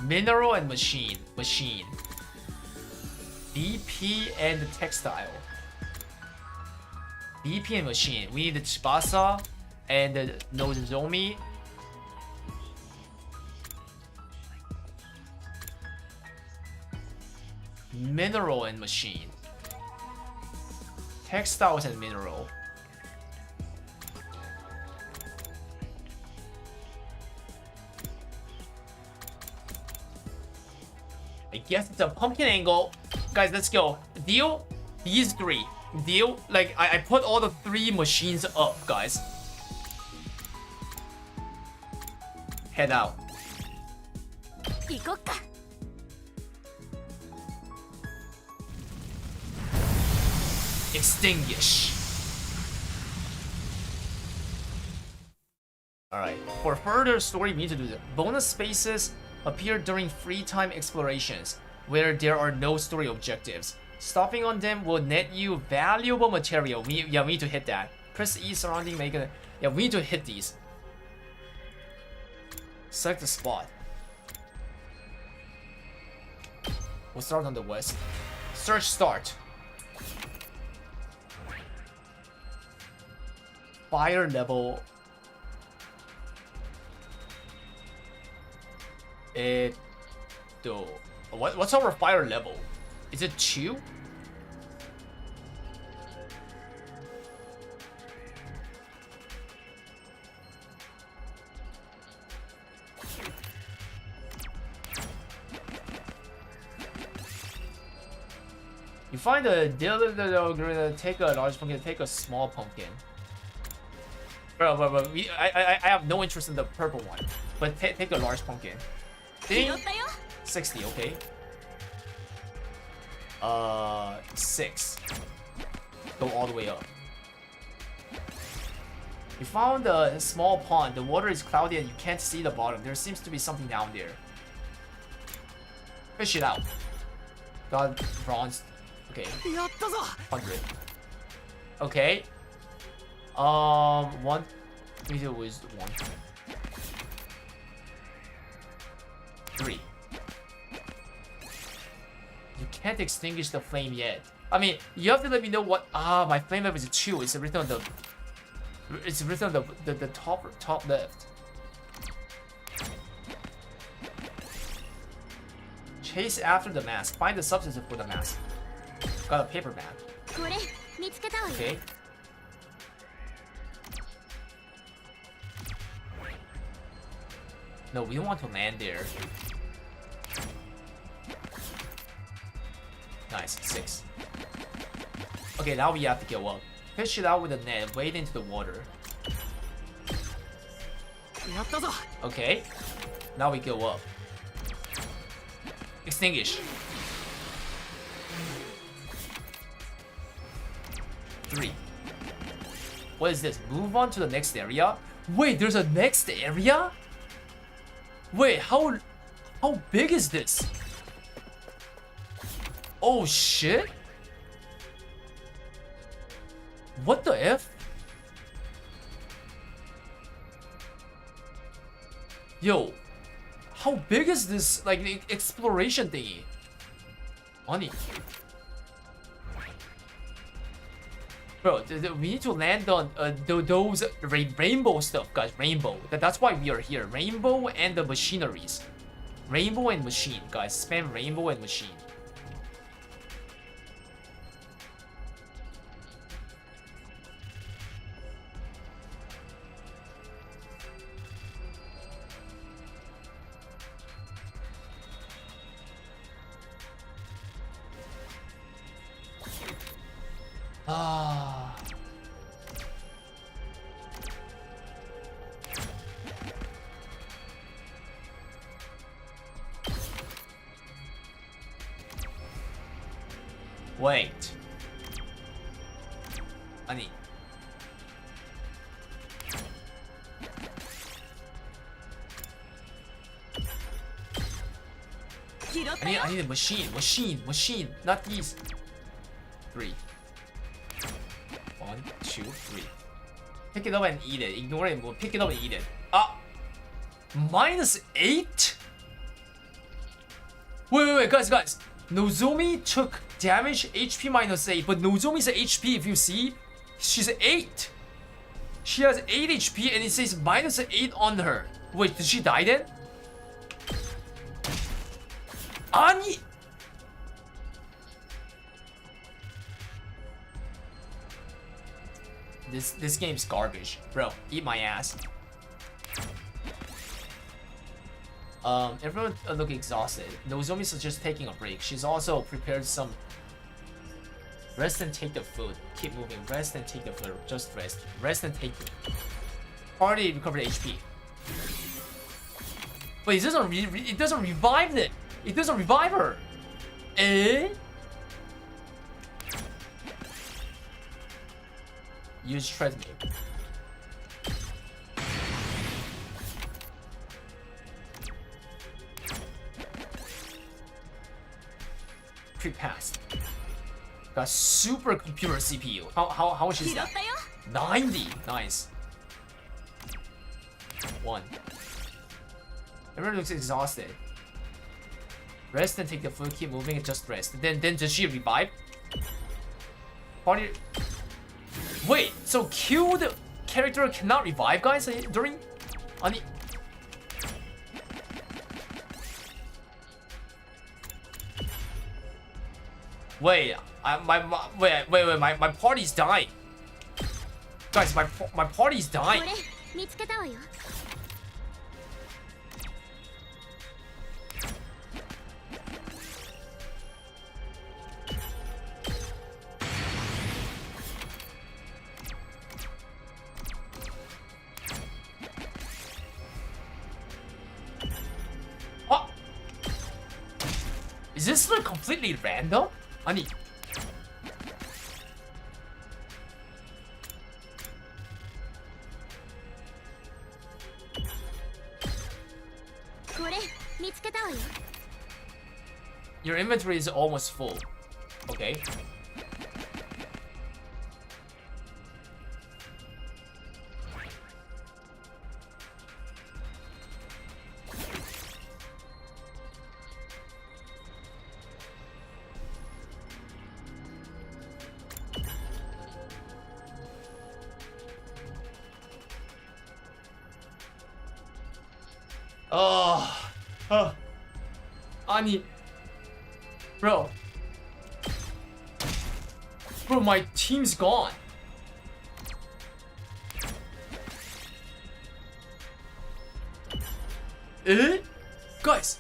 Mineral and machine. Machine. BP and textile. BP and machine. We need the Tsubasa and the Nozomi. Mineral and machine. Textiles and mineral. I guess it's a pumpkin angle. Guys, let's go. Deal these three. Deal. Like, I put all the three machines up, guys. Head out. Extinguish. Alright. For further story, we need to do the bonus spaces appear during free time explorations, where there are no story objectives. Stopping on them will net you valuable material. We need to hit that. Press E surrounding, make it. Yeah, we need to hit these. Select the spot. We'll start on the west. Search start. Fire level. What's our fire level? Is it 2? You find a take a large pumpkin, take a small pumpkin. Bro, I have no interest in the purple one, but take a large pumpkin. Ding. 60, okay. 6. Go all the way up. You found a small pond. The water is cloudy and you can't see the bottom. There seems to be something down there. Fish it out. Got bronze. Okay. 100. Okay. 1. We do was 1. 3. You can't extinguish the flame yet. I mean, you have to let me know what. Ah, my flame level is 2. It's written on the. It's written on the top left. Chase after the mask. Find the substance for the mask. Got a paper map. Okay. No, we don't want to land there. Nice, 6. Okay, now we have to go up. Fish it out with a net, wade into the water. Okay, now we go up. Extinguish. 3. What is this? Move on to the next area? Wait, there's a next area? Wait, how big is this? Oh shit? What the F? Yo, how big is this, like, the exploration thingy? Money. Bro, we need to land on those rainbow stuff, guys. Rainbow. That's why we are here. Rainbow and the machineries. Rainbow and machine, guys. Spam rainbow and machine. Ah. Wait. 아니. I need a machine, not these. 3. 1, 2, 3. Pick it up and eat it. Ignore it. We'll pick it up and eat it. Ah! -8? Wait, guys. Nozomi took damage, HP -8, but Nozomi's HP, if you see, she's 8. She has 8 HP and it says -8 on her. Wait, did she die then? 아니! This game's garbage. Bro, eat my ass. Everyone look exhausted. Nozomi's just taking a break. She's also prepared some. Rest and take the food. Keep moving. Rest and take the food. Just rest. Rest and take it. Already recovered HP. But it doesn't revive it. It doesn't revive her. Eh? Use treadmill. Pre-passed. Got super computer CPU. How much is that? 90. Nice. 1. Everyone looks exhausted. Rest and take the food. Keep moving and just rest. Then does she revive? Party. Wait, so killed character cannot revive, guys, during? 아니. Wait, my party's dying. Guys, my party's dying. Is this like completely random? 아니. Your inventory is almost full. Okay. 아니. Bro, my team's gone. Eh? Guys.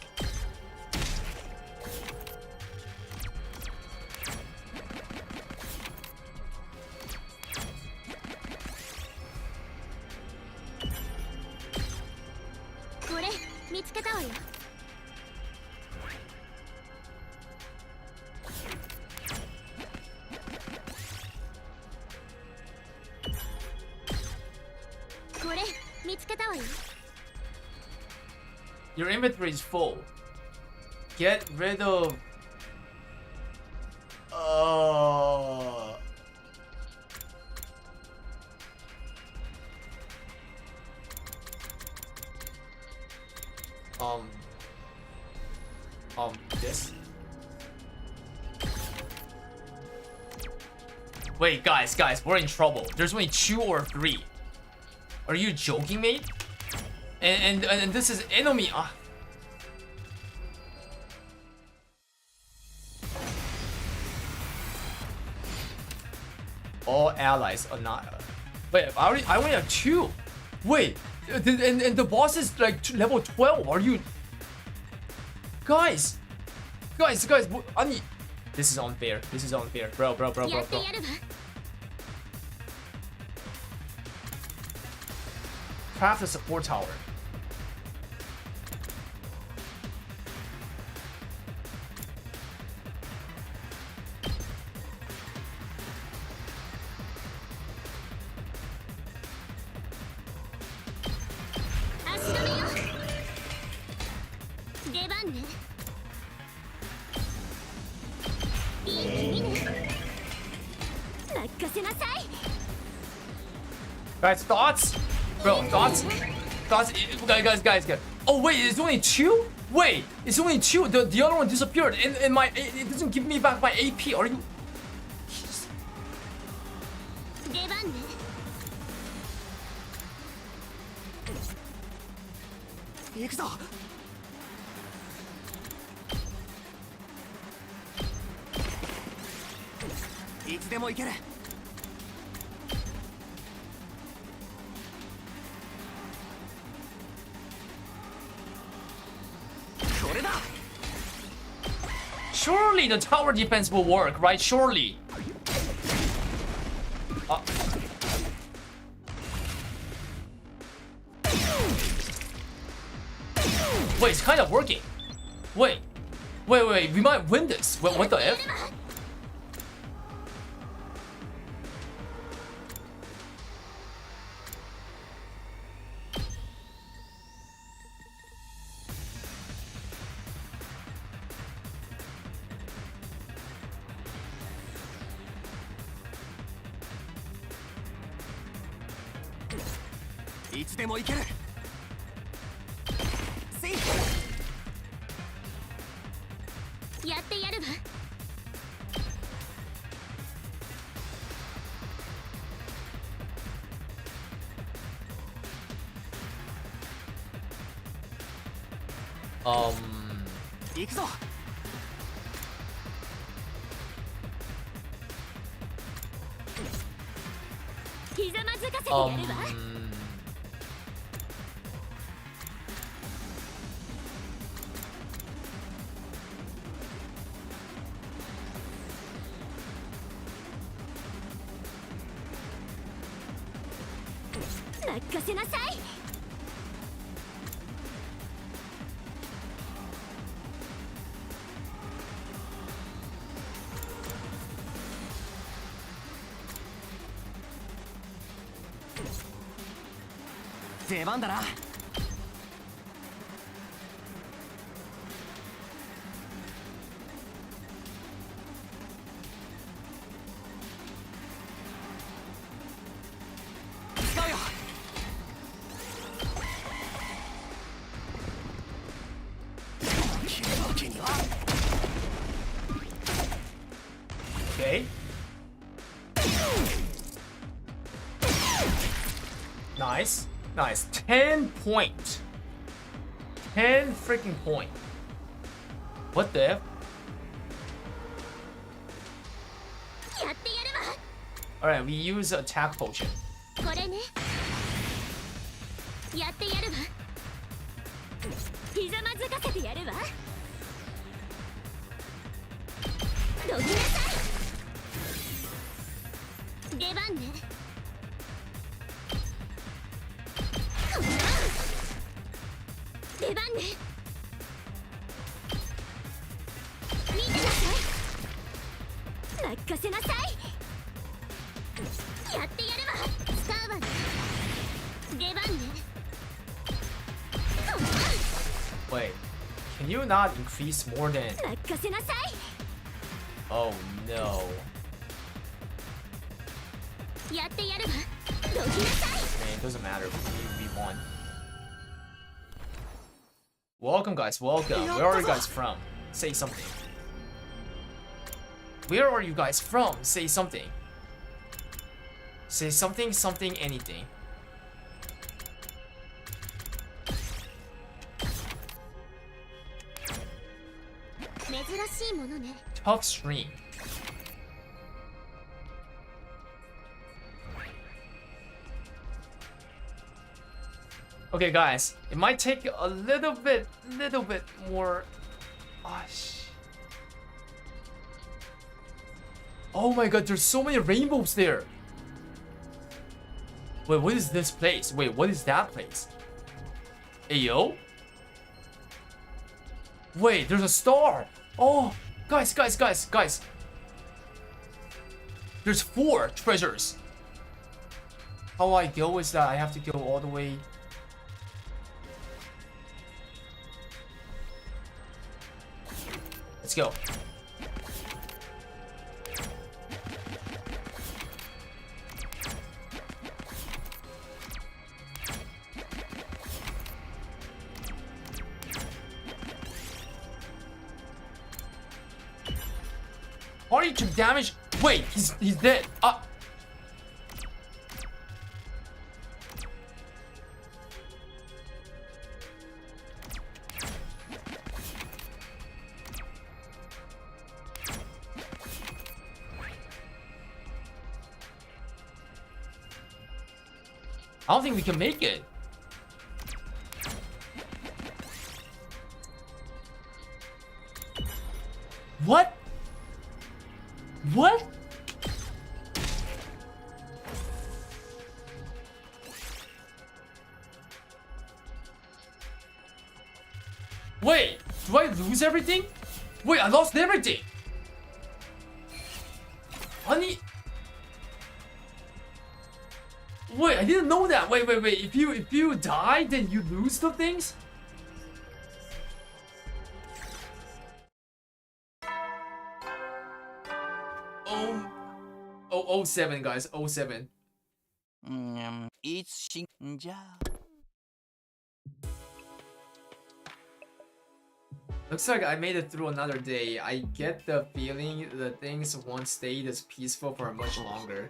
Your inventory is full. Get rid of... This? Wait, guys, we're in trouble. There's only 2 or 3. Are you joking, mate? And this is enemy. All allies are not. Wait, I only have 2. Wait, and the boss is like level 12. Are you? Guys, I mean, this is unfair. This is unfair, bro. Craft a support tower. Guys, thoughts? Bro, thoughts? Guys. Oh wait, it's only 2? Wait, it's only 2. The other one disappeared, and it doesn't give me back my AP. Are you? Surely the tower defense will work, right? Surely. Wait, it's kind of working. Wait, we might win this. Wait, what the F? Okay. Nice. 10 point. 10 freaking point. What the F? Alright, we use attack potion. ひざまずかせてやるわ。どきなさい。出番ね。出番ね。見てなさい。任せなさい。やってやるわ。使うわね。出番ね。Wait, can you not increase more than? 任せなさい。 Oh no. やってやるわ。どきなさい。 Man, it doesn't matter. We won. Welcome, guys. Welcome. Where are you guys from? Say something. Where are you guys from? Say something. Say something, something, anything. Tough stream. Okay, guys, it might take a little bit more. Oh my god, there's so many rainbows there. Wait, what is this place? Wait, what is that place? Ayo? Wait, there's a star. Oh, guys. There's 4 treasures. How I go is that I have to go all the way. Let's go. Party took damage. Wait, he's dead. I don't think we can make it. What? What? Wait, do I lose everything? Wait, I lost everything. Honey. Wait, I didn't know that. Wait. If you die, then you lose the things? Oh, 07, guys. 07. いつしんじゃ。 Looks like I made it through another day. I get the feeling the things won't stay this peaceful for much longer.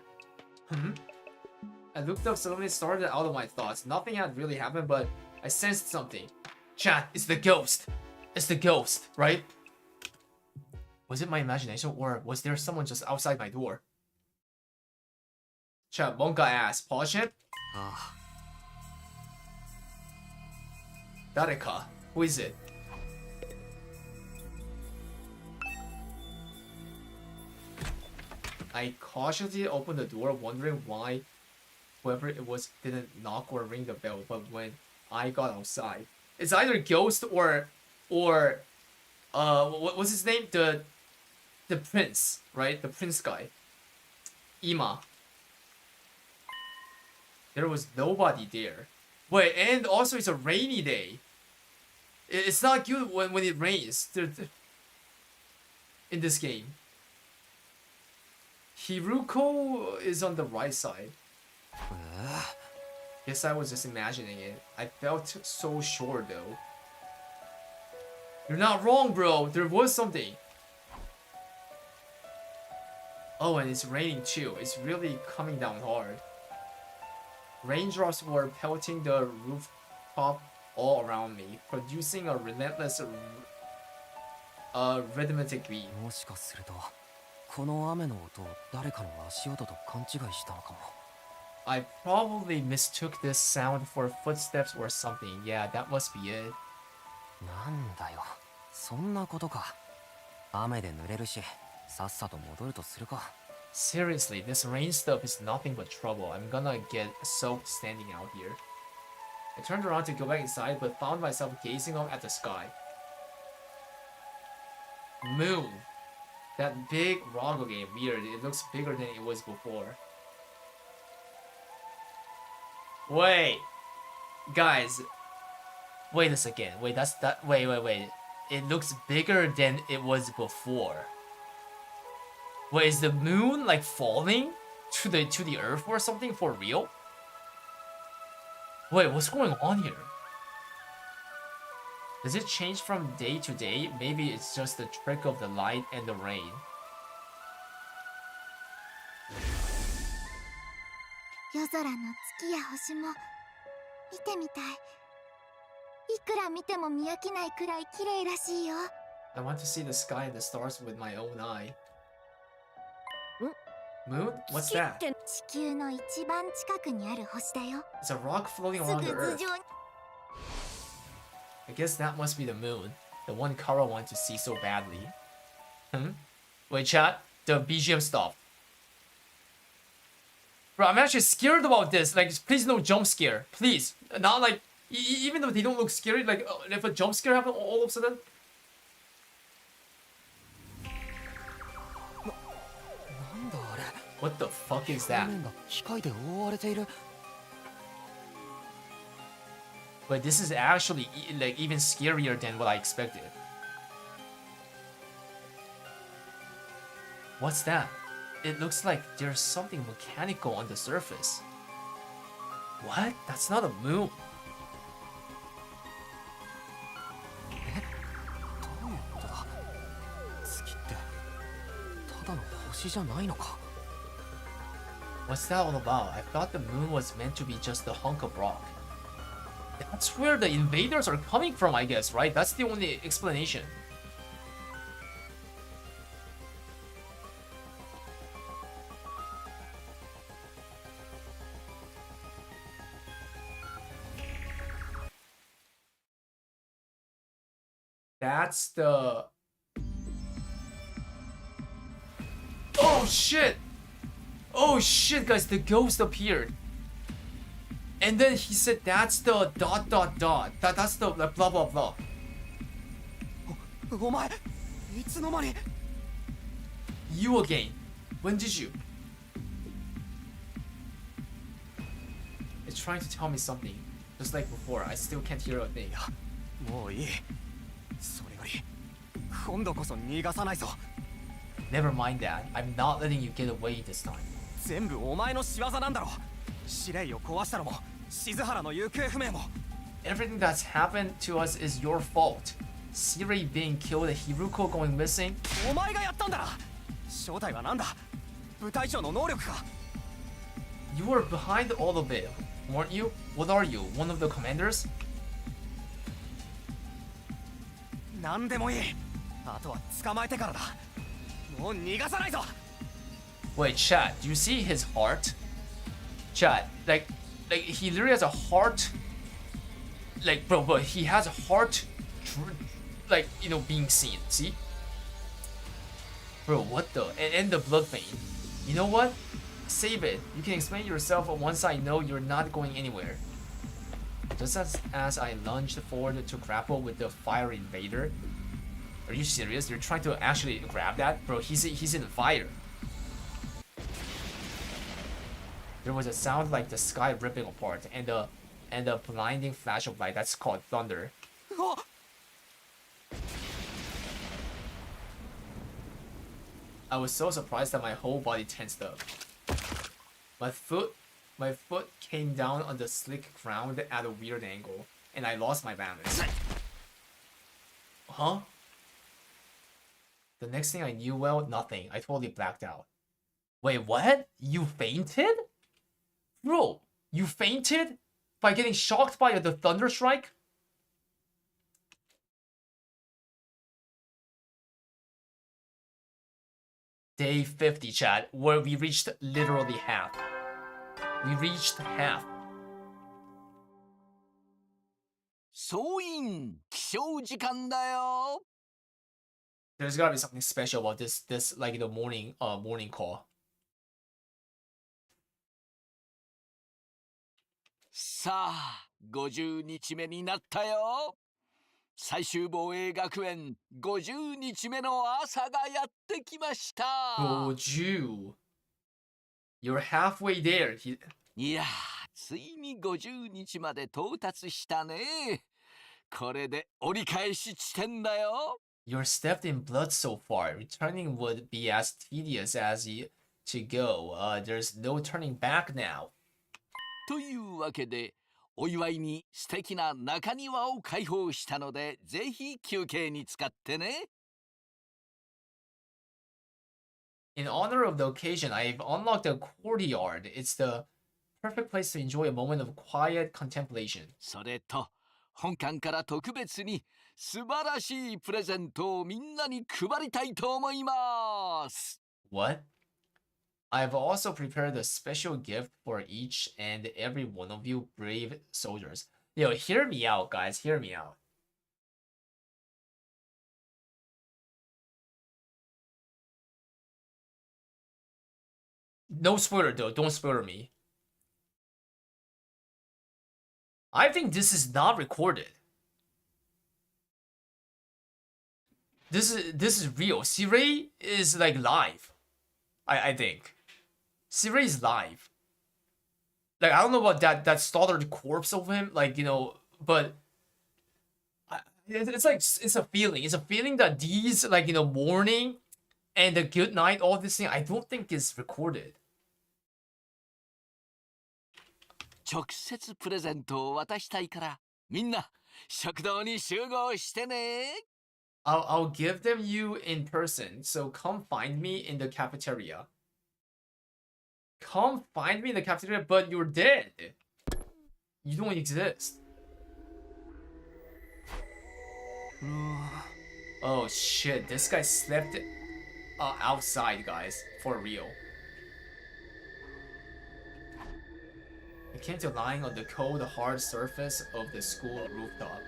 I looked up, suddenly started out of my thoughts. Nothing had really happened, but I sensed something. Chat, it's the ghost. It's the ghost, right? Was it my imagination, or was there someone just outside my door? Chat, Monka asked. Pause it? Dareka. Who is it? I cautiously opened the door, wondering why whoever it was didn't knock or ring the bell. But when I got outside, it's either ghost or what's his name? The prince, right? The prince guy, Ima. There was nobody there. Wait, and also it's a rainy day. It's not good when it rains in this game. Hiruko is on the right side. Guess I was just imagining it. I felt so sure though. You're not wrong, bro. There was something. Oh, and it's raining too. It's really coming down hard. Raindrops were pelting the rooftop all around me, producing a relentless rhythmic beat. もしかするとこの雨の音を誰かの足音と勘違いしたのかも。 I probably mistook this sound for footsteps or something. Yeah, that must be it. なんだよ、そんなことか。雨で濡れるし、さっさと戻るとするか。Seriously, this rain stuff is nothing but trouble. I'm gonna get soaked standing out here. I turned around to go back inside, but found myself gazing up at the sky. Moon. That big rock again. Weird. It looks bigger than it was before. Wait. Guys. Wait a second. Wait, that's that. Wait. It looks bigger than it was before. Wait, is the moon like falling to the earth or something for real? Wait, what's going on here? Does it change from day to day? Maybe it's just the trick of the light and the rain. 夜空の月や星も見てみたい。いくら見ても見飽きないくらい綺麗らしいよ。I want to see the sky and the stars with my own eye. Moon? What's that? 地球の一番近くにある星だよ。 It's a rock floating す around ぐ the 頭 earth. 上に。 I guess that must be the moon. The one Kara wanted to see so badly. Wait, chat. The BGM stopped. Bro, I'm actually scared about this. Like, please no jump scare. Please. Not like, even though they don't look scary, like, if a jump scare happens all of a sudden. なんだあれ。 What the fuck is that? 表面が機械で覆われている。 But this is actually like even scarier than what I expected. What's that? It looks like there's something mechanical on the surface. What? That's not a moon. どういうことだ。月ってただの星じゃないのか。 What's that all about? I thought the moon was meant to be just a hunk of rock. That's where the invaders are coming from, I guess, right? That's the only explanation. That's the... Oh shit! Oh shit, guys, the ghost appeared. And then he said that's the ... That's the like, blah blah blah. お前、いつの間に。 You again. When did you? It's trying to tell me something. Just like before, I still can't hear a thing. もういい。それより、今度こそ逃がさないぞ。 Never mind that. I'm not letting you get away this time. 全部お前の仕業なんだろ。司令を壊したのも、静原の行方不明も。 Everything that's happened to us is your fault. Siri being killed, Hiruko going missing. お前がやったんだな。正体はなんだ。部隊長の能力か。 You were behind all of it, weren't you? What are you? One of the commanders? なんでもいい。あとは捕まえてからだ。もう逃がさないぞ。 Wait, chat, do you see his heart? Chat, like he literally has a heart. Like, bro, he has a heart, like, you know, being seen. See? Bro, what the? And the blood vein. You know what? Save it. You can explain yourself once I know you're not going anywhere. Just as I lunged forward to grapple with the fire invader. Are you serious? You're trying to actually grab that? Bro, he's in fire. There was a sound like the sky ripping apart and a blinding flash of light. That's called thunder. I was so surprised that my whole body tensed up. My foot came down on the slick ground at a weird angle, and I lost my balance. Huh? The next thing I knew, well, nothing. I totally blacked out. Wait, what? You fainted? Bro, you fainted by getting shocked by the thunder strike? Day 50, chat, where we reached literally half. We reached half. 総員起床時間だよ。 There's gotta be something special about this like the morning call. さあ、50日目になったよ。最終防衛学園50日目の朝がやってきました。 50. You're halfway there. いやー、ついに50日まで到達したね。これで折り返し地点だよ。 You're stepped in blood so far. Returning would be as tedious as to go. There's no turning back now. というわけで、お祝いに素敵な中庭を開放したので、ぜひ休憩に使ってね。 In honor of the occasion, I've unlocked a courtyard. It's the perfect place to enjoy a moment of quiet contemplation. それと、本館から特別に素晴らしいプレゼントをみんなに配りたいと思います。 What? I've also prepared a special gift for each and every one of you brave soldiers. Yo, hear me out, guys. Hear me out. No spoiler though. Don't spoiler me. I think this is not recorded. This is real. Sirei is like live. I think. Sirei is live. Like I don't know about that slaughtered corpse of him, like, you know, but it's like it's a feeling. It's a feeling that these, like, you know, morning and the good night, all this thing, I don't think is recorded. 直接プレゼントを渡したいから、みんな食堂に集合してね。 I'll give them you in person, so come find me in the cafeteria. Come find me in the cafeteria, but you're dead. You don't exist. Oh shit, this guy slept outside, guys. For real. I came to lying on the cold, hard surface of the school rooftop.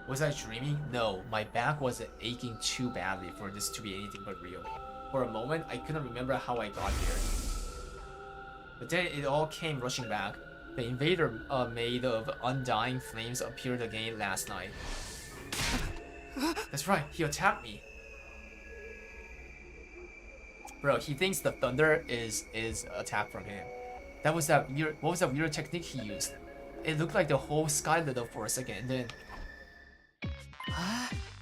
Was I dreaming? No, my back was aching too badly for this to be anything but real. For a moment, I couldn't remember how I got here. But then it all came rushing back. The invader made of undying flames appeared again last night. That's right, he attacked me. Bro, he thinks the thunder is attack from him. What was that weird technique he used? It looked like the whole sky lit up for a second, and then...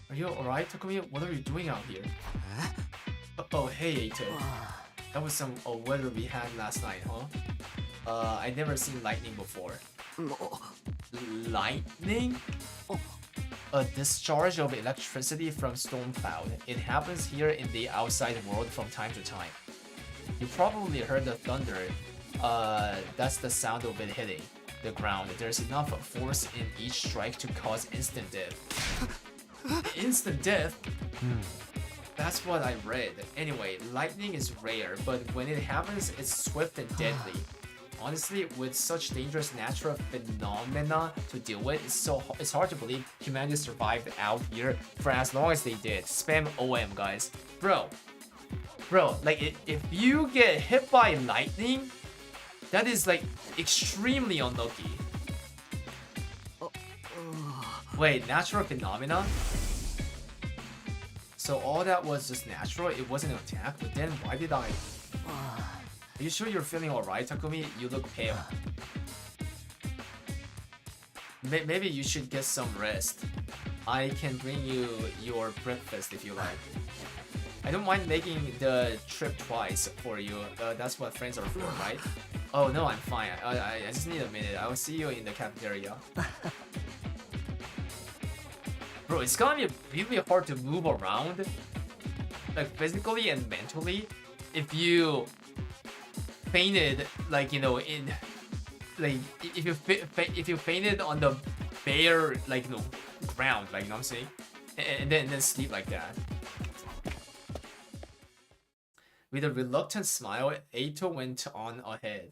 Are you alright, Takumi? What are you doing out here? Oh, hey, Eito. That was some weather we had last night, huh? I'd never seen lightning before. Lightning? A discharge of electricity from storm cloud. It happens here in the outside world from time to time. You probably heard the thunder. That's the sound of it hitting the ground. There's enough force in each strike to cause instant death. Instant death? That's what I read. Anyway, lightning is rare, but when it happens, it's swift and deadly. Honestly, with such dangerous natural phenomena to deal with, it's hard to believe humanity survived out here for as long as they did. Spam OM, guys. Bro, like if you get hit by lightning, that is like extremely unlucky. Wait, natural phenomena? So all that was just natural, it wasn't an attack, but then why did I... Are you sure you're feeling alright, Takumi? You look pale. Maybe you should get some rest. I can bring you your breakfast if you like. I don't mind making the trip twice for you. That's what friends are for, right? Oh no, I'm fine. I just need a minute. I will see you in the cafeteria. Bro, it's gonna be really hard to move around, like physically and mentally, if you fainted, like, you know, in, like, if you fainted on the bare, like, you know, ground, like, you know what I'm saying, and then sleep like that. With a reluctant smile, Eito went on ahead.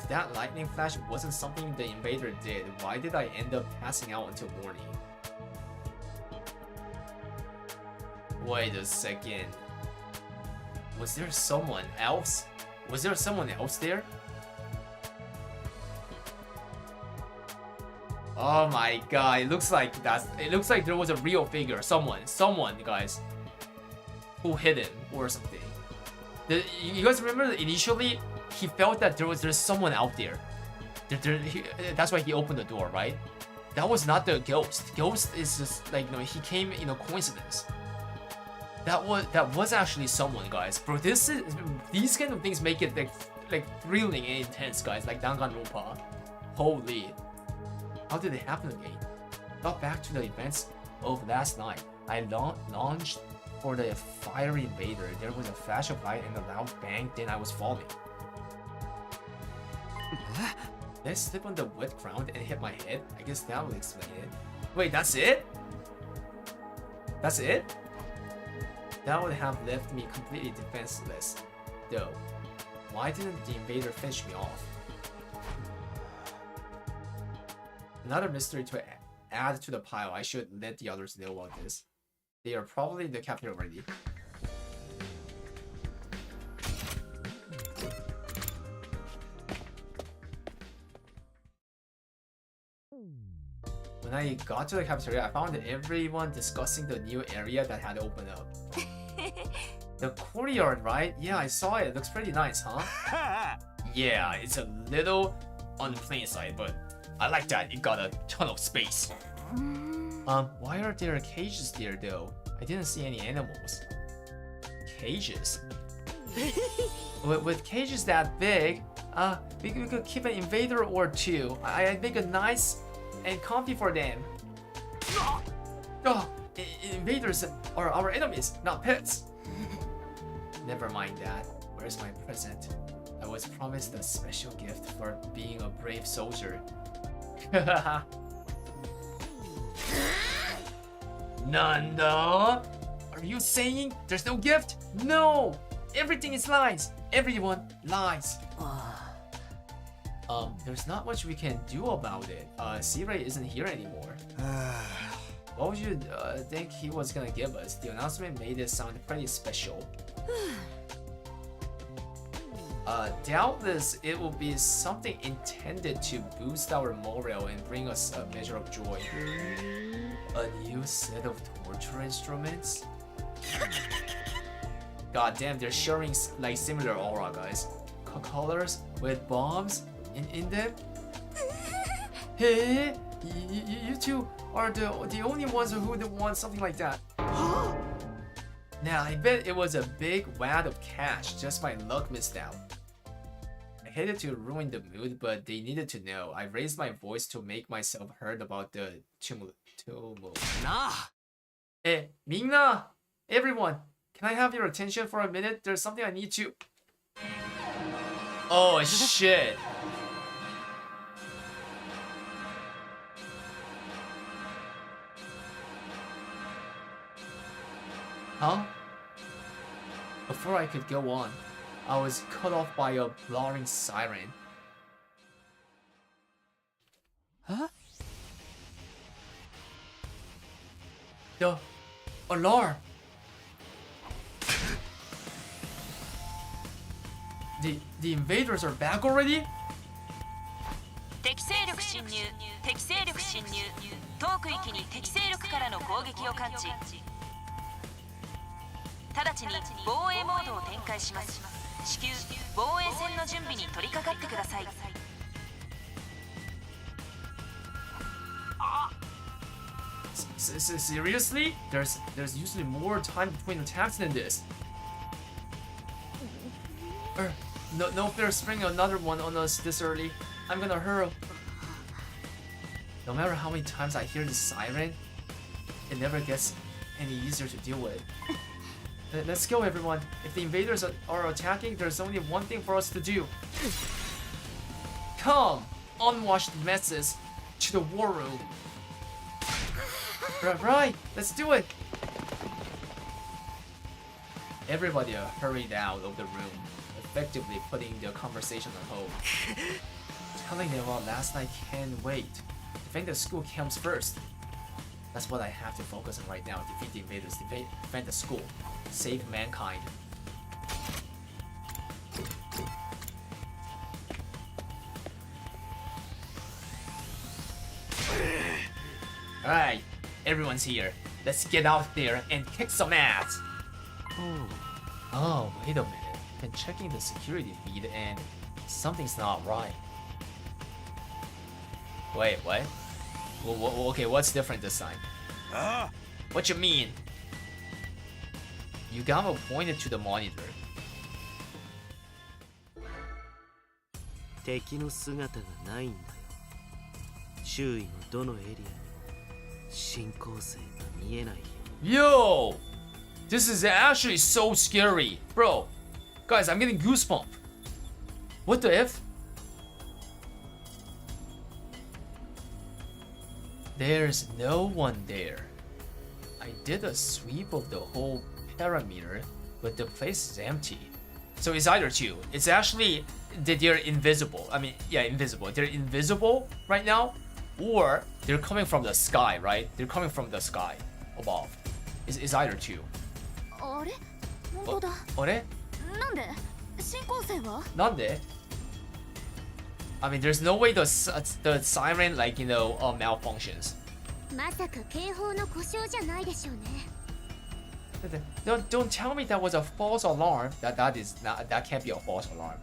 If that lightning flash wasn't something the invader did, why did I end up passing out until morning? Wait a second. Was there someone else? Was there someone else there? Oh my god, it looks like there was a real figure. Someone, guys, who hit him or something. You guys remember that initially he felt that there's someone out there. That's why he opened the door, right? That was not the ghost. Ghost is just like, you know, he came in a coincidence. That was actually someone, guys. Bro, these kind of things make it like thrilling and intense, guys. Like Danganronpa. Holy. How did it happen again? Got back to the events of last night. I launched for the fiery invader. There was a flash of light and a loud bang, then I was falling. Did I slip on the wet ground and hit my head? I guess that would explain it. Wait, that's it? That's it? That would have left me completely defenseless, though. Why didn't the invader finish me off? Another mystery to add to the pile. I should let the others know about this. They are probably in the capital already. When I got to the cafeteria, I found everyone discussing the new area that had opened up. The courtyard, right? Yeah, I saw it. It looks pretty nice, huh? Yeah, it's a little on the plain side, but I like that it got a ton of space. Why are there cages there though? I didn't see any animals. Cages? With cages that big, we could keep an invader or two. I'd make it nice and comfy for them. Invaders are our enemies, not pets. Never mind that. Where's my present? I was promised a special gift for being a brave soldier. Nanda? Are you saying there's no gift? No! Everything is lies! Everyone lies! There's not much we can do about it. C-Ray isn't here anymore. What would you think he was gonna give us? The announcement made it sound pretty special. Doubtless it will be something intended to boost our morale and bring us a measure of joy. A new set of torture instruments? God damn, they're sharing like similar aura, guys. Colors with bombs in them? Hey, you two are the only ones who would want something like that. Now, I bet it was a big wad of cash, just my luck missed out. I hated to ruin the mood, but they needed to know. I raised my voice to make myself heard about the tumult. Nah. Hey, Mingna! Everyone, can I have your attention for a minute? There's something I need to... Oh, shit. Huh? Before I could go on, I was cut off by a blaring siren. Huh? The alarm! The invaders are back already? 敵勢力侵入敵勢力侵入当区域に敵勢力からの攻撃を感知直ちに防衛モードを展開します至急防衛戦の準備に取り掛かってください Seriously? There's usually more time between attacks than this. No fair spring another one on us this early. I'm gonna hurl. No matter how many times I hear the siren, it never gets any easier to deal with. Let's go, everyone. If the invaders are attacking, there's only one thing for us to do. Come, unwashed messes, to the war room. Right, let's do it. Everybody hurried out of the room, effectively putting the conversation on hold. Telling them about last night can't wait. Defend the school comes first. That's what I have to focus on right now. Defeat the invaders, defend the school, save mankind. Alright, everyone's here. Let's get out there and kick some ass. Oh, wait a minute. Been checking the security feed and something's not right. Wait, what? Okay, what's different this time? What you mean? Yugamo pointed to the monitor. 敵の姿がないんだよ。周囲のどのエリアに進行性が見えないよ。 Yo! This is actually so scary. Bro, guys, I'm getting goosebumps. What the F? There's no one there. I did a sweep of the whole perimeter, but the place is empty. So it's either two. It's actually that they're invisible. I mean, yeah, invisible. They're invisible right now, or they're coming from the sky, right? They're coming from the sky above. It's either two. あれ本当だ。あれなんで進行性は？なんで I mean, there's no way the siren, like, you know, malfunctions. まさか警報の故障じゃないでしょうね。Don't tell me that was a false alarm. That can't be a false alarm.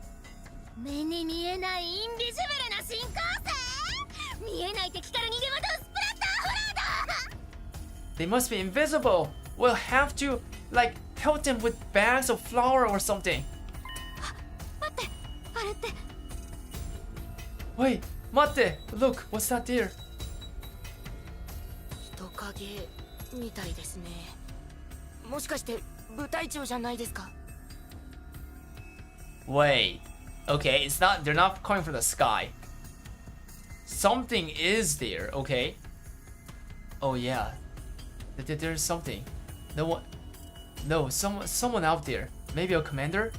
目に見えないインビジブルな進行性？見えない敵から逃げ惑うスプラッターホラーだ！ They must be invisible. We'll have to, like, pelt them with bags of flour or something. 待って、あれって。 Wait, 待って Look, what's that there? 人影みたいですね。もしかして部隊長じゃないですか？ Wait. Okay, it's not. They're not coming from the sky. Something is there. Okay. Oh yeah. There's something. No one. No, someone out there. Maybe a commander.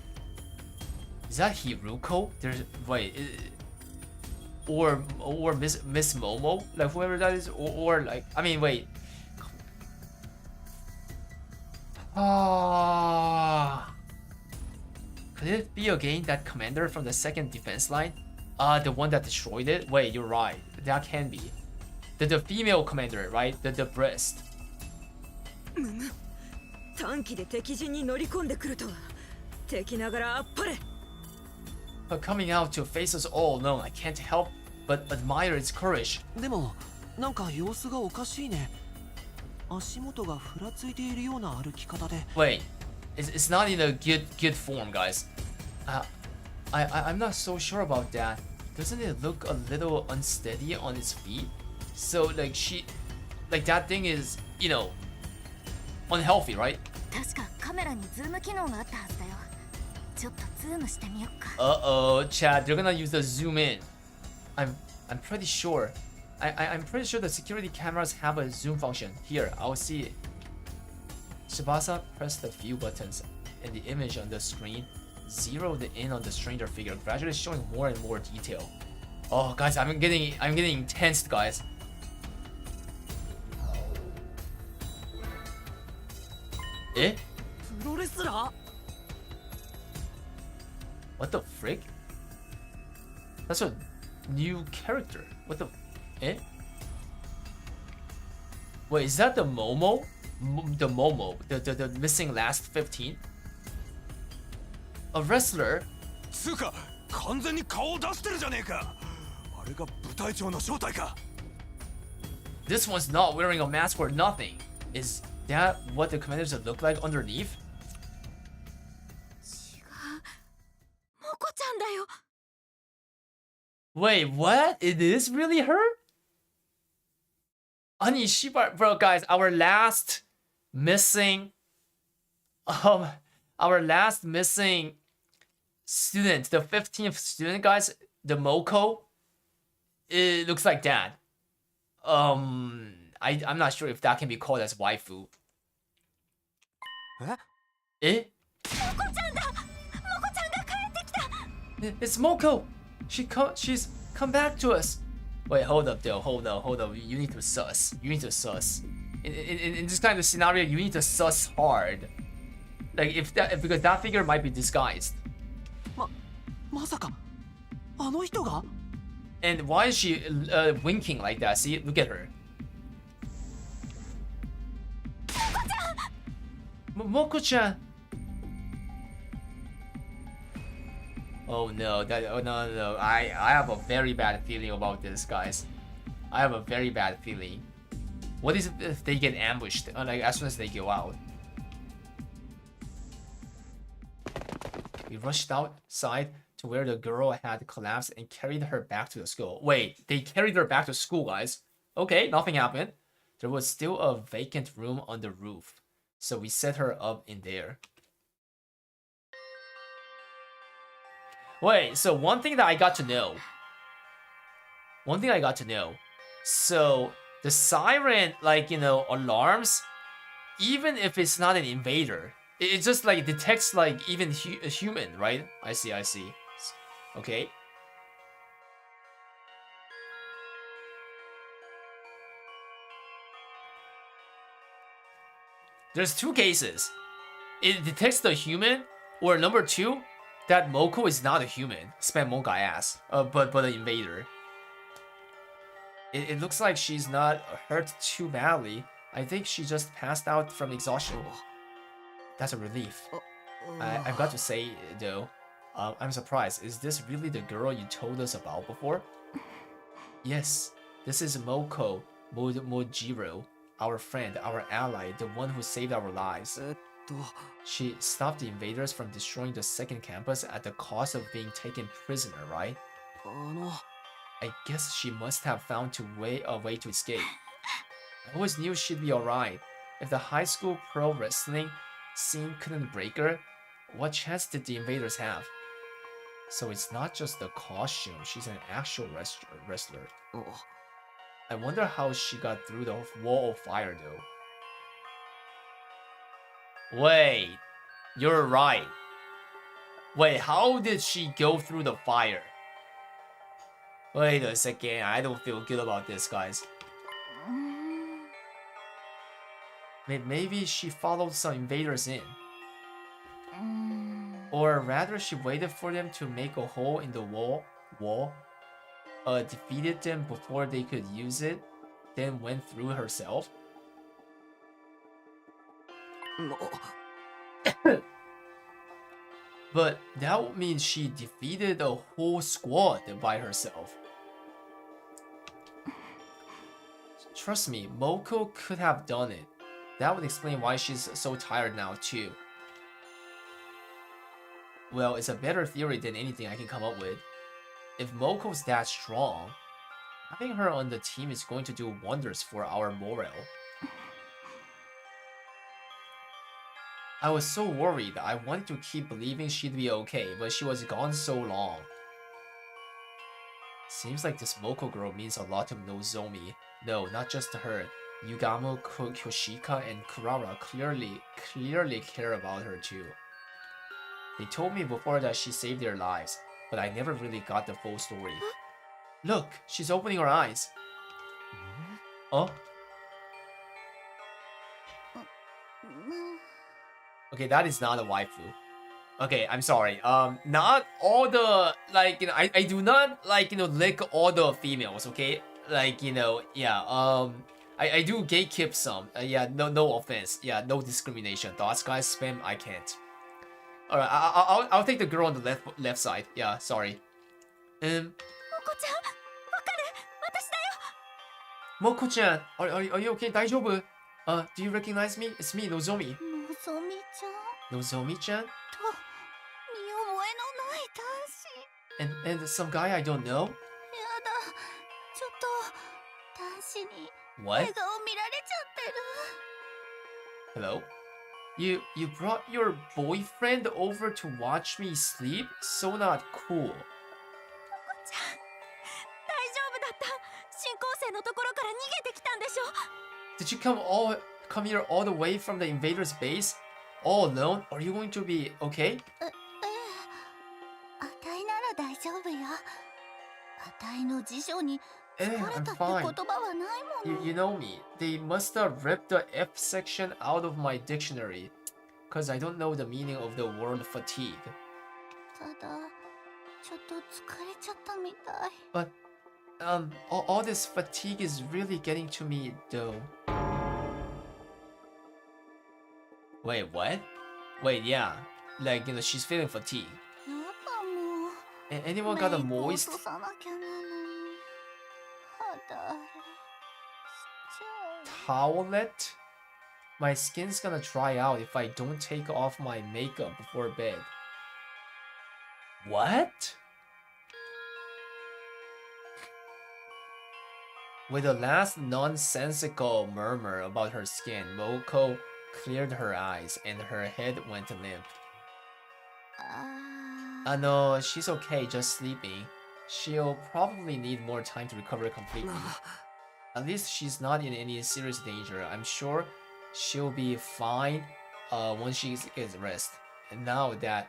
Is that Hiruko? There's wait. Or Miss Momo, like whoever that is, or like I mean wait. Could it be again that commander from the second defense line? The one that destroyed it? Wait, you're right. That can be. The female commander, right? The breast. 短期で敵陣に乗り込んでくるとは。敵ながらあっぱれ。 But coming out to face us all alone, I can't help but admire its courage. でもなんか様子がおかしいね。足元がふらついているような歩き方で。 Wait, it's not in a good form, guys. I'm not so sure about that. Doesn't it look a little unsteady on its feet? So like that thing is, you know, unhealthy, right? 確かカメラにズーム機能があったはずだよ。ちょっとズームしてみよっか。 Uh-oh, Chad, they're gonna use the zoom in. I'm pretty sure. I'm pretty sure the security cameras have a zoom function. Here, I'll see it. Tsubasa pressed a few buttons, and the image on the screen zeroed in on the stranger figure, gradually showing more and more detail. Oh, guys, I'm getting intense, guys. Eh? プロレスラー？ What the frick? That's a new character. What the? Eh? Wait, is that the Momo? The Momo, the missing last 15? A wrestler? つうか完全に顔を出してるじゃねえか。あれが部隊長の正体か。 This one's not wearing a mask or nothing. Is that what the commanders look like underneath? 違う。モコちゃんだよ。 Wait, what? It is really her? Ani Shiba, bro, guys, our last missing student, the 15th student, guys, the Moko, it looks like that. I'm not sure if that can be called as waifu. え？Eh? It's Moko. She's come back to us. Wait, hold up, though. Hold up. You need to sus. You need to sus. In this kind of scenario, you need to sus hard. Like because that figure might be disguised. まさかあの人が And why is she winking like that? See, look at her. Moko-chan. Oh no, no. I have a very bad feeling about this, guys. I have a very bad feeling. What is it if they get ambushed like as soon as they go out? We rushed outside to where the girl had collapsed and carried her back to the school. Wait, they carried her back to school, guys. Okay, nothing happened. There was still a vacant room on the roof, so we set her up in there. Wait, so one thing I got to know. So the siren, like, you know, alarms, even if it's not an invader, it just like detects like even a human, right? I see. Okay. There's two cases. It detects the human, or number two, that Moko is not a human. Spam Monka ass. But an invader. It looks like she's not hurt too badly. I think she just passed out from exhaustion. That's a relief. I've got to say, though, I'm surprised. Is this really the girl you told us about before? Yes, this is Moko Mojiro, our friend, our ally, the one who saved our lives. She stopped the invaders from destroying the second campus at the cost of being taken prisoner, right? I guess she must have found a way to escape. I always knew she'd be alright. If the high school pro wrestling scene couldn't break her, what chance did the invaders have? So it's not just the costume, she's an actual wrestler. I wonder how she got through the wall of fire, though. Wait, you're right. Wait, how did she go through the fire? Wait a second, I don't feel good about this, guys. Maybe she followed some invaders in. Or rather, she waited for them to make a hole in the wall, defeated them before they could use it, then went through herself. But that would mean she defeated a whole squad by herself. Trust me, Moko could have done it. That would explain why she's so tired now, too. Well, it's a better theory than anything I can come up with. If Moko's that strong, having her on the team is going to do wonders for our morale. I was so worried. I wanted to keep believing she'd be okay, but she was gone so long. Seems like this Moko girl means a lot to Nozomi. No, not just to her. Yugamo, Kyoshika, and Kurara clearly care about her too. They told me before that she saved their lives, but I never really got the full story. Look, she's opening her eyes. Oh? Okay, that is not a waifu. Okay, I'm sorry. Not all the, like, you know, I do not, like, you know, lick all the females, okay? Like, you know, yeah, I do gatekeep some. Yeah, no offense. Yeah, no discrimination. Thoughts, guys, spam, I can't. Alright, I'll take the girl on the left side. Yeah, sorry. Moko-chan, are you okay? Daijoubu? Do you recognize me? It's me, Nozomi. Nozomi-chan? And some guy I don't know? What? Hello? You brought your boyfriend over to watch me sleep? So not cool. Did you come here all the way from the invader's base? all alone? Are you going to be okay? あたいなら大丈夫よ。あたいの辞書に疲れ I'm たって言葉 fine. はないもの。 You know me. They must have ripped the F section out of my dictionary. Because I don't know the meaning of the word fatigue. ただ、ちょっと疲れちゃったみたい。 But, all this fatigue is really getting to me, though. Wait, what? Wait, yeah. Like, she's feeling fatigue. やだもう。 Anyone got a メイク落 moist とさなきゃなのに。肌荒れしちゃう。 towelette? My skin's gonna dry out if I don't take off my makeup before bed. What? With a last nonsensical murmur about her skin, Moko cleared her eyes and her head went limp. あ She's okay, just sleeping. She'll probably need more time to recover completely. At least she's not in any serious danger. I'm sure she'll be fine once she gets rest. And now that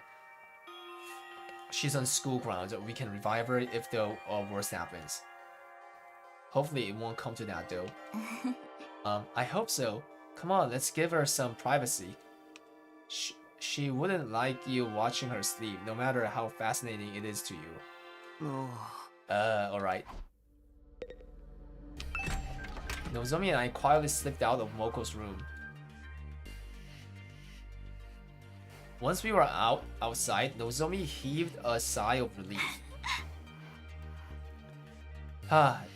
she's on school grounds, we can revive her if the worst happens. Hopefully it won't come to that though. I hope so. Come on, let's give her some privacy. She wouldn't like you watching her sleep, no matter how fascinating it is to you. Alright. Nozomi and I quietly slipped out of Moko's room. Once we were outside, Nozomi heaved a sigh of relief.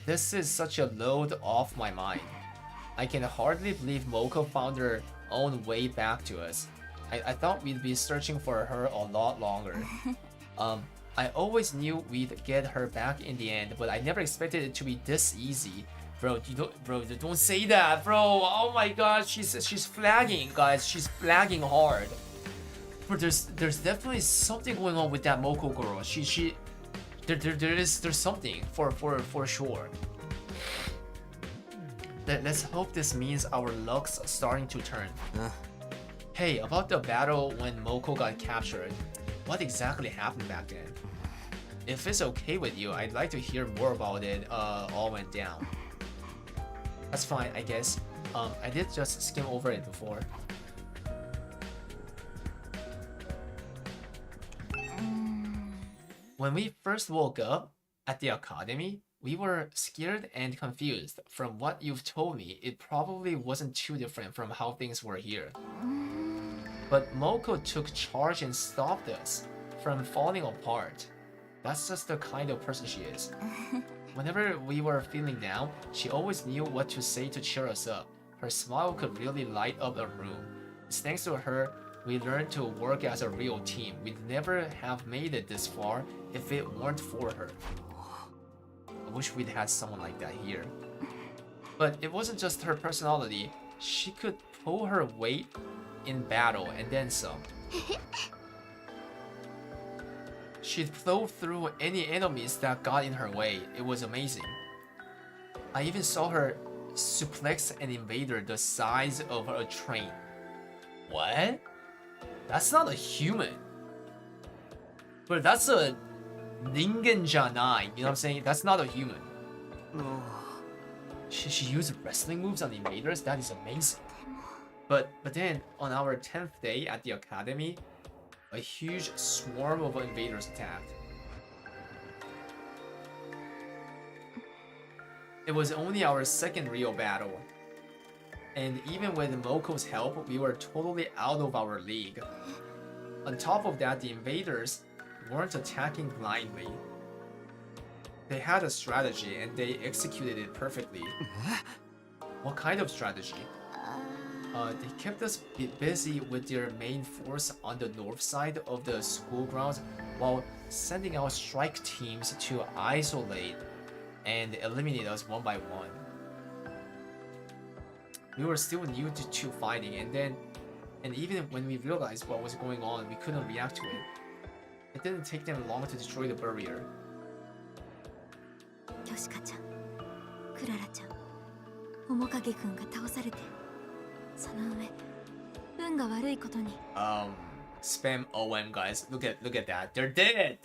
This is such a load off my mind. I can hardly believe Moko found her own way back to us. I thought we'd be searching for her a lot longer. I always knew we'd get her back in the end, but I never expected it to be this easy. Bro, don't say that, bro. Oh my god, she's flagging, guys. She's flagging hard. But there's definitely something going on with that Moko girl. There's something for sure. Let's hope this means our luck's starting to turn. Hey, about the battle when Moko got captured, what exactly happened back then? If it's okay with you, I'd like to hear more about it. All went down. That's fine, I guess. I did just skim over it before. When we first woke up at the academy, we were scared and confused. From what you've told me, it probably wasn't too different from how things were here. But Moko took charge and stopped us from falling apart. That's just the kind of person she is. Whenever we were feeling down, she always knew what to say to cheer us up. Her smile could really light up a room. It's thanks to her we learned to work as a real team. We'd never have made it this far if it weren't for her. I wish we'd had someone like that here. But it wasn't just her personality. She could pull her weight in battle and then some. She'd plow through any enemies that got in her way. It was amazing. I even saw her suplex an invader the size of a train. What? That's not a human. But that's a ningen janai. You know what I'm saying? That's not a human. She used wrestling moves on the invaders? That is amazing. But then, on our 10th day at the academy, a huge swarm of invaders attacked. It was only our second real battle. And even with Moko's help, we were totally out of our league. On top of that, the invaders weren't attacking blindly. They had a strategy and they executed it perfectly. What kind of strategy? They kept us busy with their main force on the north side of the school grounds while sending out strike teams to isolate and eliminate us one by one. We were still new to fighting, and even when we realized what was going on, we couldn't react to it. It didn't take them long to destroy the barrier. ヨシカちゃん、クララちゃん、面影くんが倒されて、その上、運が悪いことに。Spam OM guys. Look at that. They're dead.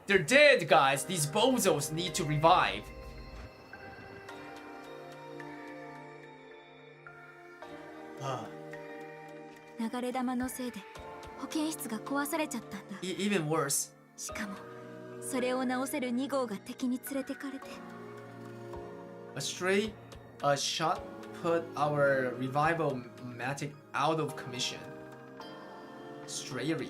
They're dead, guys. These bozos need to revive. Ah. 流れ玉のせいで保健室が壊されちゃったんだ。Even worse. しかもそれを直せる2号が敵に連れてかれて。A stray shot put our revival matic out of commission. Strayry.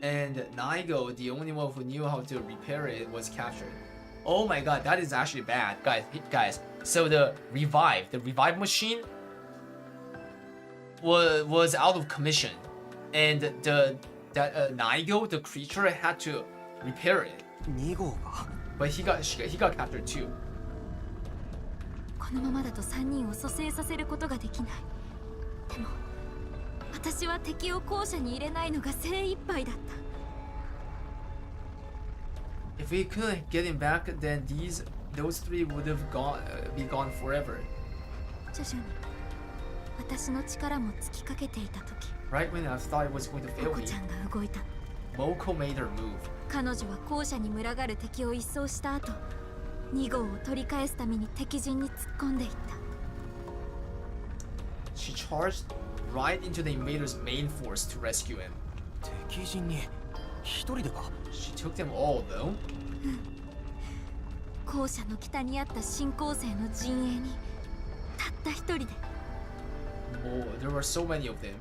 And Naigo, the only one who knew how to repair it, was captured. Oh my god, that is actually bad. Guys, so the revive machine was out of commission. And Naigo, the creature, had to repair it. 2号が But he got captured too. このままだと3人を蘇生させることができない。でも私は敵を校舎に入れないのが精一杯だった。If we couldn't get him back, then those three would have be gone forever. 徐々に私の力も尽きかけていた時、 Right when I thought it was going to モ fail コ me, ちゃんが動いた。 Moko made her move. 彼女は校舎に群がる敵を一掃した後、2号を取り返すために敵陣に突っ込んでいった。 She charged right into the invader's main force to rescue him. 敵陣に一人でか She took them all though. 校舎の北にあった新校生の陣営にたった一人で。 Oh, there were so many of them.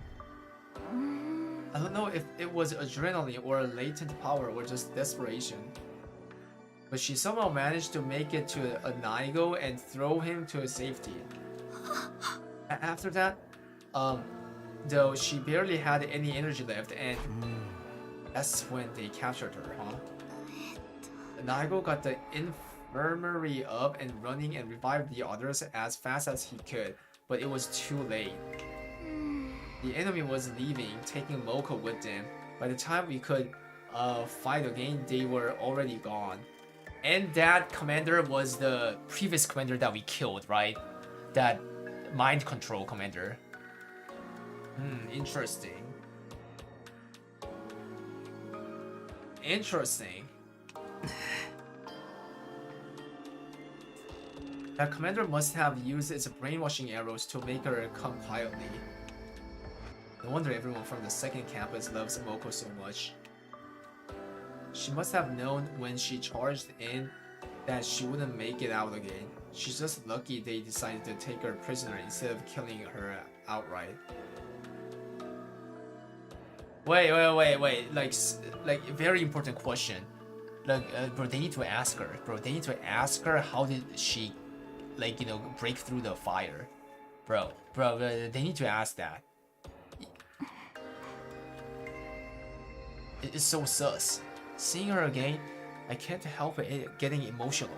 I don't know if it was adrenaline or latent power or just desperation. But she somehow managed to make it to a Naigo and throw him to safety. After that, though she barely had any energy left, and that's when they captured her, huh? Naigo got the infirmary up and running and revived the others as fast as he could, but it was too late. The enemy was leaving, taking Moko with them. By the time we could fight again, they were already gone. And that commander was the previous commander that we killed, right? That mind control commander. Interesting. Interesting. That commander must have used its brainwashing arrows to make her come quietly. No wonder everyone from the second campus loves Moko so much. She must have known when she charged in that she wouldn't make it out again. She's just lucky they decided to take her prisoner instead of killing her outright. Wait. Like very important question. Like, bro, they need to ask her. Bro, they need to ask her how did she, like, you know, break through the fire. Bro, they need to ask that. It's so sus. Seeing her again, I can't help it getting emotional.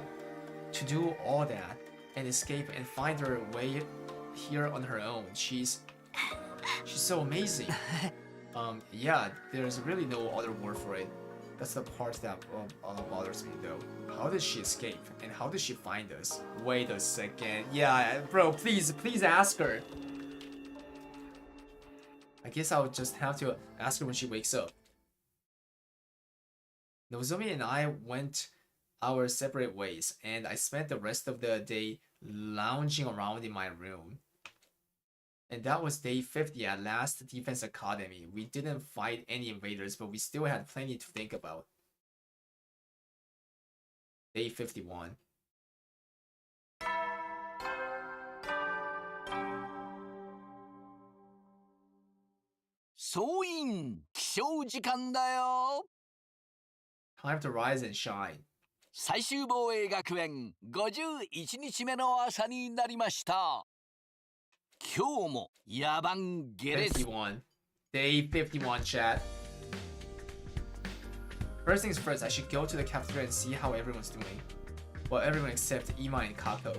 To do all that and escape and find her way here on her own, she's so amazing. Yeah, there's really no other word for it. That's the part that bothers me though. How did she escape and how did she find us? Wait a second. Yeah, bro, please ask her. I guess I'll just have to ask her when she wakes up. Nozomi and I went our separate ways, and I spent the rest of the day lounging around in my room. And that was day 50 at Last Defense Academy. We didn't fight any invaders, but we still had plenty to think about. Day 51. 総員起床時間だよ。 Time to rise and shine. 最終防衛学園51日目の朝になりました。今日も野蛮ゲレス。51. Day 51, chat. First things first, I should go to the cafeteria and see how everyone's doing. Well, everyone except Ima and Kako.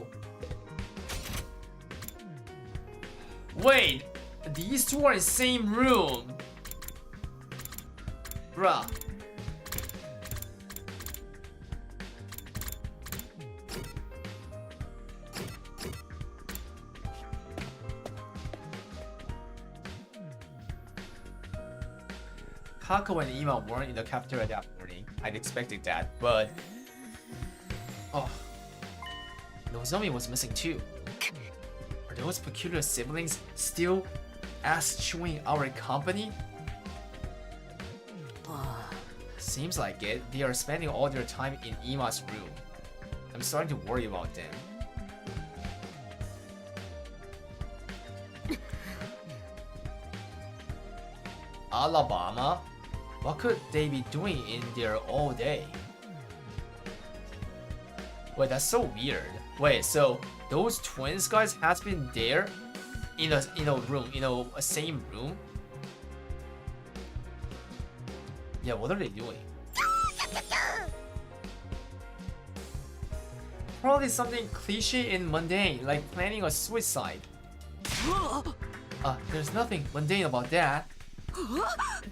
Wait! These two are in the same room! Bruh. Kako and Ima weren't in the cafeteria that morning. I'd expected that, but oh, Nozomi was missing too. Are those peculiar siblings still eschewing our company? Seems like it. They are spending all their time in Ima's room. I'm starting to worry about them. Alabama? What could they be doing in there all day? Wait, that's so weird. Wait, so those twins guys has been there in a room, a same room? Yeah, what are they doing? Probably something cliche and mundane, like planning a suicide. There's nothing mundane about that.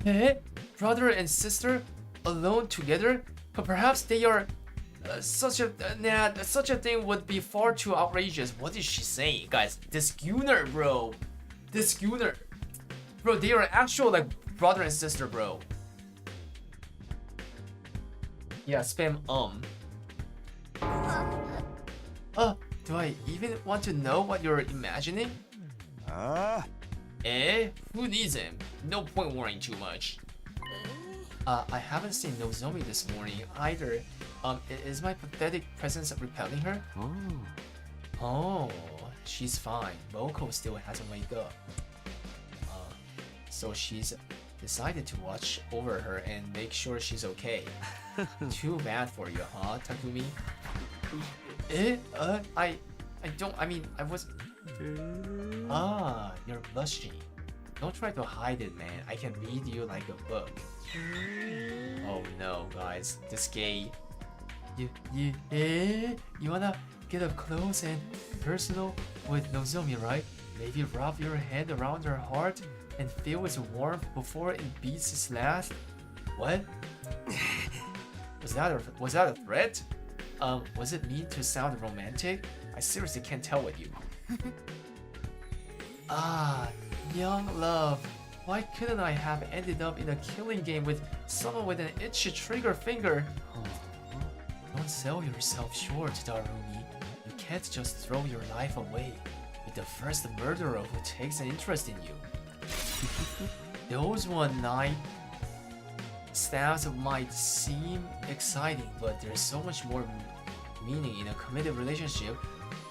Eh? Brother and sister alone together? But perhaps they are such a thing would be far too outrageous. What is she saying, guys? This Gunner, bro. This Gunner, bro. They are actual like brother and sister, bro. Yeah, spam do I even want to know what you're imagining? Eh? Who needs him? No point worrying too much. I haven't seen Nozomi this morning either. Is my pathetic presence repelling her? Oh, she's fine. Moko still hasn't wake up. So she's decided to watch over her and make sure she's okay. Too bad for you, huh, Takumi? I was... you're blushing. Don't try to hide it, man. I can read you like a book. Oh no, guys. This gay... You wanna get up close and personal with Nozomi, right? Maybe wrap your hand around her heart and feel its warmth before it beats its last? What? Was that a threat? Was it mean to sound romantic? I seriously can't tell with you. Young love. Why couldn't I have ended up in a killing game with someone with an itchy trigger finger? Don't sell yourself short, Darumi. You can't just throw your life away with the first murderer who takes an interest in you. Those 1-9 stabs might seem exciting, but there's so much more meaning in a committed relationship,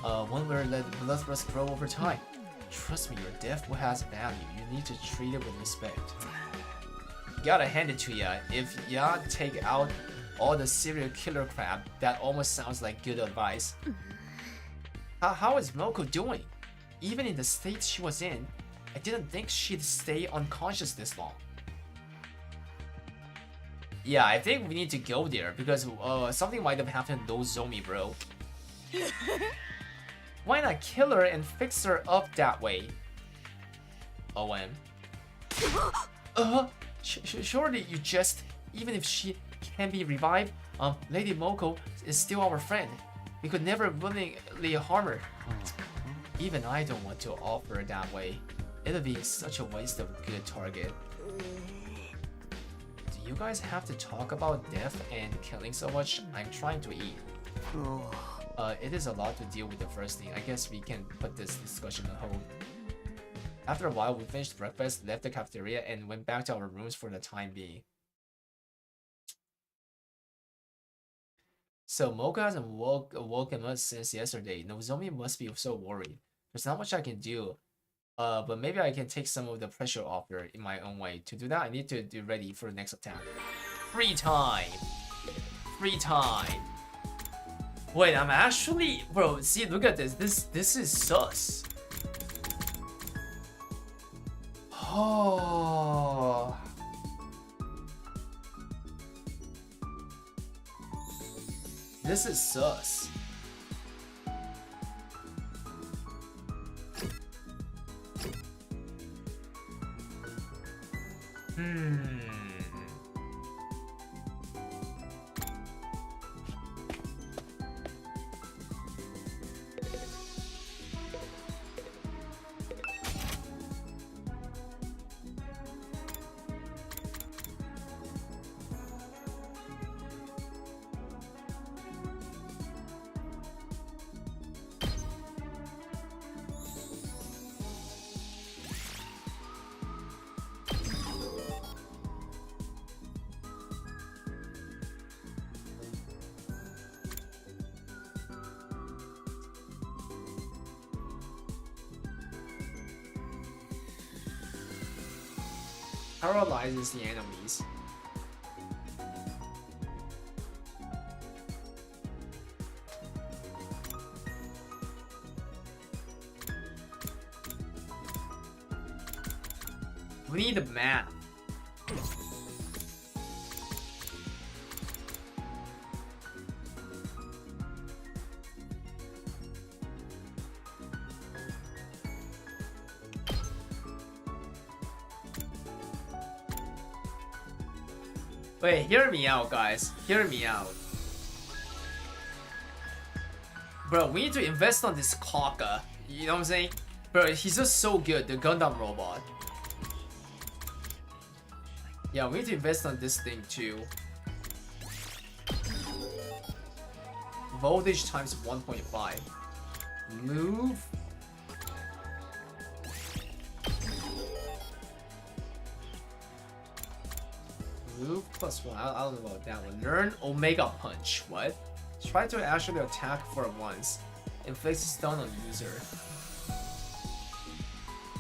one where let blood grow over time. Trust me, your death has value. You need to treat it with respect. Gotta hand it to ya. If ya take out all the serial killer crap, that almost sounds like good advice. How is Moko doing? Even in the state she was in, I didn't think she'd stay unconscious this long. Yeah, I think we need to go there because something might have happened to Nozomi, bro. Why not kill her and fix her up that way? OM. Surely you just, even if she can be revived, Lady Moko is still our friend. We could never willingly harm her. Even I don't want to offer her that way. It'll be such a waste of a good target. Do you guys have to talk about death and killing so much? I'm trying to eat. It is a lot to deal with the first thing. I guess we can put this discussion on hold. After a while, we finished breakfast, left the cafeteria, and went back to our rooms for the time being. So Mocha hasn't woken us since yesterday. Nozomi must be so worried. There's not much I can do. But maybe I can take some of the pressure off her in my own way. To do that, I need to be ready for the next attack. Free time! Free time! Wait, I'm actually... Bro, see, look at this. This is sus. Oh... This is sus. Paralyzes the enemies. We need a map. Wait, hear me out, guys. Hear me out. Bro, we need to invest on this Kaka. You know what I'm saying? Bro, he's just so good, the Gundam robot. Yeah, we need to invest on this thing too. Voltage times 1.5. Move. Move plus 1. I don't know about that one. Learn Omega Punch. What? Try to actually attack for once. Inflicts stun on user.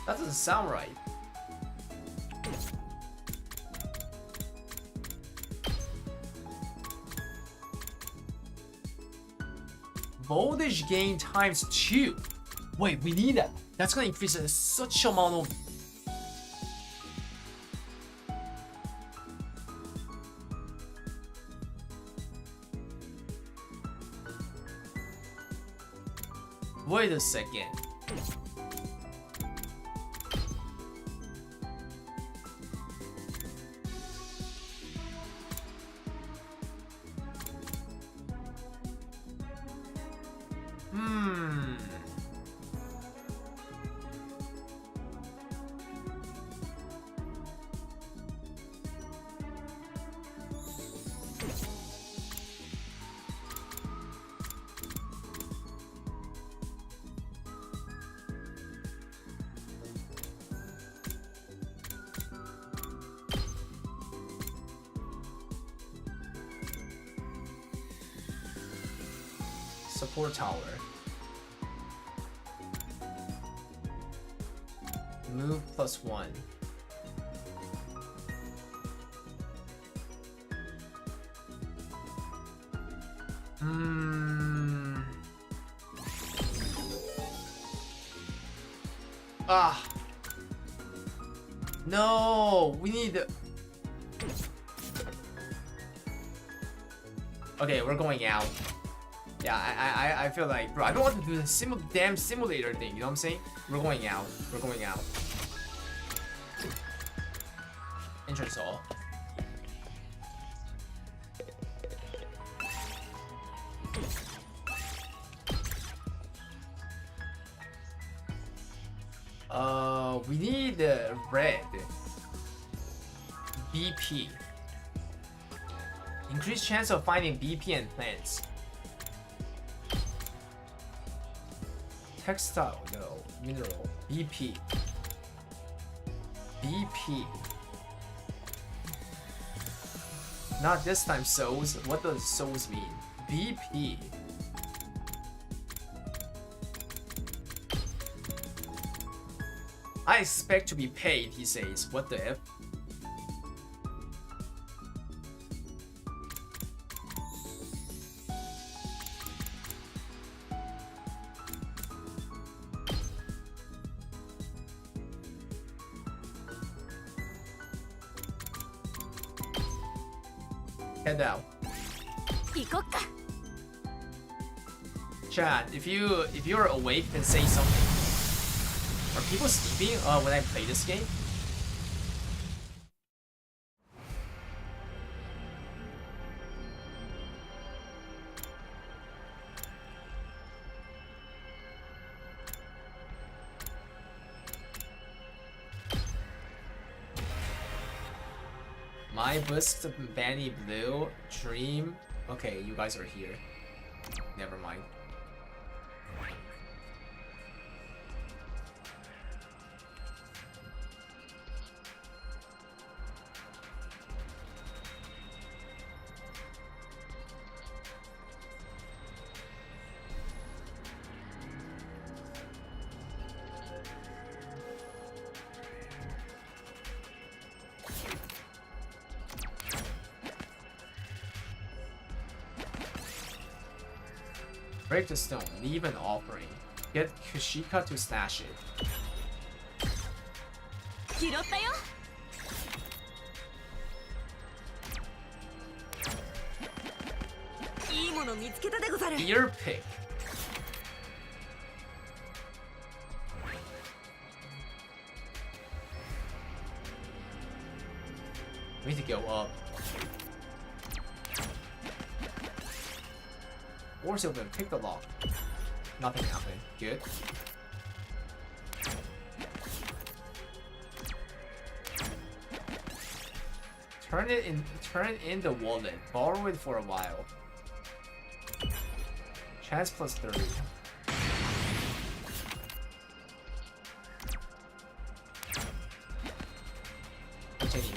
That doesn't sound right. Voltage gain times 2. Wait, we need that. That's gonna increase such amount of. Wait a second. Support tower. Move plus 1. Ah. No, we need. Okay, we're going out. Yeah, I feel like, bro, I don't want to do the damn simulator thing, you know what I'm saying? We're going out. We're going out. Entrance hall. We need red. BP. Increased chance of finding BP and plants. Textile, no. Mineral. BP. BP. Not this time, souls. What does souls mean? BP. I expect to be paid, he says. What the F? Head out. Chat, if you're awake, then say something. Are people sleeping when I play this game? My boost Banny Blue, Dream. Okay, you guys are here. Never mind. Break the stone. Leave an offering. Get Kushika to stash it. 拾ったよ。いいもの見つけたでござる。 Ear pick. We need to go up. Force open, pick the lock. Nothing happened. Good. Turn in the wallet. Borrow it for a while. Chance plus 30. Continue.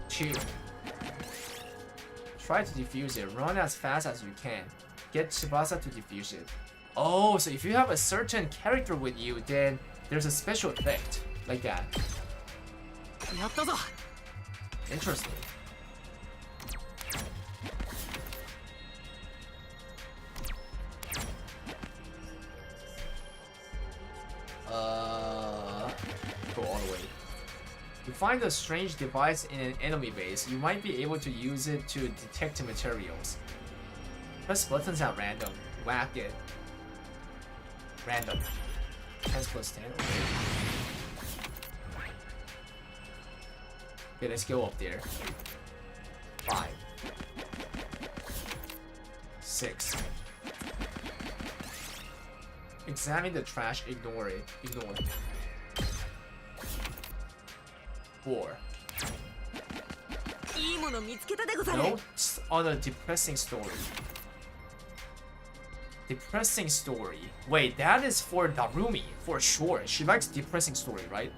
Two. Try to defuse it. Run as fast as you can. Get Tsubasa to defuse it. Oh, so if you have a certain character with you, then there's a special effect like that. やったぞ。 Interesting. Go all the way. You find a strange device in an enemy base. You might be able to use it to detect materials. Press buttons at random. Whack it. Random. 10 plus 10. Okay. Okay, let's go up there. 5. 6. Examine the trash, ignore it. Ignore. 4. いいもの見つけたでござる。 Notes on a depressing story. Depressing story. Wait, that is for Narumi, for sure. She likes depressing story, right?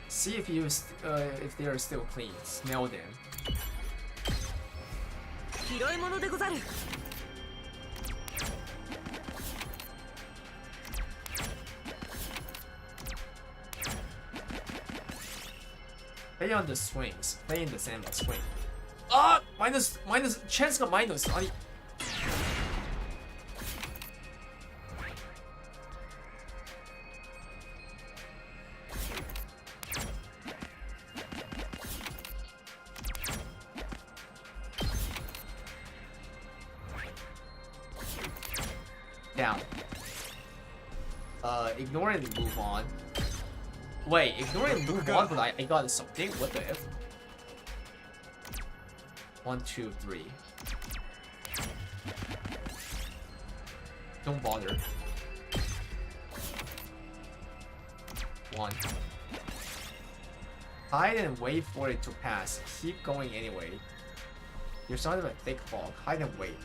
See if they are still clean. Smell them. 拾い物でござる。 Play on the swings. Play in the sandbox. Swing. Ah! Minus. Chance got minus. 아니. Down. Ignore it and move on. Wait, ignore it and move on, but I got something? What the F? 1, 2, 3. Don't bother. 1. Hide and wait for it to pass. Keep going anyway. You're surrounded by thick fog. Hide and wait.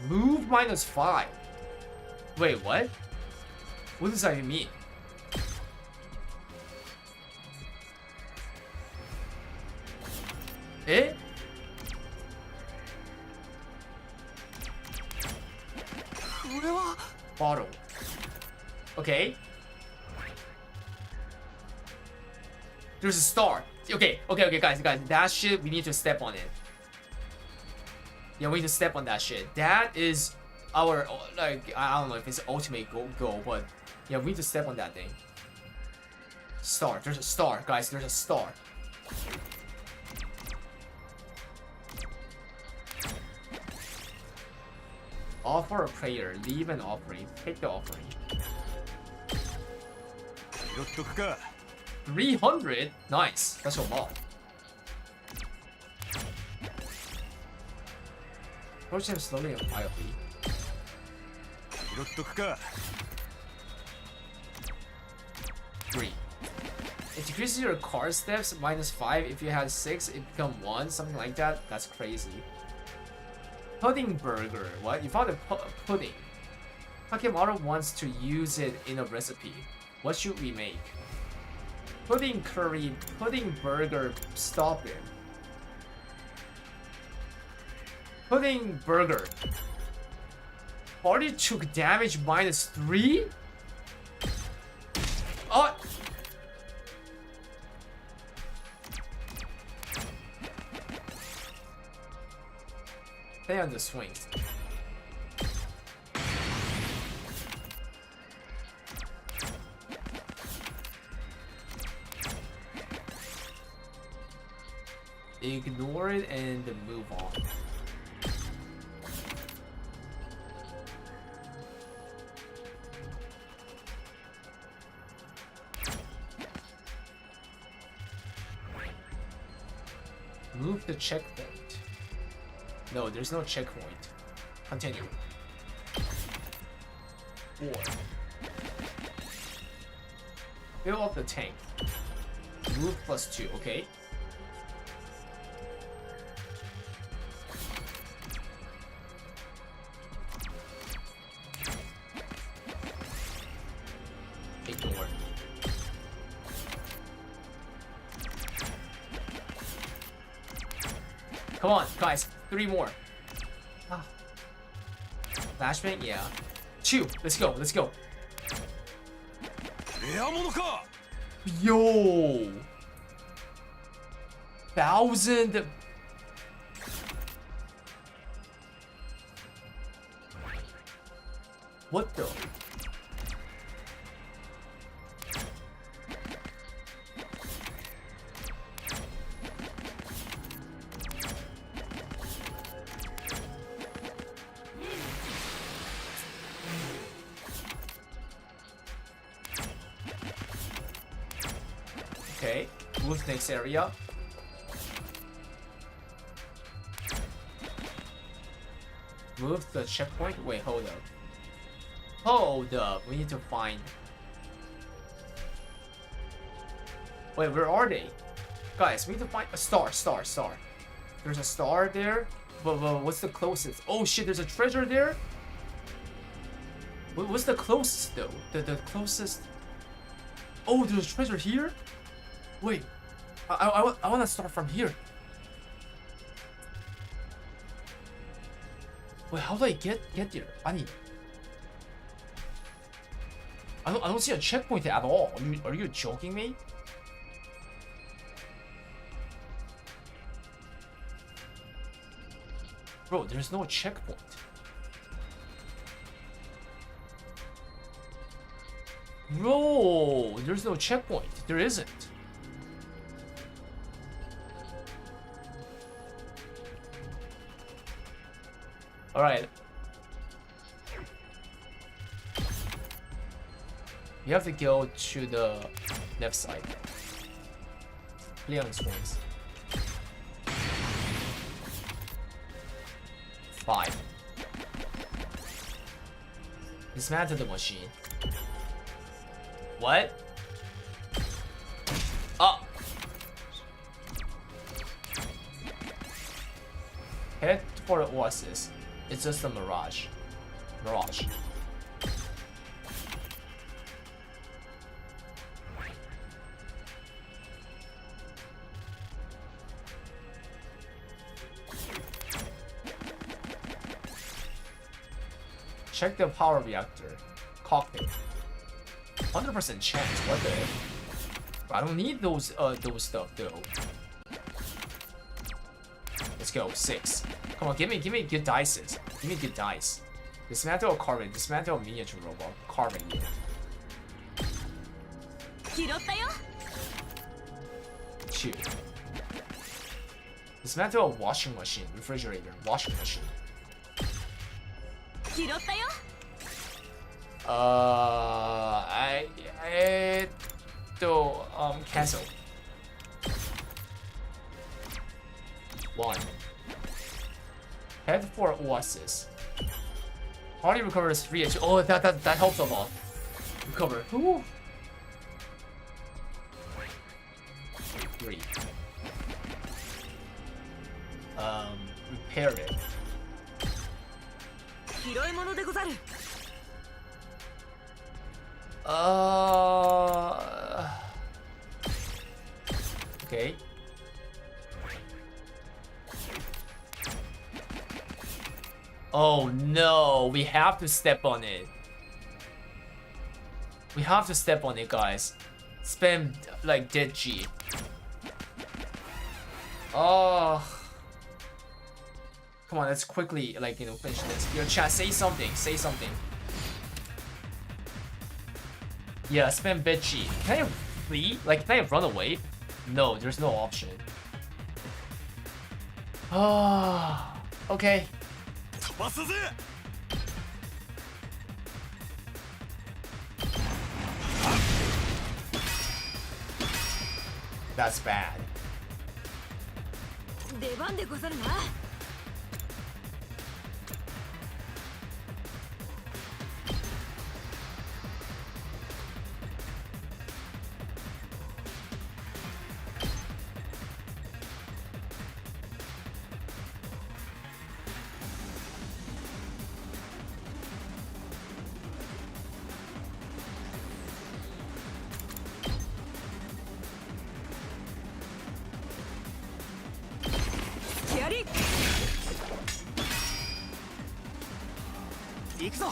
Move -5. Wait, what? What does that even mean? Eh? Bottle. Okay. There's a star. Okay, guys. That shit, we need to step on it. Yeah, we need to step on that shit. That is our, like, I don't know if it's ultimate goal, but yeah, we need to step on that thing. Star. There's a star, guys. There's a star. Offer a prayer. Leave an offering. Take the offering. 拾っとくか。 300? Nice. That's a lot. Approach him slowly and quietly. 拾っとくか。 3. It decreases your car steps -5. If you had 6, it become 1. Something like that. That's crazy. Pudding burger. What? You found a pudding. Takemoto wants to use it in a recipe. What should we make? Pudding curry, pudding burger, stop it. Pudding burger. Party took damage -3? Oh! Stay on the swings. Ignore it and move on. Move the checkpoint. No, there's no checkpoint. Continue. 4. Fill up the tank. Move +2, okay? Ignore. Come on, guys. 3 more. Ah. Flashbang, yeah. 2. Let's go. Let's go. レア物か Yo. 1000. What the? Okay, move next area. Move the checkpoint. Wait, hold up. Hold up. We need to find. Wait, where are they? Guys, we need to find a star. There's a star there. But what's the closest? Oh shit, there's a treasure there? What's the closest though? The closest. Oh, there's a treasure here? Wait, I want to start from here. Wait, how do I get there? I don't see a checkpoint at all. Are you joking me? Bro, there's no checkpoint. Bro, there's no checkpoint. There isn't. Alright. You have to go to the left side. Play on swings. 5. Dismantle the machine. What? Oh! Head for the oasis. It's just a mirage. Check the power reactor. Cockpit. 100% chance. What the heck? I don't need those stuff though. Let's go. 6. Come on, give me good dices. Give me good dice. Dismantle a carbon. Dismantle a miniature robot. Carbon. 拾ったよ 2. Dismantle a washing machine. Refrigerator. Washing machine. 拾ったよ cancel. 1. Head for oasis. Party recovers 3 HP. Oh, that helps a lot. Recover. Ooh. 3. Repair it. 拾い物でござる。 Okay. Oh no, we have to step on it. We have to step on it, guys. Spam like dead G. Oh. Come on, let's quickly like finish this. Your chat, say something. Say something. Yeah, spam bit G. Can I flee? Like, can I run away? No, there's no option. Ah, okay. 飛ばすぜ That's bad. 出番でござるな。 行くぞ。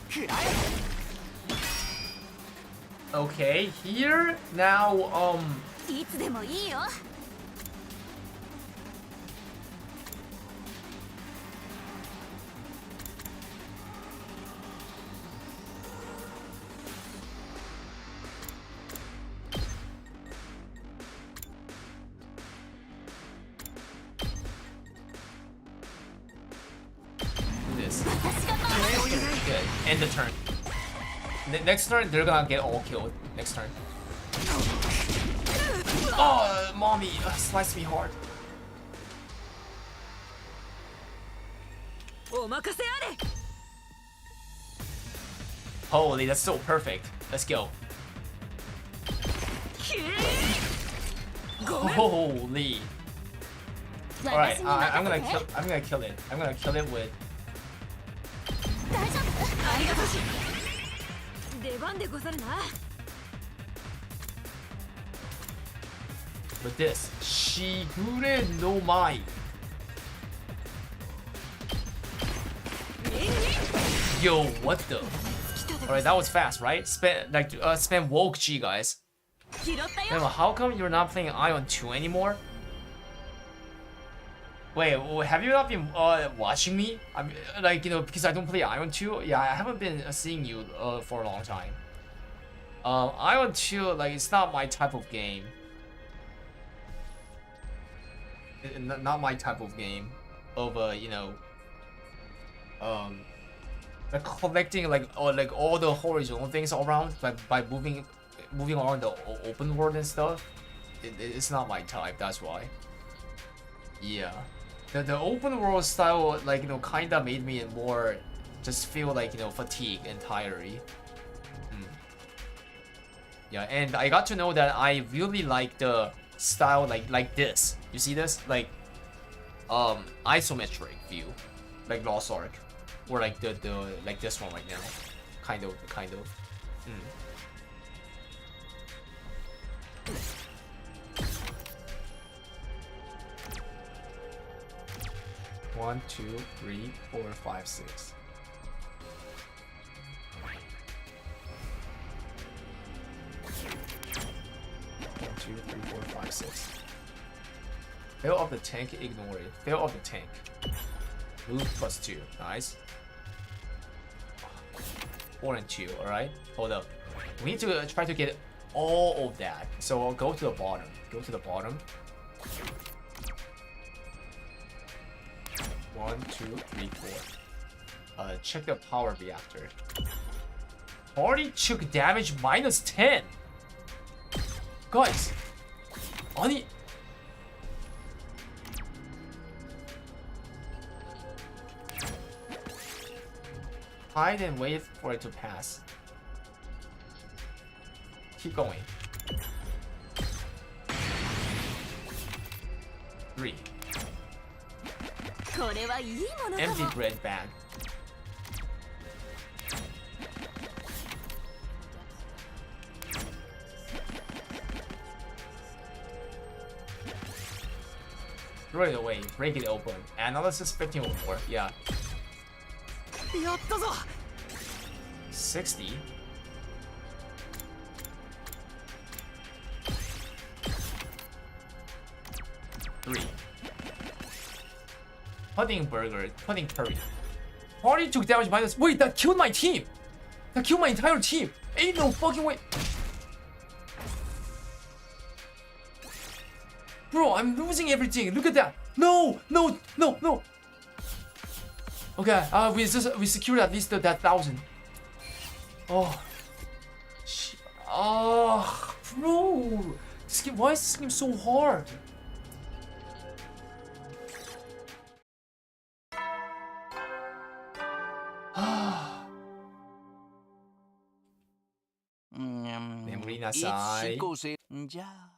食らえ。 Okay, here now. いつでもいいよ。 Do this. Good. End the turn. Next turn, they're gonna get all killed. Next turn. Oh, mommy, sliced me hard. お任せあれ。 Holy, that's so perfect. Let's go. Holy. All right, I'm gonna kill it. I'm gonna kill it with. 大丈夫？ありがとし。出番でござるな。 With this. Shigure no mai. Yo, what the? Alright, that was fast, right? Spam woke G, guys. 拾ったよ。 Wait, how come you're not playing Ion 2 anymore? Wait, have you not been watching me? I mean, like, because I don't play Ion 2. Yeah, I haven't been seeing you for a long time. Ion 2, like, it's not my type of game. Not my type of game. Of like collecting like all the horizontal things around by moving around the open world and stuff. It's not my type. That's why. Yeah. The open world style, like, kinda made me more just feel like, fatigued and tired. Yeah, and I got to know that I really like the style like this. You see this? Like isometric view. Like Lost Ark. Or like the like this one right now. Kind of. 1, 2, 3, 4, 5, 6. One, 2, 3, 4, 5, 6. Fail of the tank, ignore it. Fail of the tank. Move +2. Nice. 4 and 2, alright? Hold up. We need to try to get all of that. So I'll go to the bottom. Go to the bottom. 1, 2, 3, 4. Check the power reactor. Already took damage -10. Guys. 아니. Hide and wait for it to pass. Keep going. 3. これはいいものか Empty も bread bag. Throw it away, break it open. Analysis 15 or more, yeah. やったぞ 60. Three. Pudding burger, pudding curry. Party took damage minus. Wait, that killed my team. That killed my entire team. Ain't no fucking way. Bro, I'm losing everything. Look at that. No, no, no, no. Okay, we secured at least that 1,000. Oh, oh, bro, this game, why is this game so hard? Memory nasai. じゃあ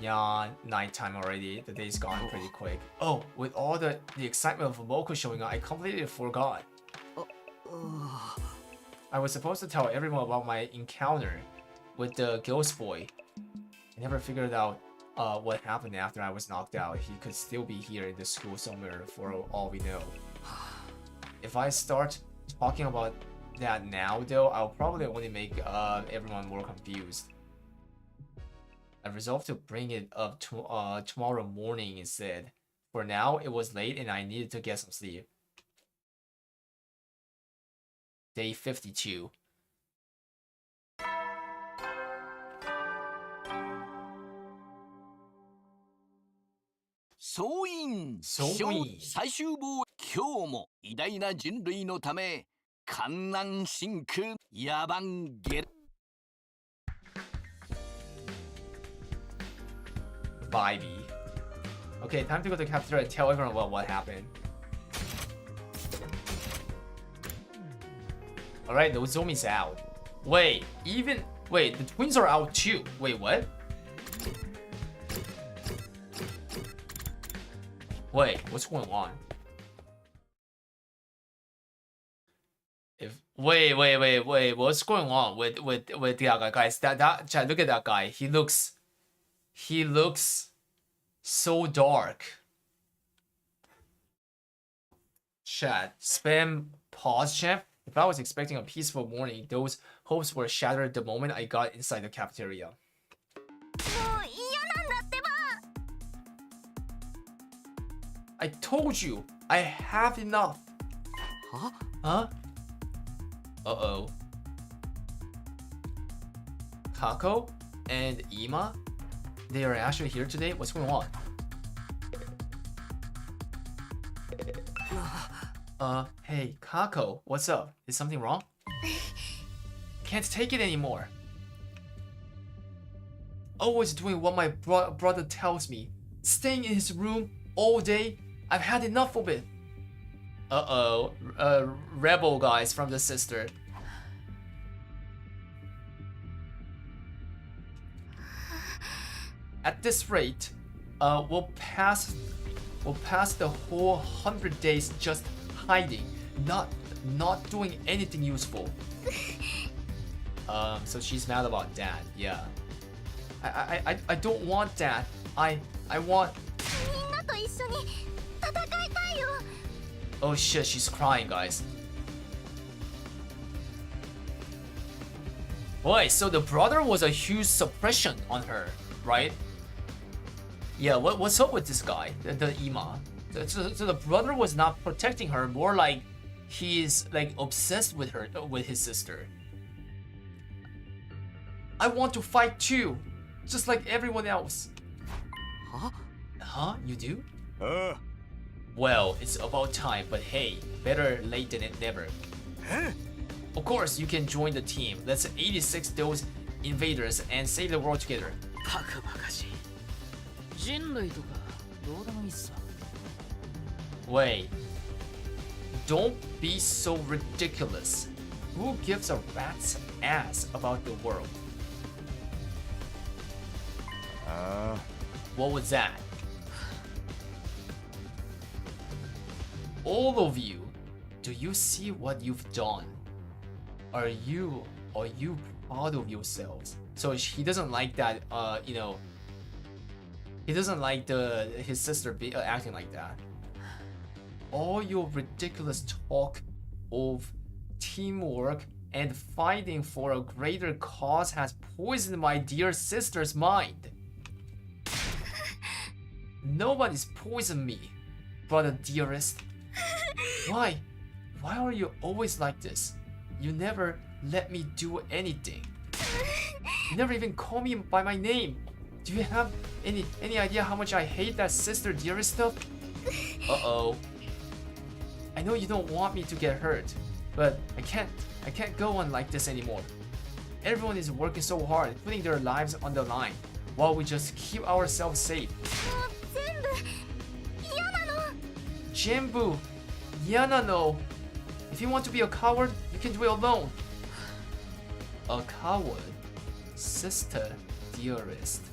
Yeah, nighttime already. The day's gone pretty quick. Oh, with all the excitement of Moko showing up, I completely forgot. I was supposed to tell everyone about my encounter with the ghost boy. I never figured out what happened after I was knocked out. He could still be here in the school somewhere for all we know. If I start talking about that now though, I'll probably only make everyone more confused. I resolved to bring it up to tomorrow morning instead. For now, it was late and I needed to get some sleep. Day 52.総員総員最終防衛今日も偉大な人類のため観覧真空野蛮ゲル Vibey. Okay, time to go to the cafeteria and tell everyone about what happened. Alright, Nozomi's out. Wait, wait, the twins are out too. Wait, what? Wait, what's going on? Wait, what's going on with that guy? Guys, Chad, look at that guy. He looks so dark. Chat, spam pause chat. If I was expecting a peaceful morning, those hopes were shattered the moment I got inside the cafeteria. もう嫌なんだってば I told you, I have enough. Huh? Uh-oh. Kako and Ima? They are actually here today? What's going on? Hey, Kako, what's up? Is something wrong? Can't take it anymore. Always doing what my brother tells me. Staying in his room all day. I've had enough of it. Uh-oh. Rebel guys from the sister. At this rate, we'll pass the whole 100 days just hiding, not doing anything useful. So she's mad about that. Yeah. I don't want that. I want. みんなと一緒に戦いたいよ Oh shit, she's crying, guys. Boy, so the brother was a huge suppression on her, right? Yeah, what's up with this guy, the Ima? So the brother was not protecting her, more like he's like obsessed with her, with his sister. I want to fight too, just like everyone else. Huh? You do? Well, it's about time, but hey, better late than never. Of course, you can join the team. Let's 86 those invaders and save the world together. バカバカしい人類とかどうでもいいっす Wait. Don't be so ridiculous. Who gives a rat's ass about the world? What was that? All of you, do you see what you've done? Are you proud of yourselves? So he doesn't like that, you know, he doesn't like his sister acting like that. All your ridiculous talk of teamwork and fighting for a greater cause has poisoned my dear sister's mind. Nobody's poisoned me, brother dearest. Why? Why are you always like this? You never let me do anything. You never even call me by my name. Do you have any idea how much I hate that sister dearest stuff? Uh-oh. I know you don't want me to get hurt, but I can't go on like this anymore. Everyone is working so hard, putting their lives on the line, while we just keep ourselves safe. Jenbu, Yanano. If you want to be a coward, you can do it alone. A coward? Sister dearest,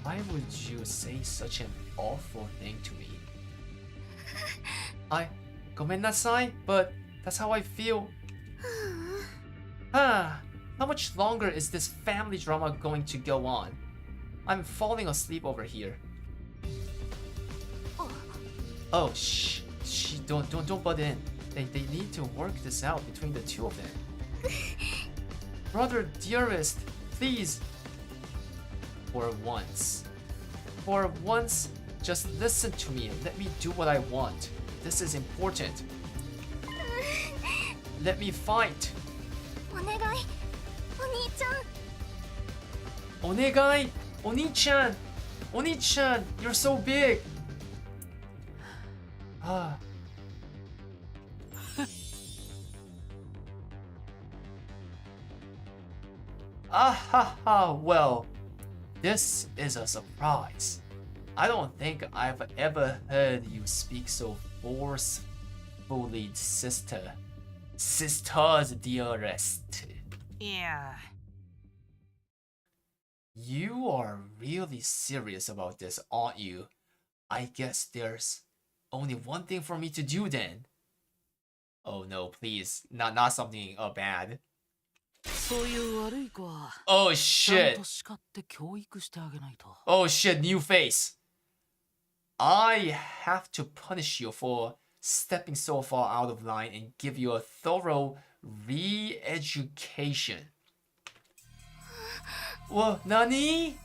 why would you say such an awful thing to me? Gomennasai, but that's how I feel. How much longer is this family drama going to go on? I'm falling asleep over here. Oh, shh, don't butt in. They need to work this out between the two of them. Brother dearest, please. For once, just listen to me and let me do what I want. This is important. Let me fight. Onegai, Oni-chan, Oni-chan, you're so big. Well, this is a surprise. I don't think I've ever heard you speak so forcefully, sister. Sister's dearest. Yeah. You are really serious about this, aren't you? I guess there's only one thing for me to do then. Oh no, please. Not something bad. Oh shit. Oh shit, new face. I have to punish you for stepping so far out of line and give you a thorough re-education. What? Nani?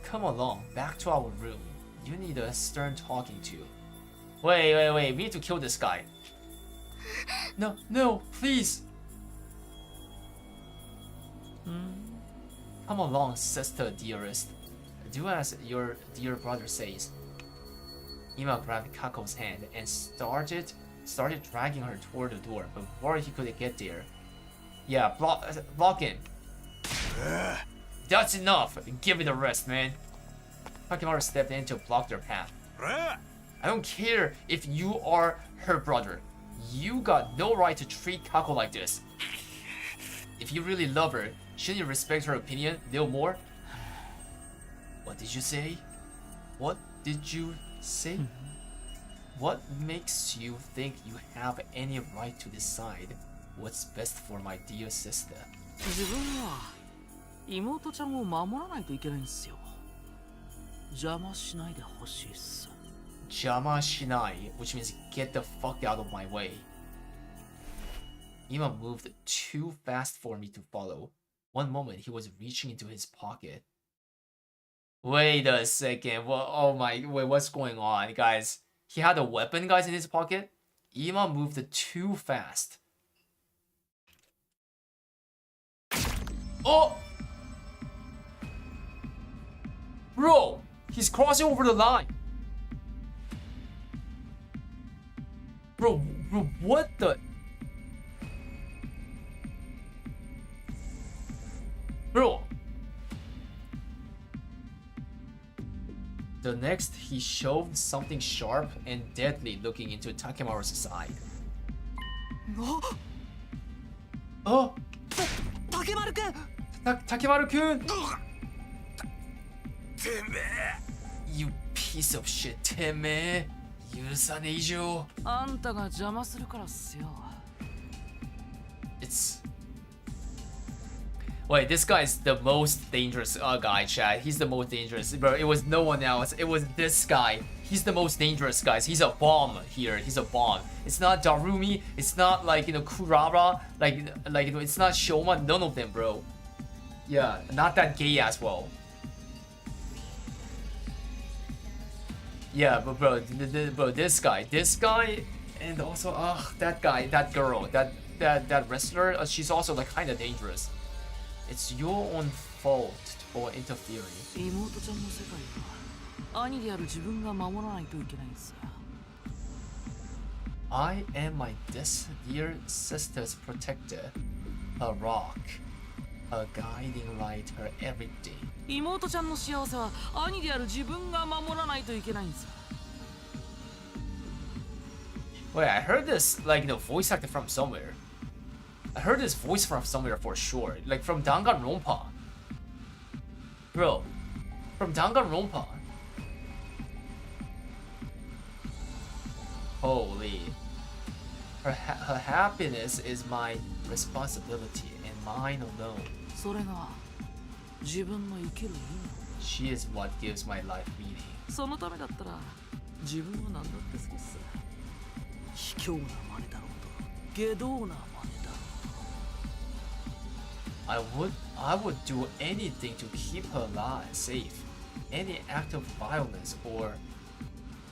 Come along, back to our room. You need a stern talking to. Wait, we need to kill this guy. No, please. Come along, sister dearest. Do as your dear brother says. Ima grabbed Kako's hand and started dragging her toward the door, but before he could get there, yeah, block him. That's enough. Give it a rest, man. Hakimaru stepped in to block their path. I don't care if you are her brother. You got no right to treat Kako like this. If you really love her, shouldn't you respect her opinion a little more? What did you say? What did you say? What makes you think you have any right to decide what's best for my dear sister? 自分は妹ちゃんを守らないといけないんですよ。邪魔しないでほしいっす。Jama Shinai, which means get the fuck out of my way. Ima moved too fast for me to follow. One moment, he was reaching into his pocket. Wait a second. Wait, what's going on, guys? He had a weapon, guys, in his pocket? Ima moved too fast. Oh! Bro, he's crossing over the line. Bro, what the? Bro. The next, he shoved something sharp and deadly looking into Takemaru's side. Oh! Takemaru-kun! Takemaru-kun! You piece of shit, Teme! 許さねえ以上。あんたが邪魔するからっすよ。It's... Wait, this guy is the most dangerous guy, Chad. He's the most dangerous. Bro, it was no one else. It was this guy. He's the most dangerous, guys. He's a bomb here. He's a bomb. It's not Darumi. It's not like, you know, Kurara. Like it's not Shoma. None of them, bro. Yeah, not that gay as well. Yeah, but bro, bro, this guy, and also, that guy, that girl, that wrestler, she's also like kind of dangerous. It's your own fault for interfering. 妹ちゃんの世界は兄である自分が守らないといけないんです。I am my dear sister's protector, a rock, a guiding light her every day. 妹ちゃんの幸せは兄である自分が守らないといけないんです。Wait, I heard this like voice actor from somewhere. I heard this voice from somewhere for sure, like from Danganronpa. Bro, from Danganronpa. Holy. Her happiness is my responsibility and mine alone. それが自分の生きる意味。 She is what gives my life meaning. そのためだったら自分は何だって好きっす。卑怯な真似だろうと下道な真似だろうと。I would do anything to keep her alive, safe. Any act of violence or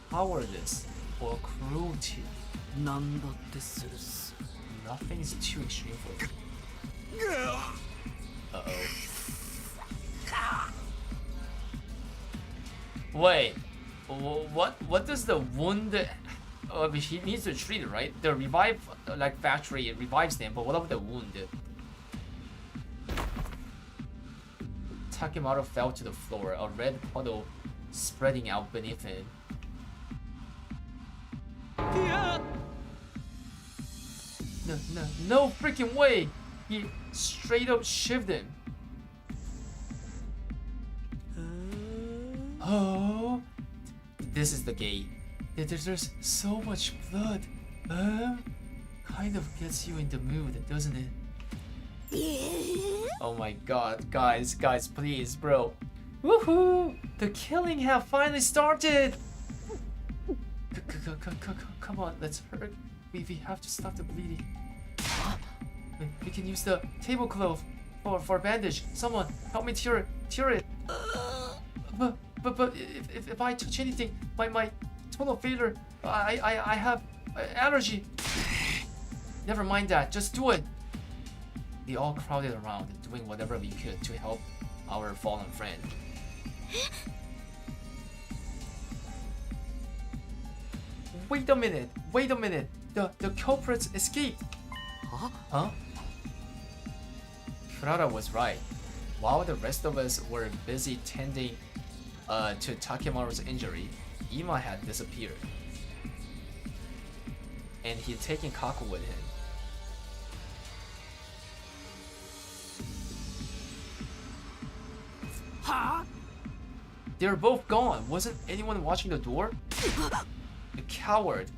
cowardice or cruelty. 何だってするっす。 Nothing is too extreme for me. Uh-oh. Wait, what does the wound... he needs to treat it, right? The revive like factory, it revives them, but what about the wound? Takemaru fell to the floor, a red puddle spreading out beneath him. No freaking way! He straight up shivved him. Oh, this is the gate. There's so much blood. Kind of gets you in the mood, doesn't it? Oh my god, guys, please, bro. Woohoo! The killing have finally started! Come on, let's hurry. We have to stop the bleeding. We can use the tablecloth for bandage. Someone, help me tear it. But if I touch anything, my total failure, I have allergy. Never mind that, just do it. We all crowded around, doing whatever we could to help our fallen friend. Wait a minute. The culprits escaped. Huh? Kurata was right. While the rest of us were busy tending to Takemaru's injury, Ima had disappeared. And he'd taken Kaku with him. Huh? They're both gone. Wasn't anyone watching the door? A coward.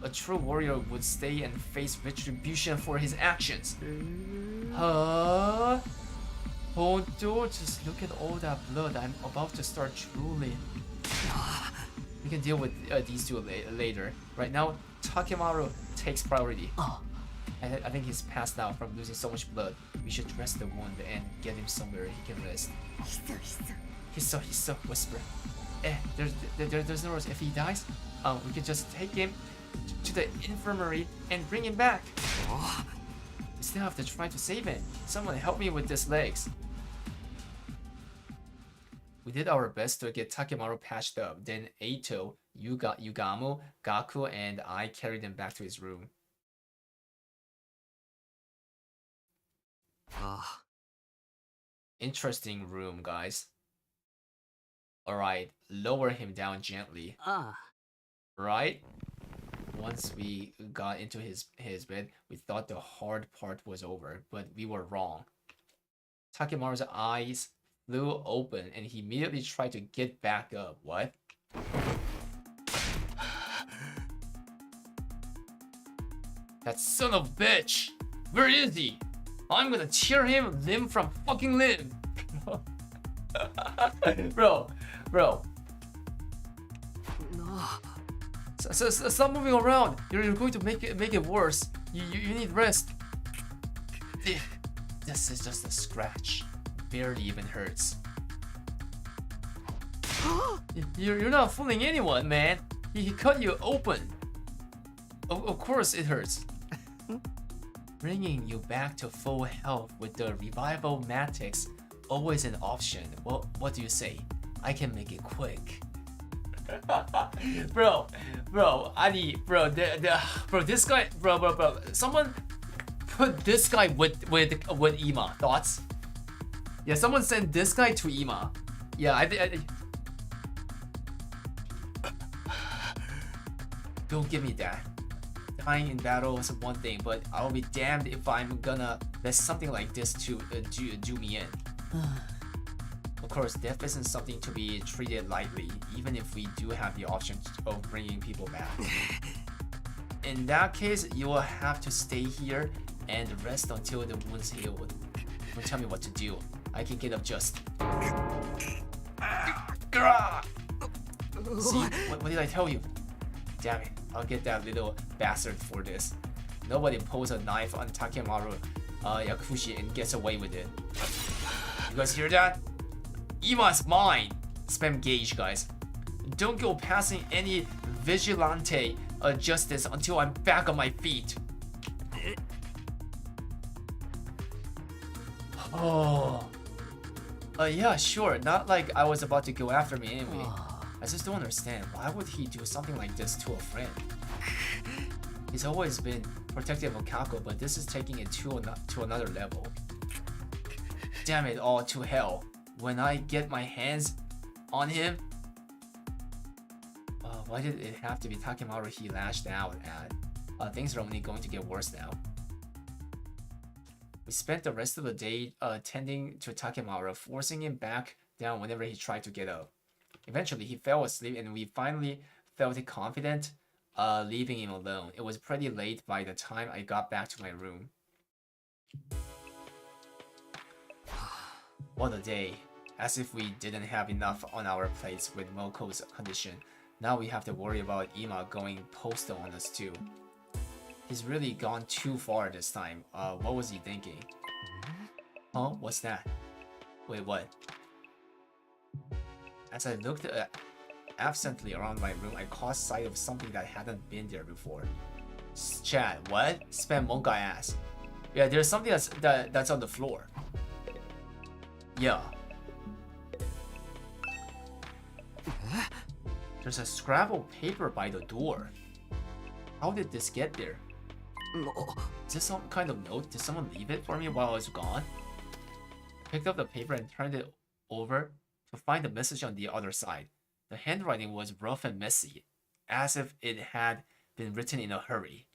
A true warrior would stay and face retribution for his actions. Huh? Honto, just look at all that blood. I'm about to start drooling. We can deal with these two later. Right now, Takemaru takes priority. I think he's passed out from losing so much blood. We should dress the wound and get him somewhere he can rest. Hisso, whisper. There's no worries. If he dies, we can just take him to the infirmary and bring him back. We still have to try to save him. Someone help me with his legs. We did our best to get Takemaru patched up. Then Eito, Yugamo, Gaku, and I carried him back to his room. Interesting room, guys. Alright, lower him down gently. Right? Once we got into his bed, we thought the hard part was over, but we were wrong. Takemaru's eyes flew open and he immediately tried to get back up. What? That son of a bitch! Where is he? I'm gonna tear him limb from fucking limb! Bro. So, stop moving around. You're going to make it worse. You need rest. This is just a scratch. Barely even hurts. You're not fooling anyone, man. He cut you open. Of course it hurts. Bringing you back to full health with the revival matics always an option. Well, what do you say? I can make it quick. bro, this guy, bro. Someone put this guy with Ima. Thoughts? Yeah, someone sent this guy to Ima. Yeah, I don't give me that. Dying in battle is one thing, but I'll be damned if I'm gonna let something like this to do me in. Of course, death isn't something to be treated lightly, even if we do have the option of bringing people back. In that case, you will have to stay here and rest until the wounds heal. Don't tell me what to do. I can get up just. See, what did I tell you? Damn it, I'll get that little bastard for this. Nobody pulls a knife on Takemaru Yakushi and gets away with it. You guys hear that? Ima's mine! Spam gauge, guys. Don't go passing any vigilante justice until I'm back on my feet. Oh. Yeah, sure. Not like I was about to go after me anyway. I just don't understand. Why would he do something like this to a friend? He's always been protective of Kako, but this is taking it to another level. Damn it all to hell. When I get my hands on him... why did it have to be Takemaru he lashed out at? Things are only going to get worse now. We spent the rest of the day tending to Takemaru, forcing him back down whenever he tried to get up. Eventually, he fell asleep and we finally felt confident leaving him alone. It was pretty late by the time I got back to my room. What a day. As if we didn't have enough on our plates with Moko's condition. Now we have to worry about Ima going postal on us too. He's really gone too far this time. What was he thinking? Huh? What's that? Wait, what? As I looked absently around my room, I caught sight of something that hadn't been there before. Chad, what? Spam monka ass. Yeah, there's something that's on the floor. Yeah. There's a scrap of paper by the door. How did this get there? Is this some kind of note? Did someone leave it for me while I was gone? I picked up the paper and turned it over to find the message on the other side. The handwriting was rough and messy, as if it had been written in a hurry.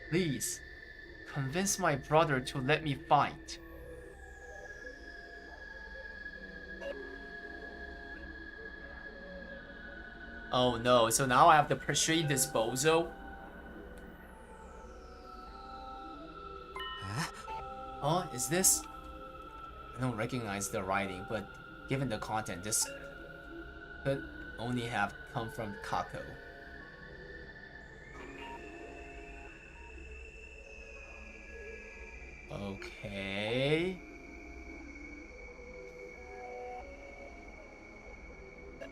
Please, convince my brother to let me fight. Oh no, so now I have to persuade this bozo? Huh? Is this? I don't recognize the writing, but given the content, this could only have come from Kako. Okay.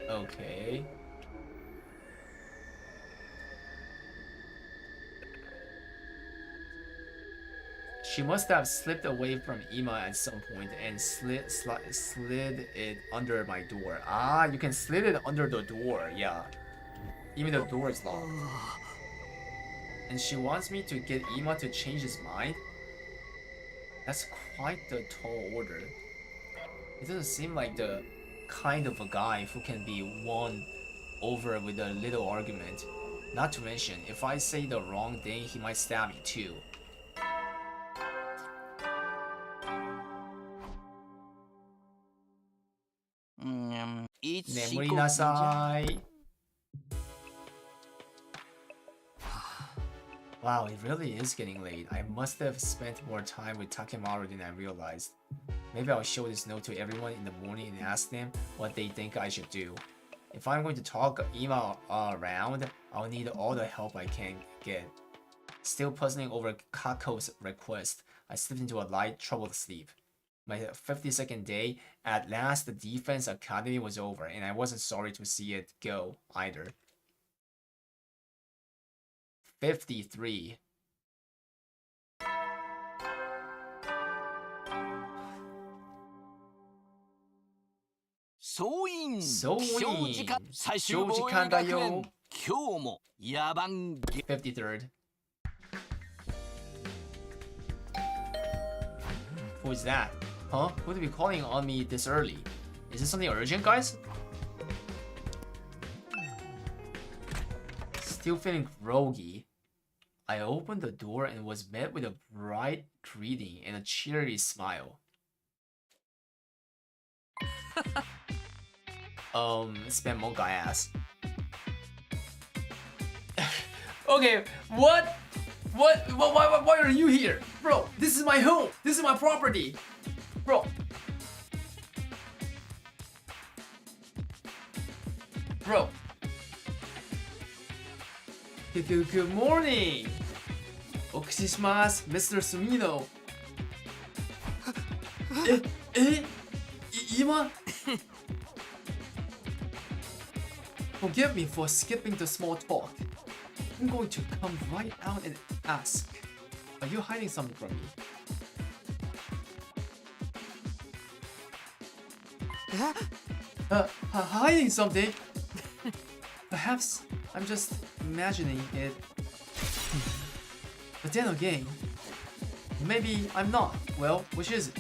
Okay. She must have slipped away from Ima at some point and slid it under my door. Ah, you can slid it under the door, yeah. Even the door is locked. And she wants me to get Ima to change his mind? That's quite the tall order. It doesn't seem like the kind of a guy who can be won over with a little argument. Not to mention, if I say the wrong thing, he might stab me too. Nemuri nasai. Wow, it really is getting late. I must have spent more time with Takemaru than I realized. Maybe I'll show this note to everyone in the morning and ask them what they think I should do. If I'm going to talk Ima around, I'll need all the help I can get. Still puzzling over Kako's request, I slipped into a light, troubled sleep. My 52nd day, at last the defense academy was over, and I wasn't sorry to see it go either. 53. Soin 53rd. Who is that? Huh? Who would be calling on me this early? Is this something urgent, guys? Still feeling groggy. I opened the door and was met with a bright greeting and a cheery smile. Spam monk ass. Okay, what? Why are you here? Bro, this is my home. This is my property. Bro. Bro. Good morning. Okushishimasu, Mr. Sumino. Ima? Forgive me for skipping the small talk. I'm going to come right out and ask, are you hiding something from me? Hiding something? Perhaps I'm just imagining it. But then again, maybe I'm not. Well, which is it?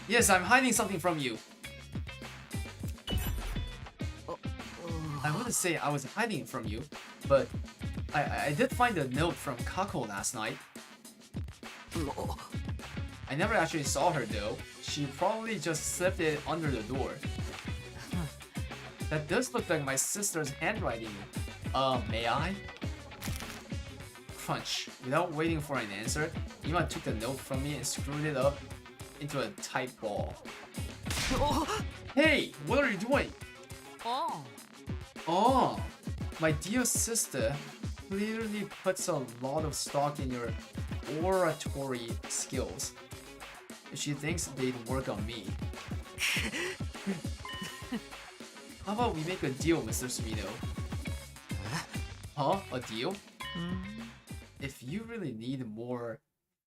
Yes, I'm hiding something from you. I wouldn't say I was hiding from you, but I did find a note from Kako last night. I never actually saw her though. She probably just slipped it under the door. That does look like my sister's handwriting. May I? Crunch. Without waiting for an answer, Ima took the note from me and screwed it up into a tight ball. Hey, what are you doing? Oh, my dear sister clearly puts a lot of stock in your oratory skills. She thinks they'd work on me. How about we make a deal, Mr. Sumino? Huh? A deal? If you really need more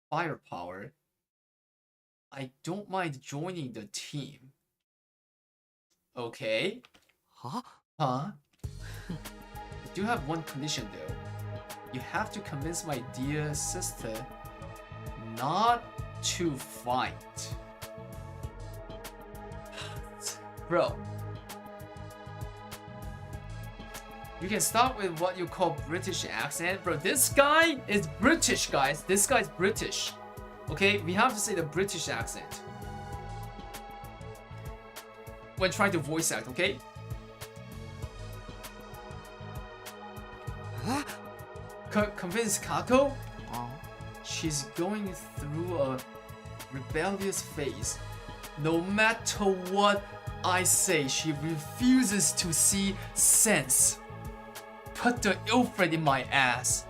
firepower, I don't mind joining the team. Okay? Huh? I do have one condition though. You have to convince my dear sister not to fight. Bro. You can start with what you call British accent. Bro, this guy is British, guys. This guy's British. Okay, we have to say the British accent when trying to voice act, okay? Convince Kako? She's going through a rebellious phase. No matter what I say, she refuses to see sense. Put the Ilfred in my ass.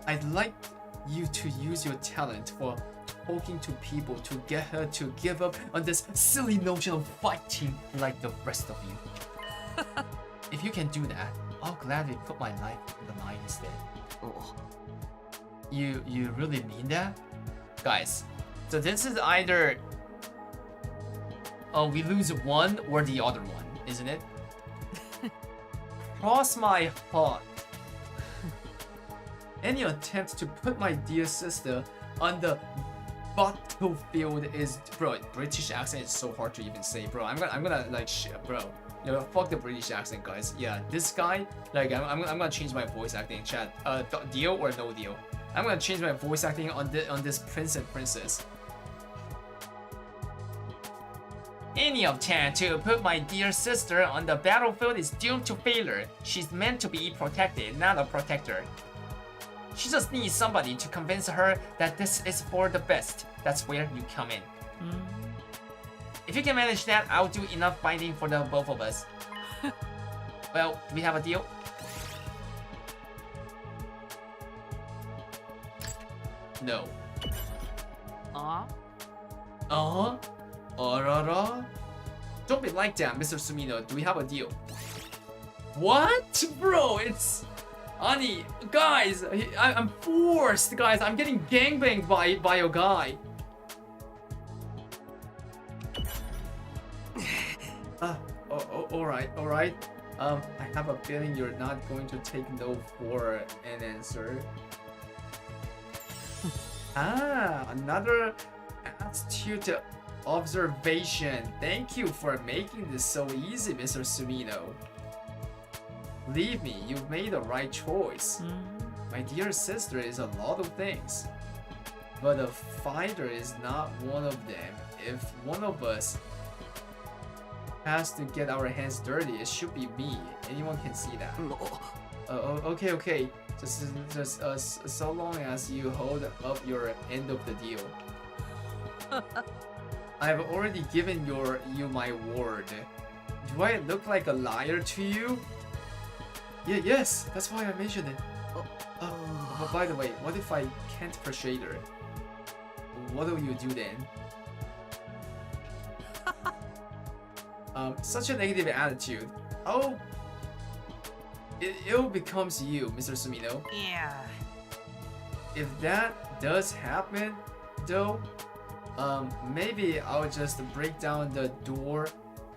I'd like you to use your talent for talking to people to get her to give up on this silly notion of fighting like the rest of you. If you can do that, I'll gladly put my life on the line instead. You really mean that? Guys, so this is either we lose one or the other one, isn't it? Cross my heart. Any attempt to put my dear sister on the battlefield is, bro. British accent is so hard to even say, bro. I'm gonna like bro. Yo, fuck the British accent, guys. Yeah, this guy, like, I'm gonna change my voice acting in chat. Deal or no deal? I'm gonna change my voice acting on this prince and princess. Any attempt to put my dear sister on the battlefield is doomed to failure. She's meant to be protected, not a protector. She just needs somebody to convince her that this is for the best. That's where you come in. If you can manage that, I'll do enough fighting for the both of us. Well, do we have a deal? No. Don't be like that, Mr. Sumino. Do we have a deal? What? Bro, it's... Ani, guys, I'm forced, guys. I'm getting gangbanged by a guy. Alright. I have a feeling you're not going to take no for an answer. Another astute observation. Thank you for making this so easy, Mr. Sumino. Believe me, you've made the right choice. My dear sister is a lot of things, but a fighter is not one of them. If one of us has to get our hands dirty, it should be me. Anyone can see that. Okay. Just so long as you hold up your end of the deal. I've already given you my word. Do I look like a liar to you? Yes, that's why I mentioned it. But by the way, what if I can't persuade her? What will you do then? Such a negative attitude. Oh, it becomes you, Mr. Sumino. Yeah. If that does happen, though, maybe I'll just break down the door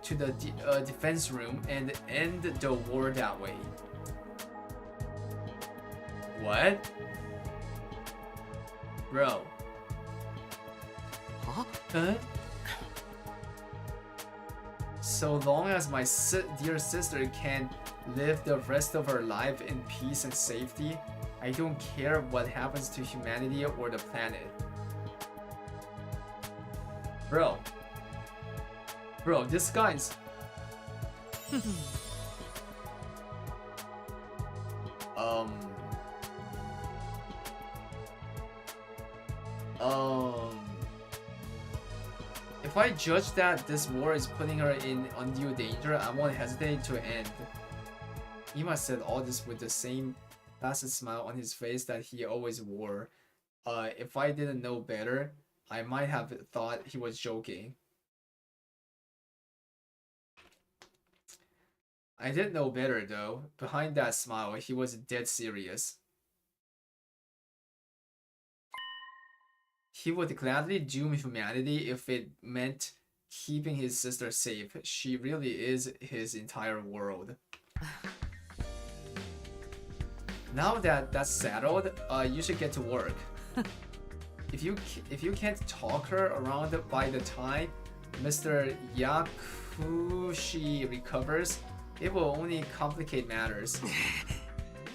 to the defense room and end the war that way. What? Bro. Huh? So long as my dear sister can live the rest of her life in peace and safety, I don't care what happens to humanity or the planet. Bro, this guy's... If I judge that this war is putting her in undue danger, I won't hesitate to end. Ima said all this with the same placid smile on his face that he always wore. If I didn't know better, I might have thought he was joking. I did know better though. Behind that smile, he was dead serious. He would gladly doom humanity if it meant keeping his sister safe. She really is his entire world. Now that that's settled, you should get to work. If you can't talk her around by the time Mr. Yakushi recovers, it will only complicate matters.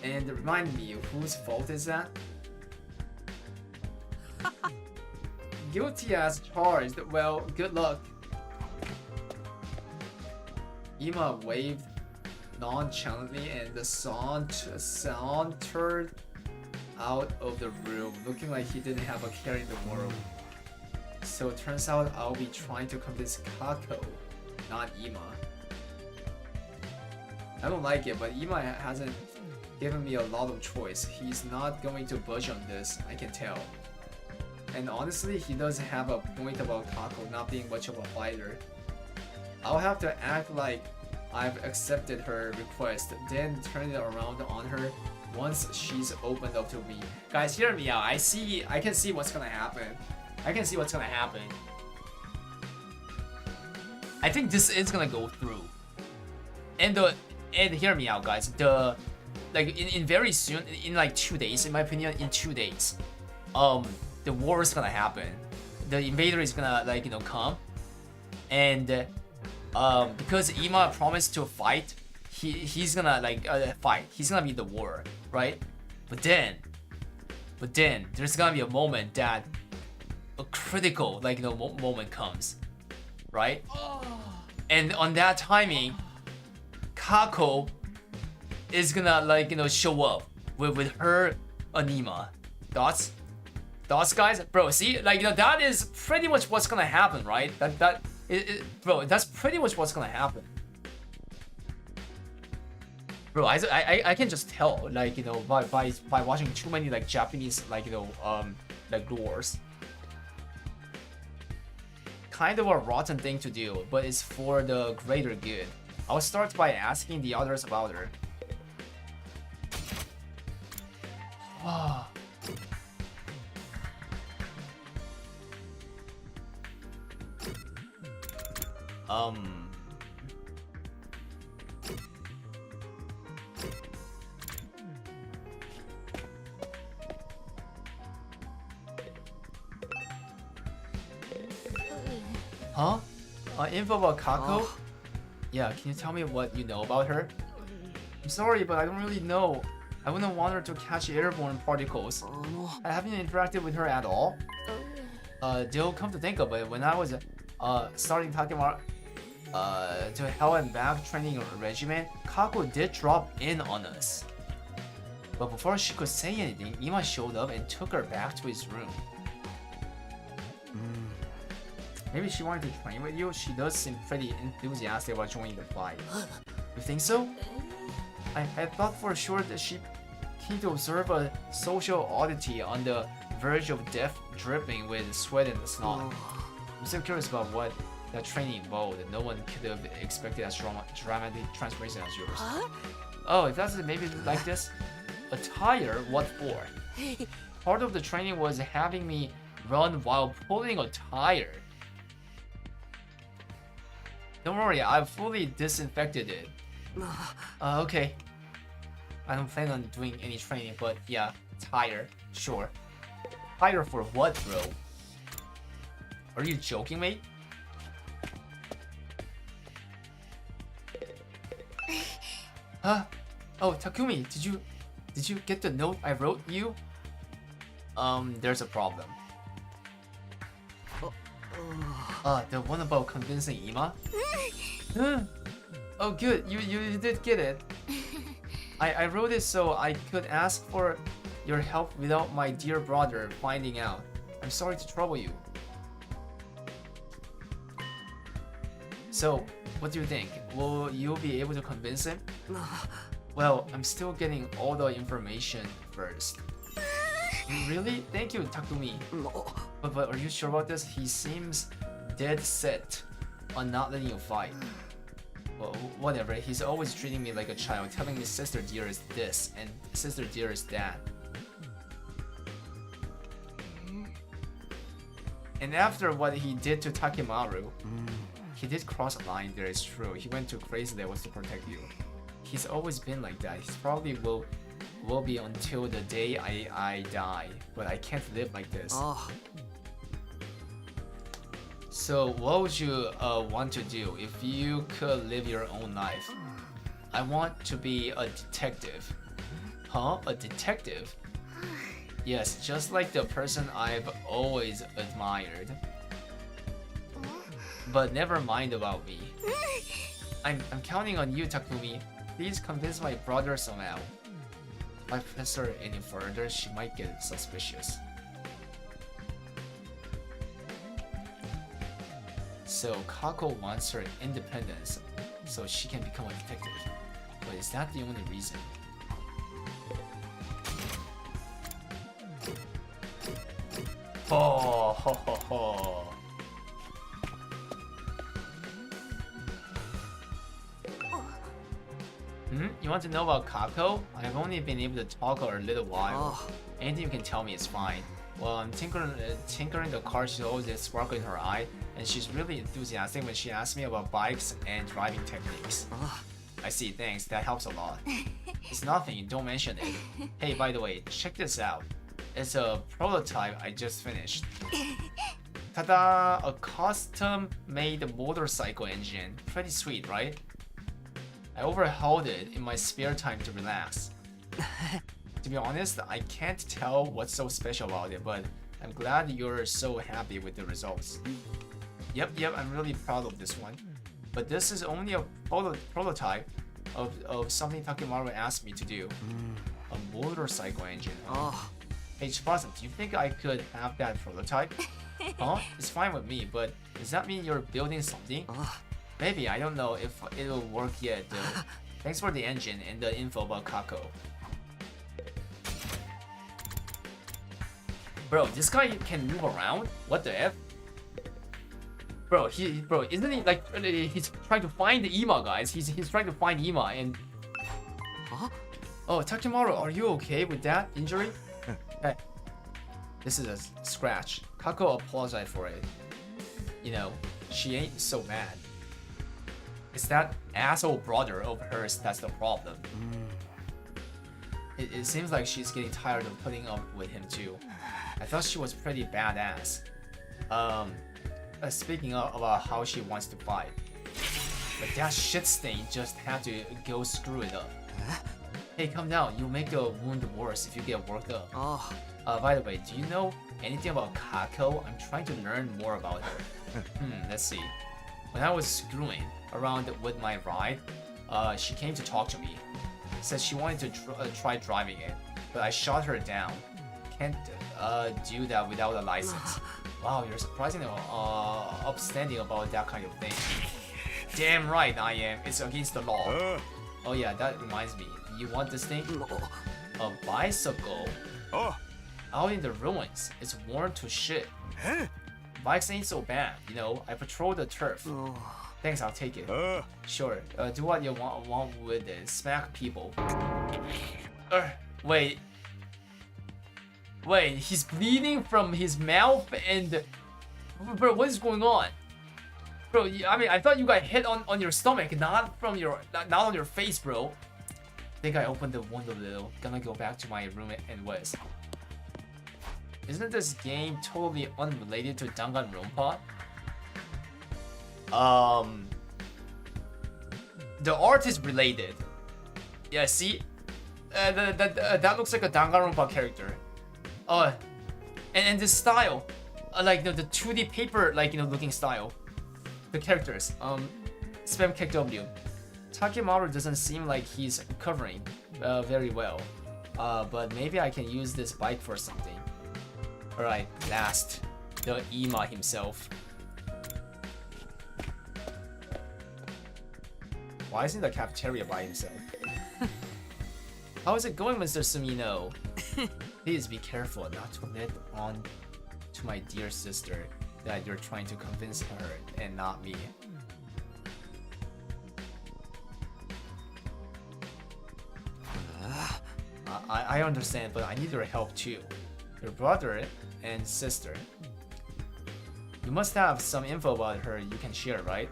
And remind me, whose fault is that? Guilty as charged. Well, good luck. Ima waved nonchalantly and sauntered out of the room, looking like he didn't have a care in the world. So it turns out I'll be trying to convince Kako, not Ima. I don't like it, but Ima hasn't given me a lot of choice. He's not going to budge on this, I can tell. And honestly, he does have a point about Kako not being much of a fighter. I'll have to act like I've accepted her request, then turn it around on her once she's opened up to me. Guys, hear me out. I can see what's gonna happen. I think this is gonna go through. And And hear me out, guys. The like in very soon, in like 2 days, in my opinion, in 2 days, the war is gonna happen. The invader is gonna like come, and because Ima promised to fight, he's gonna like fight. He's gonna be the war, right? But then there's gonna be a moment that a critical like moment comes, right? And on that timing, Kako is gonna like show up with her anima. Thoughts, guys? Bro, see, like that is pretty much what's gonna happen, right? Bro, that's pretty much what's gonna happen. Bro, I can just tell, like by watching too many like Japanese like like lores. Kind of a rotten thing to do, but it's for the greater good. I'll start by asking the others about her. Huh? Info about Kako? Yeah, can you tell me what you know about her? I'm sorry, but I don't really know. I wouldn't want her to catch airborne particles. I haven't interacted with her at all. They'll come to think of it, when I was starting talking about to hell and back training regimen, Kako did drop in on us. But before she could say anything, Ima showed up and took her back to his room. Maybe she wanted to train with you. She does seem pretty enthusiastic about joining the fight. You think so? I thought for sure that she came to observe a social oddity on the verge of death, dripping with sweat and snot. I'm still curious about what that training involved. No one could have expected as dramatic transformation as yours. Oh, if that's maybe like this. A tire? What for? Part of the training was having me run while pulling a tire. Don't worry, I've fully disinfected it. Okay. I don't plan on doing any training, but yeah, tire, sure. Tire for what, bro? Are you joking, mate? Huh? Oh, Takumi, did you get the note I wrote you? There's a problem. The one about convincing Ima? Oh good, you did get it. I wrote it so I could ask for your help without my dear brother finding out. I'm sorry to trouble you. So, what do you think? Will you be able to convince him? Well, I'm still getting all the information first. Really? Thank you, Takumi. But are you sure about this? He seems dead set on not letting you fight. Well, whatever. He's always treating me like a child, telling me sister dear is this and sister dear is that. And after what he did to Takimaru, he did cross a line there, it's true. He went to crazy levels to protect you. He's always been like that. He probably will be until the day I die. But I can't live like this. So what would you want to do if you could live your own life? I want to be a detective. Huh? A detective? Yes, just like the person I've always admired. But never mind about me. I'm counting on you, Takumi. Please convince my brother somehow. If I press her any further, she might get suspicious. So Kako wants her independence so she can become a detective. But is that the only reason? Oh, ho, ho, ho. You want to know about Kako? I've only been able to talk her a little while. Anything you can tell me is fine. Well, I'm tinkering the car. She's always a sparkle in her eye, and she's really enthusiastic when she asks me about bikes and driving techniques. I see, thanks, that helps a lot. It's nothing, don't mention it. Hey, by the way, check this out. It's a prototype I just finished. Ta-da! A custom-made motorcycle engine. Pretty sweet, right? I overhauled it in my spare time to relax. To be honest, I can't tell what's so special about it, but I'm glad you're so happy with the results. Yep, I'm really proud of this one. But this is only a prototype of something Takimaru asked me to do. A motorcycle engine. Oh. Hey, Chibasa, do you think I could have that prototype? Huh? It's fine with me, but does that mean you're building something? Maybe, I don't know if it'll work yet though. Thanks for the engine and the info about Kako. Bro, this guy can move around? What the F? Bro, isn't he like, he's trying to find the Ima, guys. He's trying to find Ima and... Huh? Oh, Takimaru, are you okay with that injury? Hey, this is a scratch. Kako apologized for it. You know, she ain't so bad. It's that asshole brother of hers that's the problem. It seems like she's getting tired of putting up with him too. I thought she was pretty badass. Speaking about how she wants to fight. But that shit stain just had to go screw it up. Hey, calm down. You'll make the wound worse if you get worked up. Oh. By the way, do you know anything about Kako? I'm trying to learn more about her. Let's see. When I was screwing around with my ride, she came to talk to me. Said she wanted to try driving it, but I shot her down. Can't do that without a license. Wow, you're surprisingly upstanding about that kind of thing. Damn right I am. It's against the law. Oh yeah, that reminds me. You want this thing? A bicycle? Out in the ruins. It's worn to shit. Bikes ain't so bad, you know. I patrol the turf. Thanks, I'll take it. Sure. Do what you want with it. Smack people. Wait. Wait, he's bleeding from his mouth and... Bro, what is going on? Bro, I mean, I thought you got hit on your stomach, not on your face, bro. I think I opened the window a little. Gonna go back to my room and West. Isn't this game totally unrelated to Danganronpa? The art is related. Yeah, see? That looks like a Danganronpa character. And the style. Like the 2D paper, like, you know, looking style. The characters. Spam kick W. Takimaru doesn't seem like he's recovering very well. But maybe I can use this bike for something. Alright, last. The Ima himself. Why is he in the cafeteria by himself? How is it going, Mr. Sumino? Please be careful not to let on to my dear sister that you're trying to convince her and not me. I understand, but I need your help too. Your brother and sister. You must have some info about her you can share, right?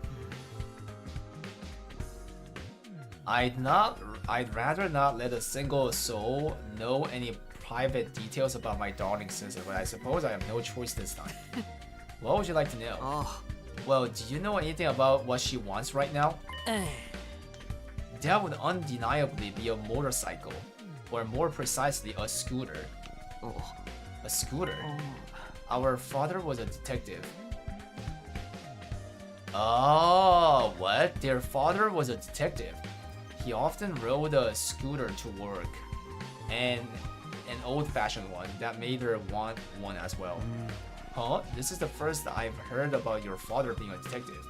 I'd rather not let a single soul know any private details about my darling sister, but I suppose I have no choice this time. What would you like to know? Well, do you know anything about what she wants right now? That would undeniably be a motorcycle, or more precisely, a scooter. A scooter? Our father was a detective. Oh, what? Their father was a detective. He often rode a scooter to work, and an old-fashioned one that made her want one as well. Huh? This is the first I've heard about your father being a detective.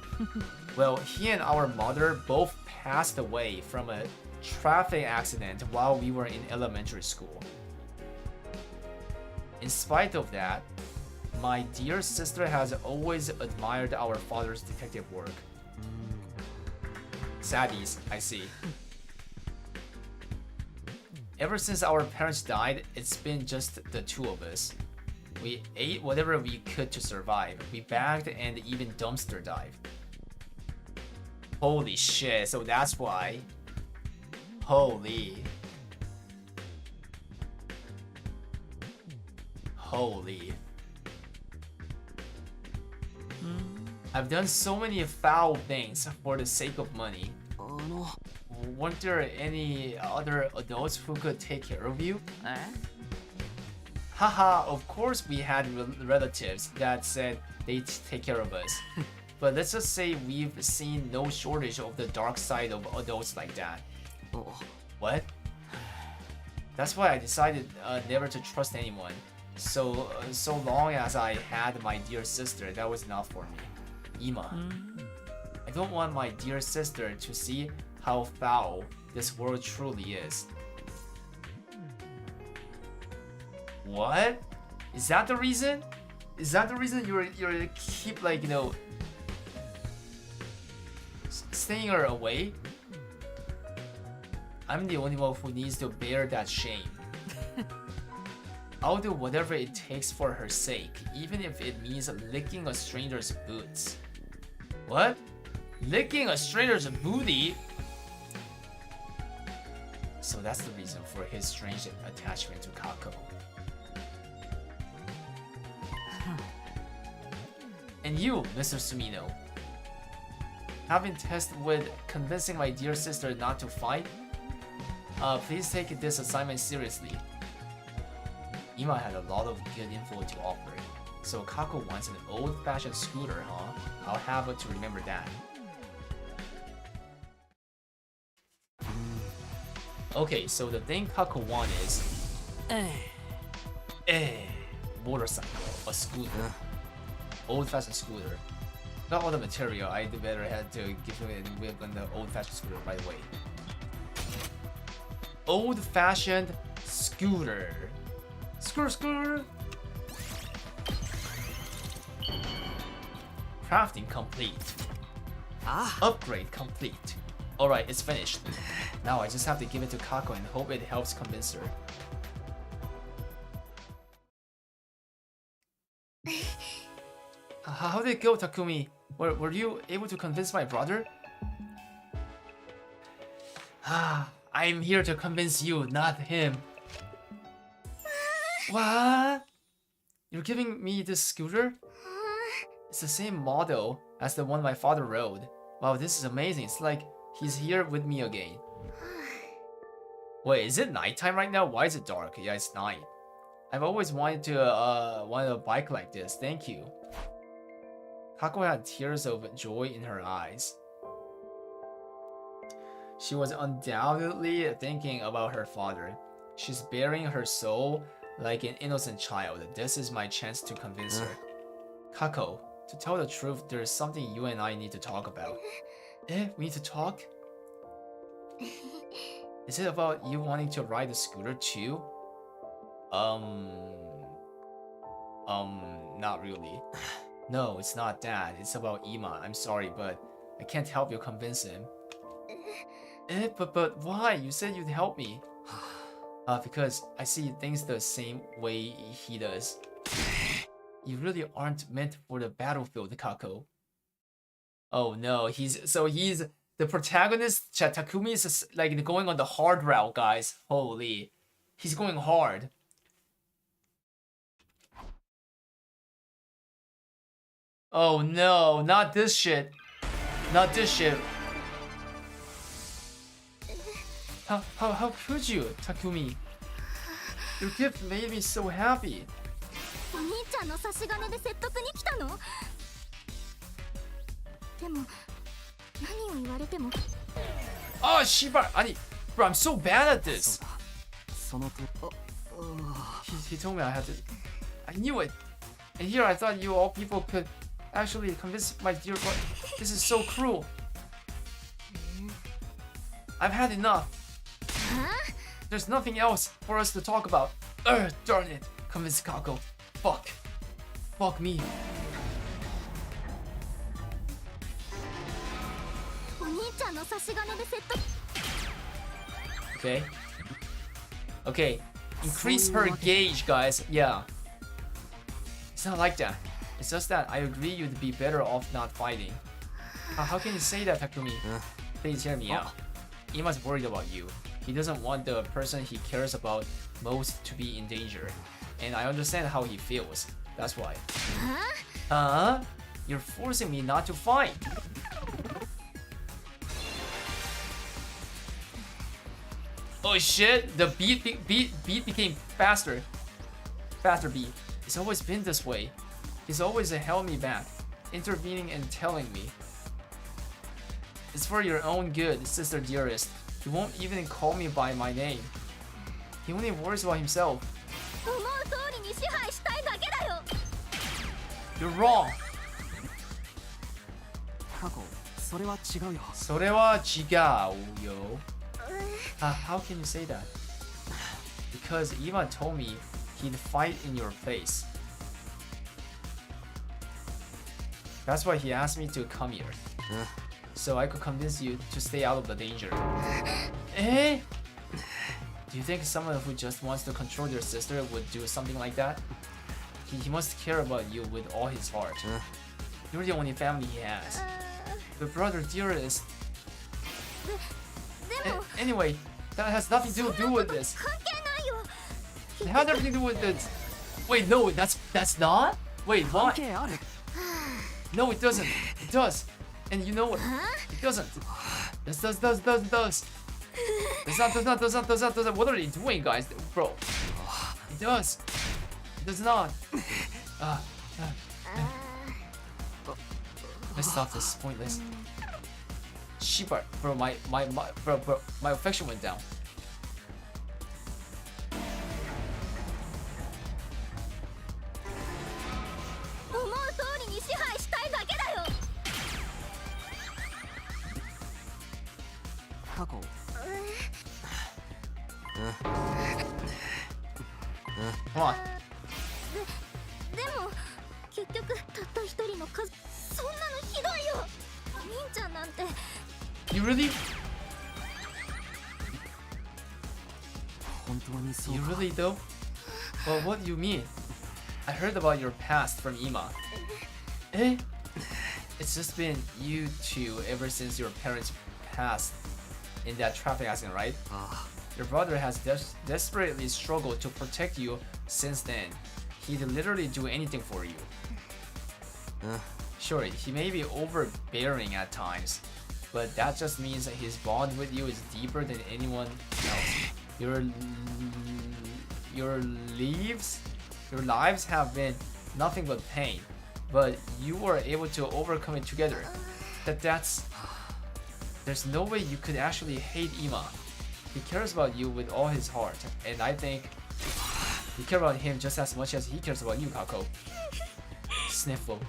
Well, he and our mother both passed away from a traffic accident while we were in elementary school. In spite of that, my dear sister has always admired our father's detective work. Saddies, I see. Ever since our parents died, it's been just the two of us. We ate whatever we could to survive. We bagged and even dumpster dived. Holy shit, so that's why. Holy. Holy. I've done so many foul things for the sake of money. Weren't there any other adults who could take care of you? Haha, of course we had relatives that said they'd take care of us. But let's just say we've seen no shortage of the dark side of adults like that. What? That's why I decided never to trust anyone. So long as I had my dear sister, that was enough for me. Ima. I don't want my dear sister to see how foul this world truly is. What? Is that the reason? Is that the reason you're keep like, you know, staying her away? I'm the only one who needs to bear that shame. I'll do whatever it takes for her sake, even if it means licking a stranger's boots. What? Licking a stranger's booty? So that's the reason for his strange attachment to Kako. And you, Mr. Sumino, having tested with convincing my dear sister not to fight? Please take this assignment seriously. Ima had a lot of good info to offer. So Kako wants an old-fashioned scooter, huh? I'll have her to remember that. Okay, so the thing Kako wants is motorcycle, a scooter, old-fashioned scooter. Got all the material. I better had to give him a whip on the old-fashioned scooter right away. Old-fashioned scooter. Scooter. Crafting complete. Upgrade complete. Alright, it's finished. Now I just have to give it to Kako and hope it helps convince her. How did it go, Takumi? Were you able to convince my brother? I'm here to convince you, not him. What? You're giving me this scooter? It's the same model as the one my father rode. Wow, this is amazing. It's like he's here with me again. Wait, is it nighttime right now? Why is it dark? Yeah, it's night. I've always wanted a bike like this. Thank you. Kako had tears of joy in her eyes. She was undoubtedly thinking about her father. She's bearing her soul like an innocent child. This is my chance to convince her. Kako, to tell the truth, there's something you and I need to talk about. We need to talk? Is it about you wanting to ride the scooter too? Not really. No, it's not that. It's about Ima. I'm sorry, but I can't help you convince him. But why? You said you'd help me. Because I see things the same way he does. You really aren't meant for the battlefield, Kako. Oh no, he's the protagonist. Takumi is like going on the hard route, guys. Holy, he's going hard. Oh no, not this shit. Not this shit. How could you, Takumi? Your gift made me so happy. Oh, Shiba! Bro, I'm so bad at this. He told me I had to. I knew it. And here I thought you all people could actually convince my dear boy. This is so cruel. I've had enough. There's nothing else for us to talk about. Darn it. Convince Kako. Fuck. Fuck me. Okay. Okay. Increase her gauge, guys. Yeah. It's not like that. It's just that I agree you'd be better off not fighting. How can you say that, Takumi? Please hear me out. Ima's worried about you. He doesn't want the person he cares about most to be in danger. And I understand how he feels. That's why. Huh? You're forcing me not to fight. Oh shit, the beat became faster. Faster beat. It's always been this way. He's always held me back, intervening and telling me. It's for your own good, sister dearest. He won't even call me by my name. He only worries about himself. You're wrong. 過去それは違うよ。それは違うよ。How can you say that? Because Ivan told me he'd fight in your place. That's why he asked me to come here. So I could convince you to stay out of the danger. Eh? Do you think someone who just wants to control their sister would do something like that? He must care about you with all his heart. You're the only family he has. But brother dearest... Anyway, that has nothing to do with this. It has nothing to do with this. Wait, no, that's not? Wait, what? No, it doesn't. It does. And you know what? It doesn't. This does. Does not. What are they doing, guys? Bro. It does. It does not. Let's stop this. It's pointless. Shiba, bro, my affection went down. Come on. You really? You really though? Well, what do you mean? I heard about your past from Ima. Eh? It's just been you two ever since your parents passed in that traffic accident, right? Your brother has desperately struggled to protect you since then. He'd literally do anything for you. Sure, he may be overbearing at times, but that just means that his bond with you is deeper than anyone else. Your lives have been nothing but pain, but you were able to overcome it together. There's no way you could actually hate Ima. He cares about you with all his heart, and I think you care about him just as much as he cares about you, Kako. Sniffle.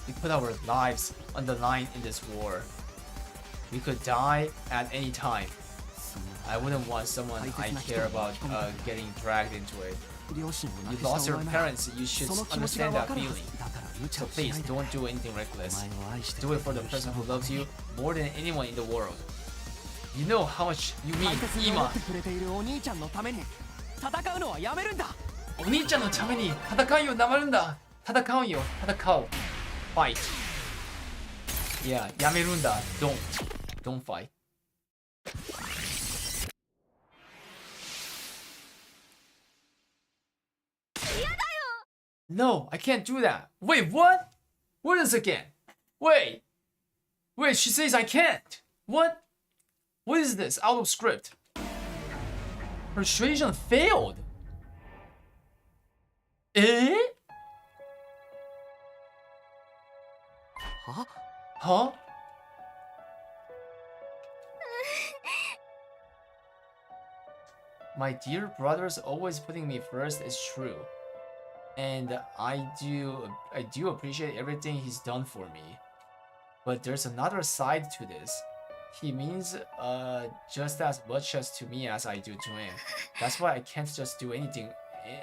We put our lives on the line in this war. We could die at any time. I wouldn't want someone I care about getting dragged into it. You lost your parents, you should understand that feeling. So please, don't do anything reckless. Do it for the person who loves you more than anyone in the world. You know how much you mean, Ima. お兄ちゃんのために戦うのはやめるんだ。お兄ちゃんのために戦いをやめるんだ。戦うよ、戦う。Fight. Yeah, やめるんだ。Don't fight. No, I can't do that. Wait, what? What is again? Wait, she says I can't. What? What is this? Out of script. Persuasion failed. Eh? Huh? My dear brother's always putting me first is true. And I do appreciate everything he's done for me. But there's another side to this. He means just as much as to me as I do to him. That's why I can't just do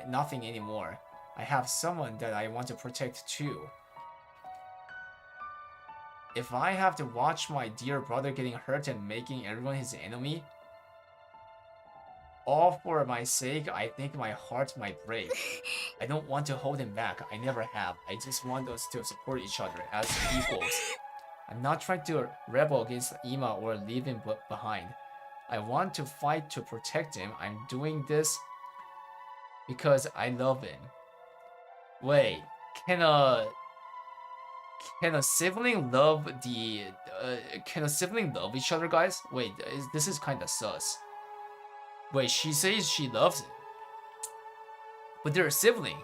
nothing anymore. I have someone that I want to protect too. If I have to watch my dear brother getting hurt and making everyone his enemy, All for my sake, I think my heart might break. I don't want to hold him back. I never have. I just want us to support each other as equals. I'm not trying to rebel against Ima or leave him behind. I want to fight to protect him. I'm doing this because I love him. Wait, can a sibling love can a sibling love each other, guys? Wait, this is kind of sus. Wait, she says she loves him, but they're a sibling.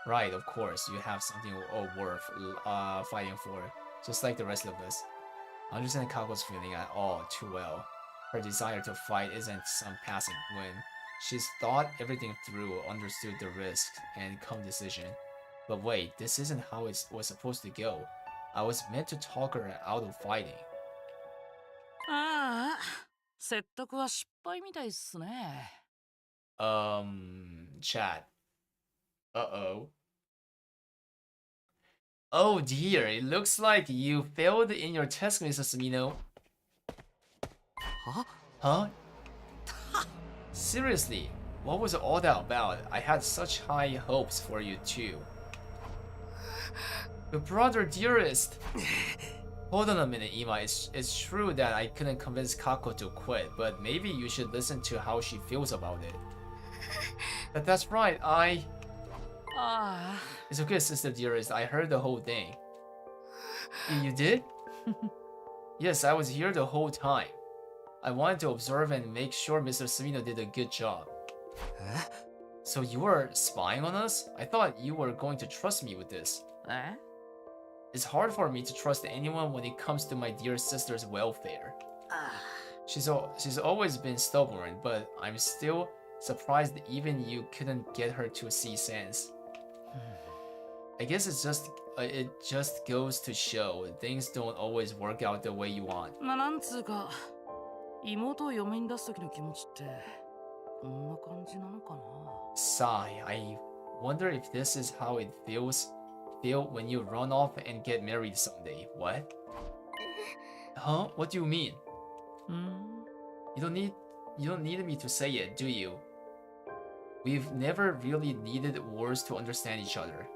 Right, of course, you have something worth fighting for, just like the rest of us. I understand Kako's feeling at all too well. Her desire to fight isn't some passing whim. She's thought everything through, understood the risks, and come decision. But wait, this isn't how it was supposed to go. I was meant to talk her out of fighting. ああ、説得は失敗みたいっすね。Chat. Uh-oh. Oh dear, it looks like you failed in your test, Mr. Sumino. Huh? Huh? Seriously, what was all that about? I had such high hopes for you too. Your brother, dearest. Hold on a minute, Ima. It's true that I couldn't convince Kako to quit, but maybe you should listen to how she feels about it. That's right, It's okay, sister dearest. I heard the whole thing. You did? Yes, I was here the whole time. I wanted to observe and make sure Mr. Sumino did a good job. Eh? So you were spying on us? I thought you were going to trust me with this. え It's hard for me to trust anyone when it comes to my dear sister's welfare. She's always been stubborn, but I'm still surprised even you couldn't get her to see sense. I guess it just goes to show things don't always work out the way you want. まあなんつうか、妹を嫁に出す時の気持ちってこんな感じなのかな。Sigh. I wonder if this is how it feel when you run off and get married someday. What? Huh? What do you mean? You don't need me to say it, do you? We've never really needed words to understand each other.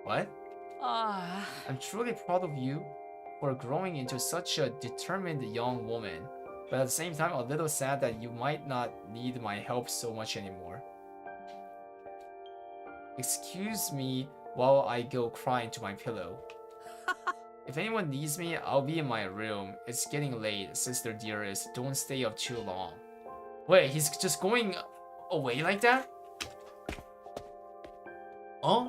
What? I'm truly proud of you for growing into such a determined young woman, but at the same time a little sad that you might not need my help so much anymore. Excuse me while I go crying to my pillow. If anyone needs me, I'll be in my room. It's getting late, sister dearest. Don't stay up too long. Wait, he's just going away like that? Huh?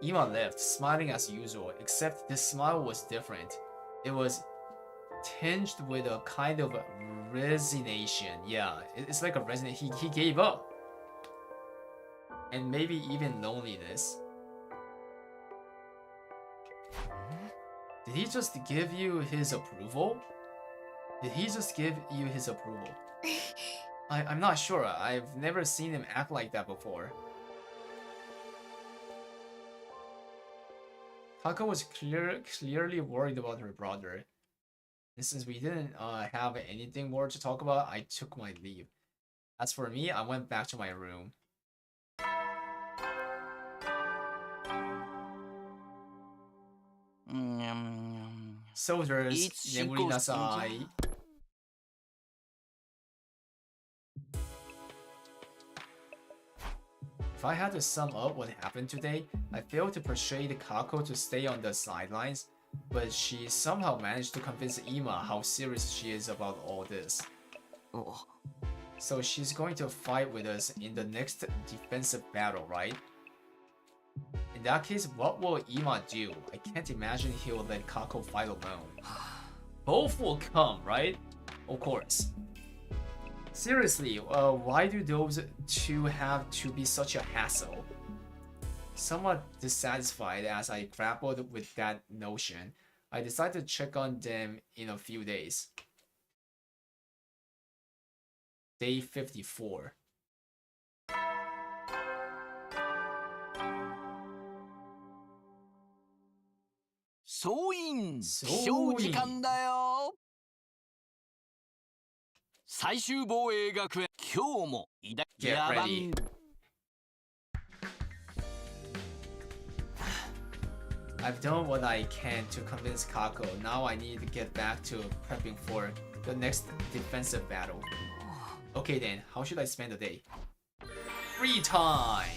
Ima left, smiling as usual, except this smile was different. It was tinged with a kind of resignation. Yeah, it's like a resignation. He gave up. And maybe even loneliness. Did he just give you his approval? Did he just give you his approval? I'm not sure. I've never seen him act like that before. Taka was clearly worried about her brother. And since we didn't have anything more to talk about, I took my leave. As for me, I went back to my room. Soldiers, nemuri nasai. If I had to sum up what happened today, I failed to persuade Kako to stay on the sidelines, but she somehow managed to convince Ima how serious she is about all this. Oh. So she's going to fight with us in the next defensive battle, right? In that case, what will Ima do? I can't imagine he'll let Kako fight alone. Both will come, right? Of course. Seriously, why do those two have to be such a hassle? Somewhat dissatisfied as I grappled with that notion, I decided to check on them in a few days. Day 54. Soin! 起床時間だよ最終防衛学園今日も偉大 Get 野 ready. 蛮 I've done what I can to convince Kako. Now I need to get back to prepping for the next defensive battle. Okay then, how should I spend the day? Free time!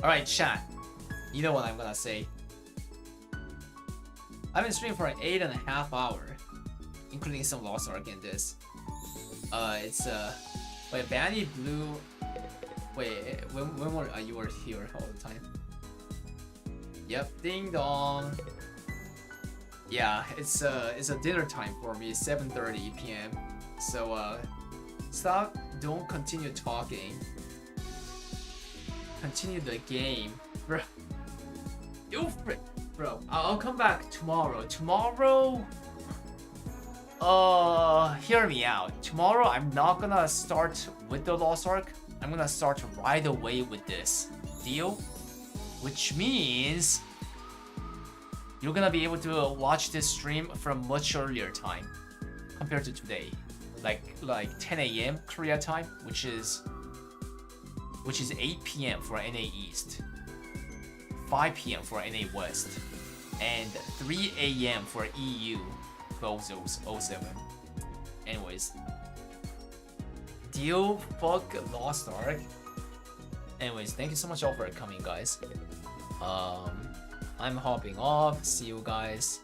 Alright, chat. You know what I'm gonna say. I've been streaming for 8.5 hours, including some Lost Ark in this. Wait, Banny Blue. Wait, when were you were here all the time? Yep, ding dong. Yeah, it's a dinner time for me, 7:30 p.m. So stop, don't continue talking. Continue the game, bro. You frick, bro. I'll come back tomorrow. Tomorrow. Hear me out. Tomorrow I'm not gonna start with the Lost Ark. I'm gonna start right away with this. Deal? Which means you're gonna be able to watch this stream from much earlier time compared to today. Like 10 a.m. Korea time, which is 8 p.m. for NA East, 5 p.m. for NA West, and 3 a.m. for EU 1207. Anyways, deal, fuck Lost Ark. Anyways, thank you so much all for coming, guys. I'm hopping off. See you guys